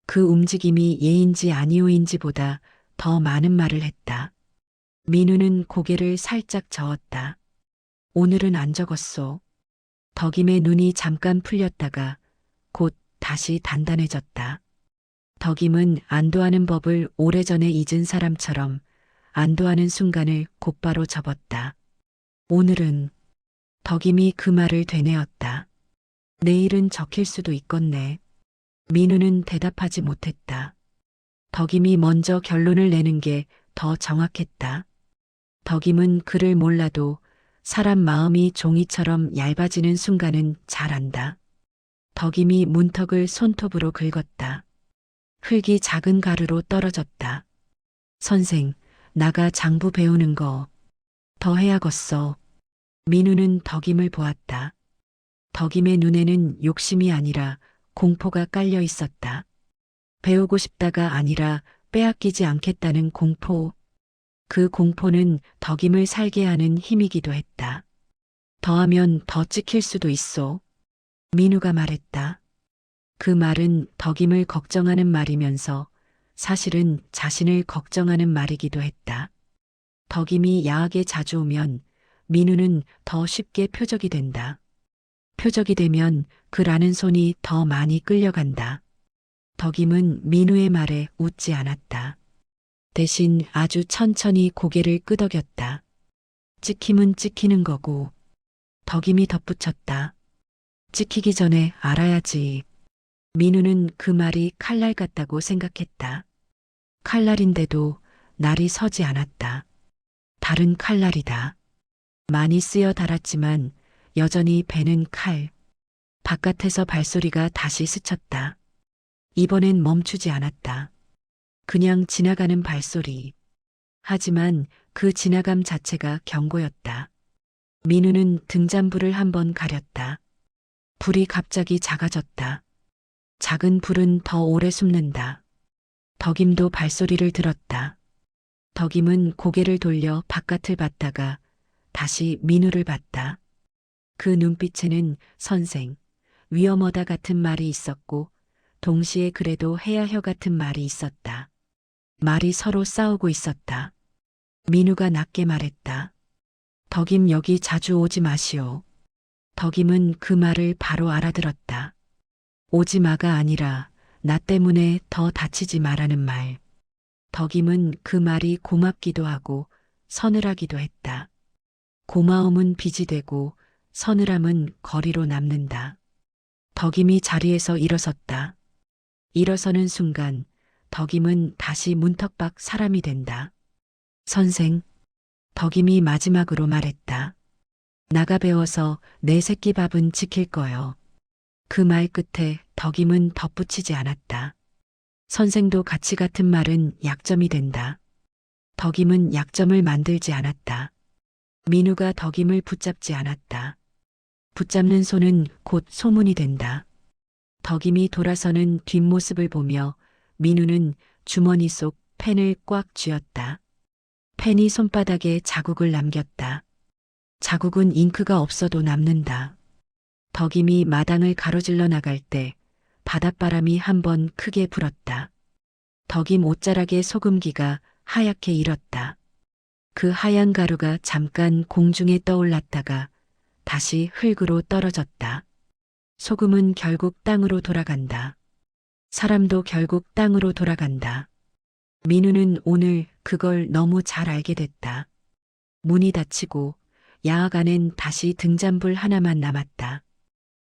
Speaker 1: 그 움직임이 예인지 아니오인지 보다 더 많은 말을 했다. 민우는 고개를 살짝 저었다. 오늘은 안 적었소. 덕임의 눈이 잠깐 풀렸다가 곧 다시 단단해졌다. 덕임은 안도하는 법을 오래전에 잊은 사람처럼 안도하는 순간을 곧바로 접었다. 오늘은 덕임이 그 말을 되뇌었다. 내일은 적힐 수도 있겠네. 민우는 대답하지 못했다. 덕임이 먼저 결론을 내는 게 더 정확했다. 덕임은 그를 몰라도 사람 마음이 종이처럼 얇아지는 순간은 잘 안다. 덕임이 문턱을 손톱으로 긁었다. 흙이 작은 가루로 떨어졌다. 선생, 나가 장부 배우는 거 더 해야겠어. 민우는 덕임을 보았다. 덕임의 눈에는 욕심이 아니라 공포가 깔려 있었다. 배우고 싶다가 아니라 빼앗기지 않겠다는 공포. 그 공포는 덕임을 살게 하는 힘이기도 했다. 더하면 더 찍힐 수도 있어. 민우가 말했다. 그 말은 덕임을 걱정하는 말이면서 사실은 자신을 걱정하는 말이기도 했다. 덕임이 야하게 자주 오면 민우는 더 쉽게 표적이 된다. 표적이 되면 그라는 손이 더 많이 끌려간다. 덕임은 민우의 말에 웃지 않았다. 대신 아주 천천히 고개를 끄덕였다. 찍힘은 찍히는 거고. 덕임이 덧붙였다. 찍히기 전에 알아야지. 민우는 그 말이 칼날 같다고 생각했다. 칼날인데도 날이 서지 않았다. 다른 칼날이다. 많이 쓰여 닳았지만 여전히 베는 칼. 바깥에서 발소리가 다시 스쳤다. 이번엔 멈추지 않았다. 그냥 지나가는 발소리. 하지만 그 지나감 자체가 경고였다. 민우는 등잔불을 한번 가렸다. 불이 갑자기 작아졌다. 작은 불은 더 오래 숨는다. 덕임도 발소리를 들었다. 덕임은 고개를 돌려 바깥을 봤다가 다시 민우를 봤다. 그 눈빛에는 선생, 위험하다 같은 말이 있었고 동시에 그래도 해야 혀 같은 말이 있었다. 말이 서로 싸우고 있었다. 민우가 낮게 말했다. 덕임 여기 자주 오지 마시오. 덕임은 그 말을 바로 알아들었다. 오지 마가 아니라 나 때문에 더 다치지 마라는 말. 덕임은 그 말이 고맙기도 하고 서늘하기도 했다. 고마움은 빚이 되고 서늘함은 거리로 남는다. 덕임이 자리에서 일어섰다. 일어서는 순간 덕임은 다시 문턱밖 사람이 된다. 선생, 덕임이 마지막으로 말했다. 나가 배워서 내 새끼 밥은 지킬 거요. 그 말 끝에 덕임은 덧붙이지 않았다. 선생도 가치 같은 말은 약점이 된다. 덕임은 약점을 만들지 않았다. 민우가 덕임을 붙잡지 않았다. 붙잡는 손은 곧 소문이 된다. 덕임이 돌아서는 뒷모습을 보며 민우는 주머니 속 펜을 꽉 쥐었다. 펜이 손바닥에 자국을 남겼다. 자국은 잉크가 없어도 남는다. 덕임이 마당을 가로질러 나갈 때 바닷바람이 한번 크게 불었다. 덕임 옷자락의 소금기가 하얗게 일었다. 그 하얀 가루가 잠깐 공중에 떠올랐다가 다시 흙으로 떨어졌다. 소금은 결국 땅으로 돌아간다. 사람도 결국 땅으로 돌아간다. 민우는 오늘 그걸 너무 잘 알게 됐다. 문이 닫히고 야학 안엔 다시 등잔불 하나만 남았다.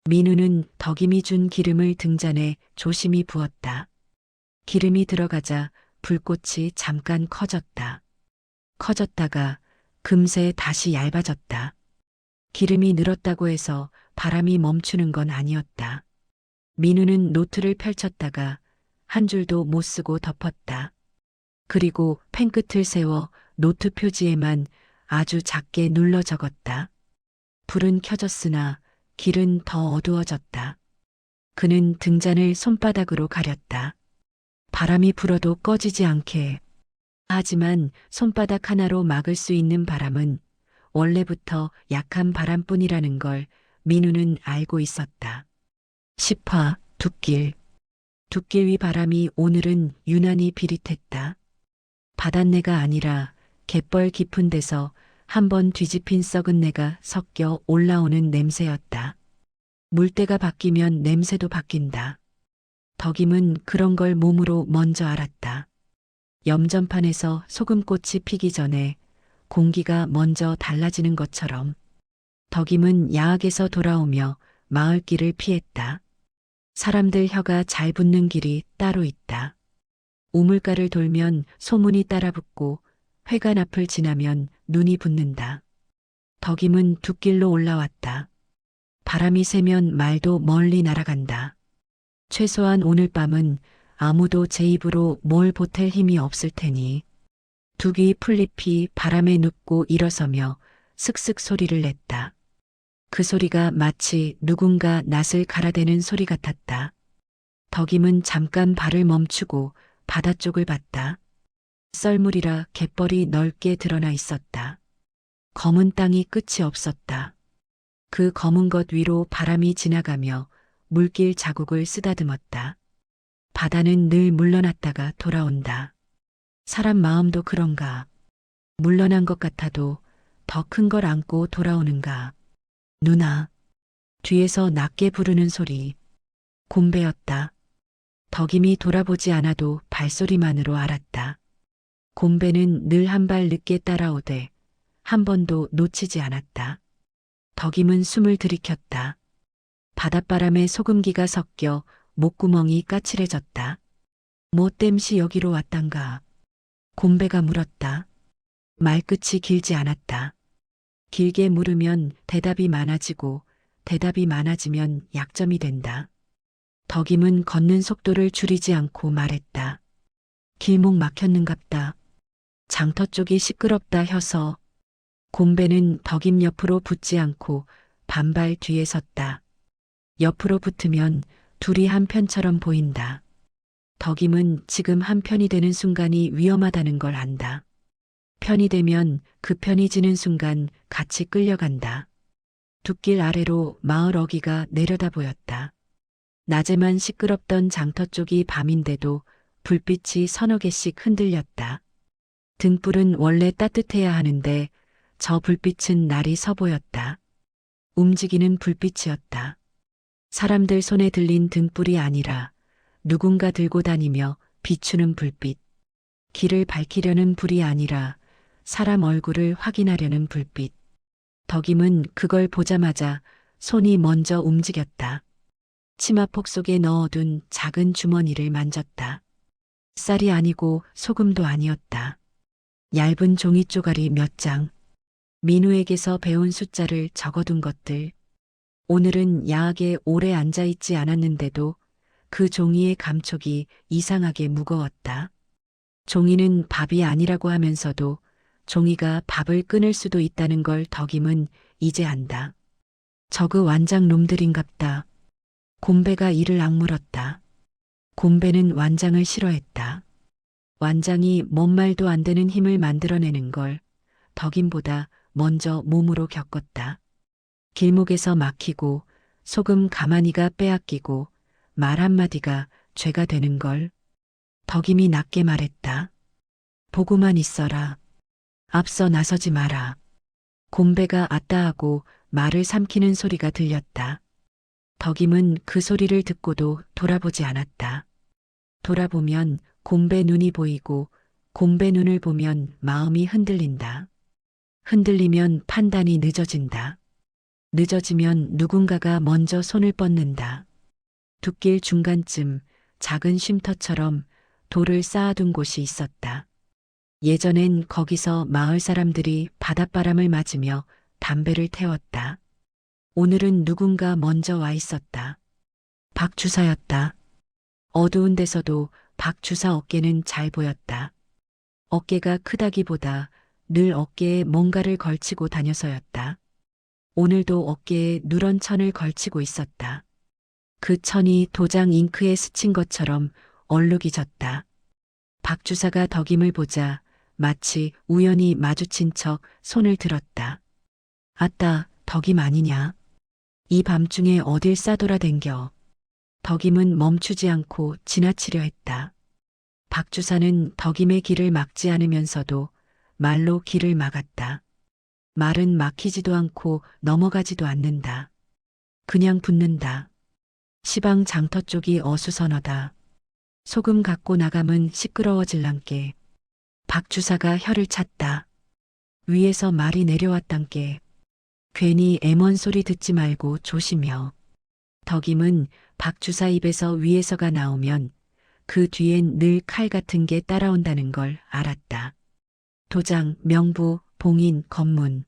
Speaker 1: 민우는 덕임이 준 기름을 등잔에 조심히 부었다. 기름이 들어가자 불꽃이 잠깐 커졌다. 커졌다가 금세 다시 얇아졌다. 기름이 늘었다고 해서 바람이 멈추는 건 아니었다. 민우는 노트를 펼쳤다가 한 줄도 못 쓰고 덮었다. 그리고 펜끝을 세워 노트 표지에만 아주 작게 눌러 적었다. 불은 켜졌으나 길은 더 어두워졌다. 그는 등잔을 손바닥으로 가렸다. 바람이 불어도 꺼지지 않게. 하지만 손바닥 하나로 막을 수 있는 바람은 원래부터 약한 바람뿐이라는 걸 민우는 알고 있었다. 10화 둑길. 둑길 위 바람이 오늘은 유난히 비릿했다. 바닷내가 아니라 갯벌 깊은 데서 한번 뒤집힌 썩은 내가 섞여 올라오는 냄새였다. 물때가 바뀌면 냄새도 바뀐다. 덕임은 그런 걸 몸으로 먼저 알았다. 염전판에서 소금꽃이 피기 전에 공기가 먼저 달라지는 것처럼 덕임은 야학에서 돌아오며 마을길을 피했다. 사람들 혀가 잘 붙는 길이 따로 있다. 우물가를 돌면 소문이 따라붙고 회관 앞을 지나면 눈이 붙는다. 덕임은 둑길로 올라왔다. 바람이 세면 말도 멀리 날아간다. 최소한 오늘 밤은 아무도 제 입으로 뭘 보탤 힘이 없을 테니. 둑이 풀잎이 바람에 눕고 일어서며 슥슥 소리를 냈다. 그 소리가 마치 누군가 낫을 갈아대는 소리 같았다. 덕임은 잠깐 발을 멈추고 바다 쪽을 봤다. 썰물이라 갯벌이 넓게 드러나 있었다. 검은 땅이 끝이 없었다. 그 검은 것 위로 바람이 지나가며 물길 자국을 쓰다듬었다. 바다는 늘 물러났다가 돌아온다. 사람 마음도 그런가. 물러난 것 같아도 더 큰 걸 안고 돌아오는가. 누나. 뒤에서 낮게 부르는 소리. 곰배였다. 덕임이 돌아보지 않아도 발소리만으로 알았다. 곰배는 늘 한 발 늦게 따라오되 한 번도 놓치지 않았다. 덕임은 숨을 들이켰다. 바닷바람에 소금기가 섞여 목구멍이 까칠해졌다. 뭐 땜시 여기로 왔단가. 곰배가 물었다. 말끝이 길지 않았다. 길게 물으면 대답이 많아지고 대답이 많아지면 약점이 된다. 덕임은 걷는 속도를 줄이지 않고 말했다. 길목 막혔는갑다. 장터 쪽이 시끄럽다 혀서. 곰배는 덕임 옆으로 붙지 않고 반발 뒤에 섰다. 옆으로 붙으면 둘이 한편처럼 보인다. 덕임은 지금 한편이 되는 순간이 위험하다는 걸 안다. 편이 되면 그 편이 지는 순간 같이 끌려간다. 둑길 아래로 마을 어귀가 내려다 보였다. 낮에만 시끄럽던 장터 쪽이 밤인데도 불빛이 서너 개씩 흔들렸다. 등불은 원래 따뜻해야 하는데 저 불빛은 날이 서 보였다. 움직이는 불빛이었다. 사람들 손에 들린 등불이 아니라 누군가 들고 다니며 비추는 불빛. 길을 밝히려는 불이 아니라 사람 얼굴을 확인하려는 불빛. 덕임은 그걸 보자마자 손이 먼저 움직였다. 치마폭 속에 넣어둔 작은 주머니를 만졌다. 쌀이 아니고 소금도 아니었다. 얇은 종이 쪼가리 몇 장. 민우에게서 배운 숫자를 적어둔 것들. 오늘은 야하게 오래 앉아있지 않았는데도 그 종이의 감촉이 이상하게 무거웠다. 종이는 밥이 아니라고 하면서도 종이가 밥을 끊을 수도 있다는 걸 덕임은 이제 안다. 저그 완장 놈들인갑다. 곰배가 이를 악물었다. 곰배는 완장을 싫어했다. 완장이 뭔 말도 안 되는 힘을 만들어내는 걸 덕임보다 먼저 몸으로 겪었다. 길목에서 막히고 소금 가마니가 빼앗기고 말 한마디가 죄가 되는 걸 덕임이 낮게 말했다. 보고만 있어라. 앞서 나서지 마라. 곰배가 아따하고 말을 삼키는 소리가 들렸다. 덕임은 그 소리를 듣고도 돌아보지 않았다. 돌아보면 곰배 눈이 보이고 곰배 눈을 보면 마음이 흔들린다. 흔들리면 판단이 늦어진다. 늦어지면 누군가가 먼저 손을 뻗는다. 둑길 중간쯤 작은 쉼터처럼 돌을 쌓아둔 곳이 있었다. 예전엔 거기서 마을 사람들이 바닷바람을 맞으며 담배를 태웠다. 오늘은 누군가 먼저 와 있었다. 박 주사였다. 어두운 데서도 박 주사 어깨는 잘 보였다. 어깨가 크다기보다 늘 어깨에 뭔가를 걸치고 다녀서였다. 오늘도 어깨에 누런 천을 걸치고 있었다. 그 천이 도장 잉크에 스친 것처럼 얼룩이 졌다. 박 주사가 덕임을 보자 마치 우연히 마주친 척 손을 들었다. 아따, 덕임 아니냐? 이 밤중에 어딜 싸돌아댕겨. 덕임은 멈추지 않고 지나치려 했다. 박 주사는 덕임의 길을 막지 않으면서도 말로 길을 막았다. 말은 막히지도 않고 넘어가지도 않는다. 그냥 붙는다. 시방 장터 쪽이 어수선하다. 소금 갖고 나가면 시끄러워질란께. 박 주사가 혀를 찼다. 위에서 말이 내려왔단께. 괜히 애먼 소리 듣지 말고 조심혀. 덕임은 박 주사 입에서 위에서가 나오면 그 뒤엔 늘 칼 같은 게 따라온다는 걸 알았다. 도장, 명부, 봉인, 검문.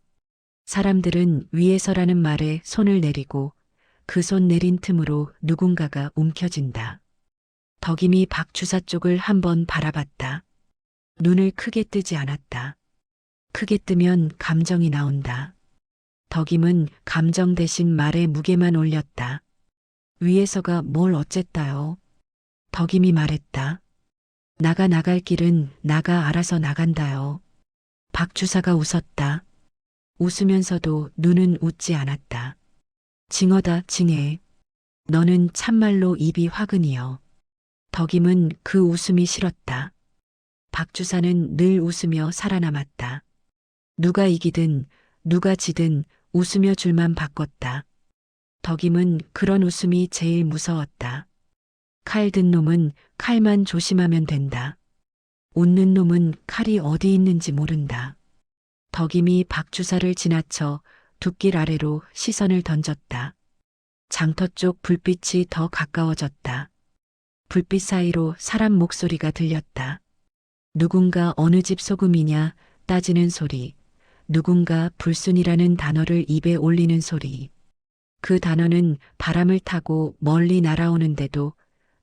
Speaker 1: 사람들은 위에서라는 말에 손을 내리고 그 손 내린 틈으로 누군가가 움켜진다. 덕임이 박 주사 쪽을 한번 바라봤다. 눈을 크게 뜨지 않았다. 크게 뜨면 감정이 나온다. 덕임은 감정 대신 말에 무게만 올렸다. 위에서가 뭘 어쨌다요? 덕임이 말했다. 나갈 길은 나가 알아서 나간다요. 박 주사가 웃었다. 웃으면서도 눈은 웃지 않았다. 징어다 징해. 너는 참말로 입이 화근이여. 덕임은 그 웃음이 싫었다. 박 주사는 늘 웃으며 살아남았다. 누가 이기든 누가 지든 웃으며 줄만 바꿨다. 덕임은 그런 웃음이 제일 무서웠다. 칼 든 놈은 칼만 조심하면 된다. 웃는 놈은 칼이 어디 있는지 모른다. 덕임이 박 주사를 지나쳐 둑길 아래로 시선을 던졌다. 장터 쪽 불빛이 더 가까워졌다. 불빛 사이로 사람 목소리가 들렸다. 누군가 어느 집 소금이냐 따지는 소리. 누군가 불순이라는 단어를 입에 올리는 소리. 그 단어는 바람을 타고 멀리 날아오는데도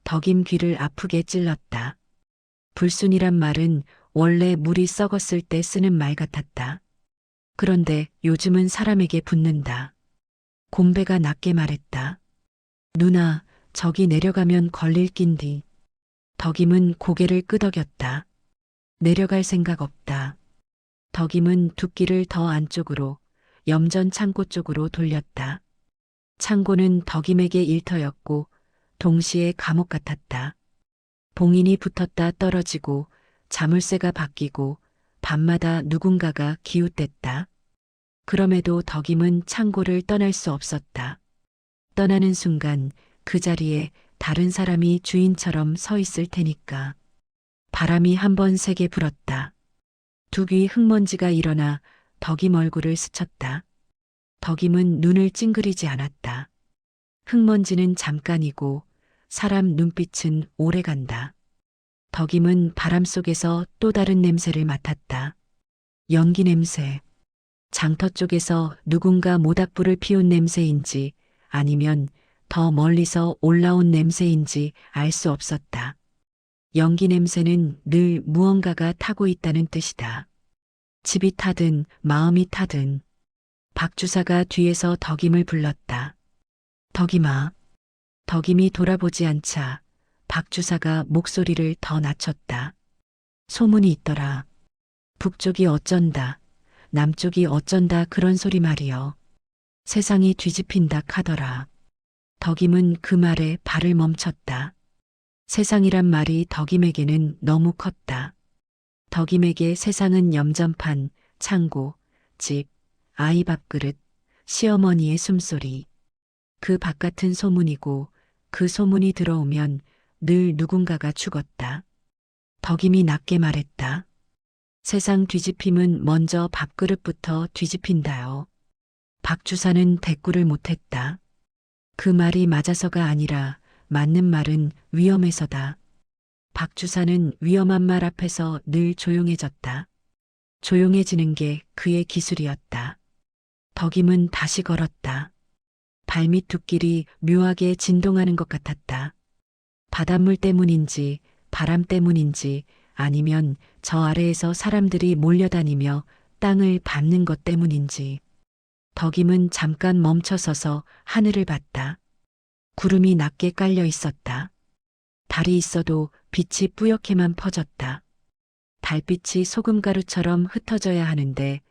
Speaker 1: 덕임 귀를 아프게 찔렀다. 불순이란 말은 원래 물이 썩었을 때 쓰는 말 같았다. 그런데 요즘은 사람에게 붙는다. 곰배가 낮게 말했다. 누나, 저기 내려가면 걸릴 낀디. 덕임은 고개를 끄덕였다. 내려갈 생각 없다. 덕임은 둑길을 더 안쪽으로 염전 창고 쪽으로 돌렸다. 창고는 덕임에게 일터였고 동시에 감옥 같았다. 봉인이 붙었다 떨어지고 자물쇠가 바뀌고 밤마다 누군가가 기웃댔다. 그럼에도 덕임은 창고를 떠날 수 없었다. 떠나는 순간 그 자리에 다른 사람이 주인처럼 서 있을 테니까. 바람이 한 번 세게 불었다. 두 귀 흙먼지가 일어나 덕임 얼굴을 스쳤다. 덕임은 눈을 찡그리지 않았다. 흙먼지는 잠깐이고 사람 눈빛은 오래 간다. 덕임은 바람 속에서 또 다른 냄새를 맡았다. 연기 냄새. 장터 쪽에서 누군가 모닥불을 피운 냄새인지 아니면 더 멀리서 올라온 냄새인지 알 수 없었다. 연기 냄새는 늘 무언가가 타고 있다는 뜻이다. 집이 타든 마음이 타든. 박 주사가 뒤에서 덕임을 불렀다. 덕임아. 덕임이 돌아보지 않자 박 주사가 목소리를 더 낮췄다. 소문이 있더라. 북쪽이 어쩐다. 남쪽이 어쩐다 그런 소리 말이여. 세상이 뒤집힌다 카더라. 덕임은 그 말에 발을 멈췄다. 세상이란 말이 덕임에게는 너무 컸다. 덕임에게 세상은 염전판, 창고, 집, 아이 밥그릇, 시어머니의 숨소리. 그 바깥은 소문이고 그 소문이 들어오면 늘 누군가가 죽었다. 덕임이 낮게 말했다. 세상 뒤집힘은 먼저 밥그릇부터 뒤집힌다요. 박 주사는 대꾸를 못했다. 그 말이 맞아서가 아니라 맞는 말은 위험해서다. 박 주사는 위험한 말 앞에서 늘 조용해졌다. 조용해지는 게 그의 기술이었다. 덕임은 다시 걸었다. 발밑 두 길이 묘하게 진동하는 것 같았다. 바닷물 때문인지 바람 때문인지 아니면 저 아래에서 사람들이 몰려다니며 땅을 밟는 것 때문인지. 덕임은 잠깐 멈춰서서 하늘을 봤다. 구름이 낮게 깔려 있었다. 달이 있어도 빛이 뿌옇게만 퍼졌다. 달빛이 소금가루처럼 흩어져야 하는데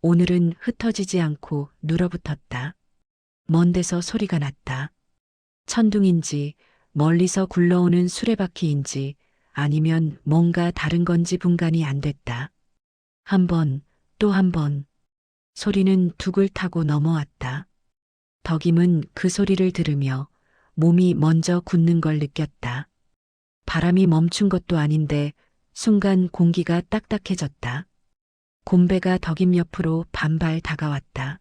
Speaker 1: 오늘은 흩어지지 않고 눌어붙었다. 먼 데서 소리가 났다. 천둥인지 멀리서 굴러오는 수레바퀴인지 아니면 뭔가 다른 건지 분간이 안 됐다. 한 번, 또 한 번. 소리는 둑을 타고 넘어왔다. 덕임은 그 소리를 들으며 몸이 먼저 굳는 걸 느꼈다. 바람이 멈춘 것도 아닌데 순간 공기가 딱딱해졌다. 곰배가 덕임 옆으로 반발 다가왔다.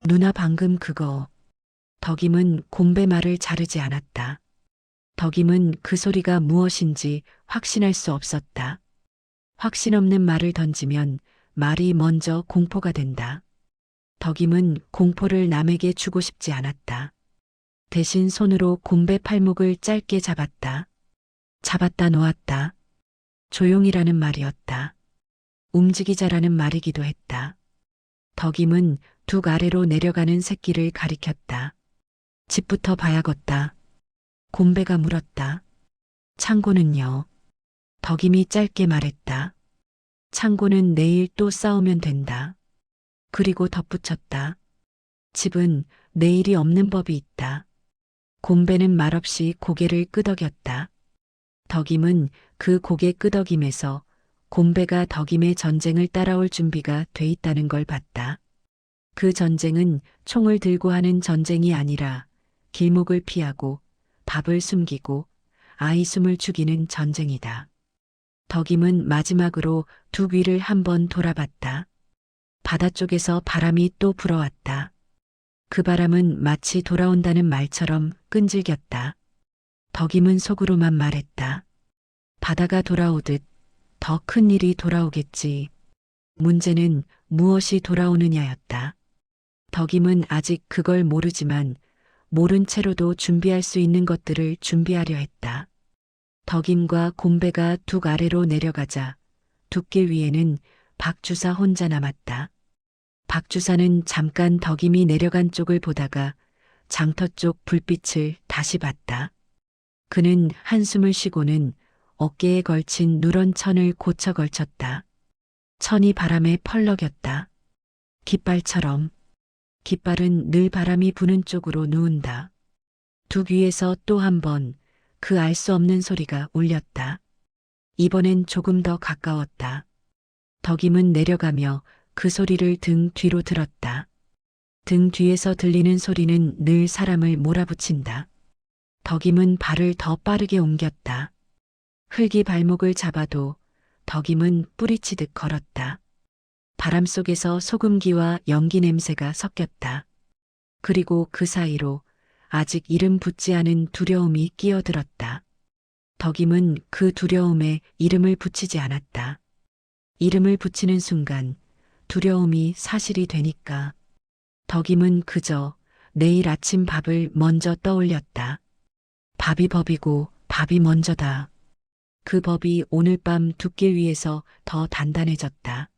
Speaker 1: 누나 방금 그거. 덕임은 곰배 말을 자르지 않았다. 덕임은 그 소리가 무엇인지 확신할 수 없었다. 확신 없는 말을 던지면 말이 먼저 공포가 된다. 덕임은 공포를 남에게 주고 싶지 않았다. 대신 손으로 곰배 팔목을 짧게 잡았다. 잡았다 놓았다. 조용이라는 말이었다. 움직이자라는 말이기도 했다. 덕임은 둑 아래로 내려가는 새끼를 가리켰다. 집부터 봐야겠다. 곰배가 물었다. 창고는요? 덕임이 짧게 말했다. 창고는 내일 또 싸우면 된다. 그리고 덧붙였다. 집은 내일이 없는 법이 있다. 곰배는 말없이 고개를 끄덕였다. 덕임은 그 고개 끄덕임에서 곰배가 덕임의 전쟁을 따라올 준비가 돼 있다는 걸 봤다. 그 전쟁은 총을 들고 하는 전쟁이 아니라 길목을 피하고 밥을 숨기고 아이 숨을 죽이는 전쟁이다. 덕임은 마지막으로 두 귀를 한번 돌아봤다. 바다 쪽에서 바람이 또 불어왔다. 그 바람은 마치 돌아온다는 말처럼 끈질겼다. 덕임은 속으로만 말했다. 바다가 돌아오듯 더 큰 일이 돌아오겠지. 문제는 무엇이 돌아오느냐였다. 덕임은 아직 그걸 모르지만 모른 채로도 준비할 수 있는 것들을 준비하려 했다. 덕임과 곰배가 둑 아래로 내려가자 둑길 위에는 박 주사 혼자 남았다. 박 주사는 잠깐 덕임이 내려간 쪽을 보다가 장터 쪽 불빛을 다시 봤다. 그는 한숨을 쉬고는 어깨에 걸친 누런 천을 고쳐 걸쳤다. 천이 바람에 펄럭였다. 깃발처럼 깃발은 늘 바람이 부는 쪽으로 누운다. 두 귀에서 또 한 번 그 알 수 없는 소리가 울렸다. 이번엔 조금 더 가까웠다. 덕임은 내려가며 그 소리를 등 뒤로 들었다. 등 뒤에서 들리는 소리는 늘 사람을 몰아붙인다. 덕임은 발을 더 빠르게 옮겼다. 흙이 발목을 잡아도 덕임은 뿌리치듯 걸었다. 바람 속에서 소금기와 연기 냄새가 섞였다. 그리고 그 사이로 아직 이름 붙지 않은 두려움이 끼어들었다. 덕임은 그 두려움에 이름을 붙이지 않았다. 이름을 붙이는 순간 두려움이 사실이 되니까 덕임은 그저 내일 아침 밥을 먼저 떠올렸다. 밥이 법이고 밥이 먼저다. 그 법이 오늘 밤 두께 위에서 더 단단해졌다.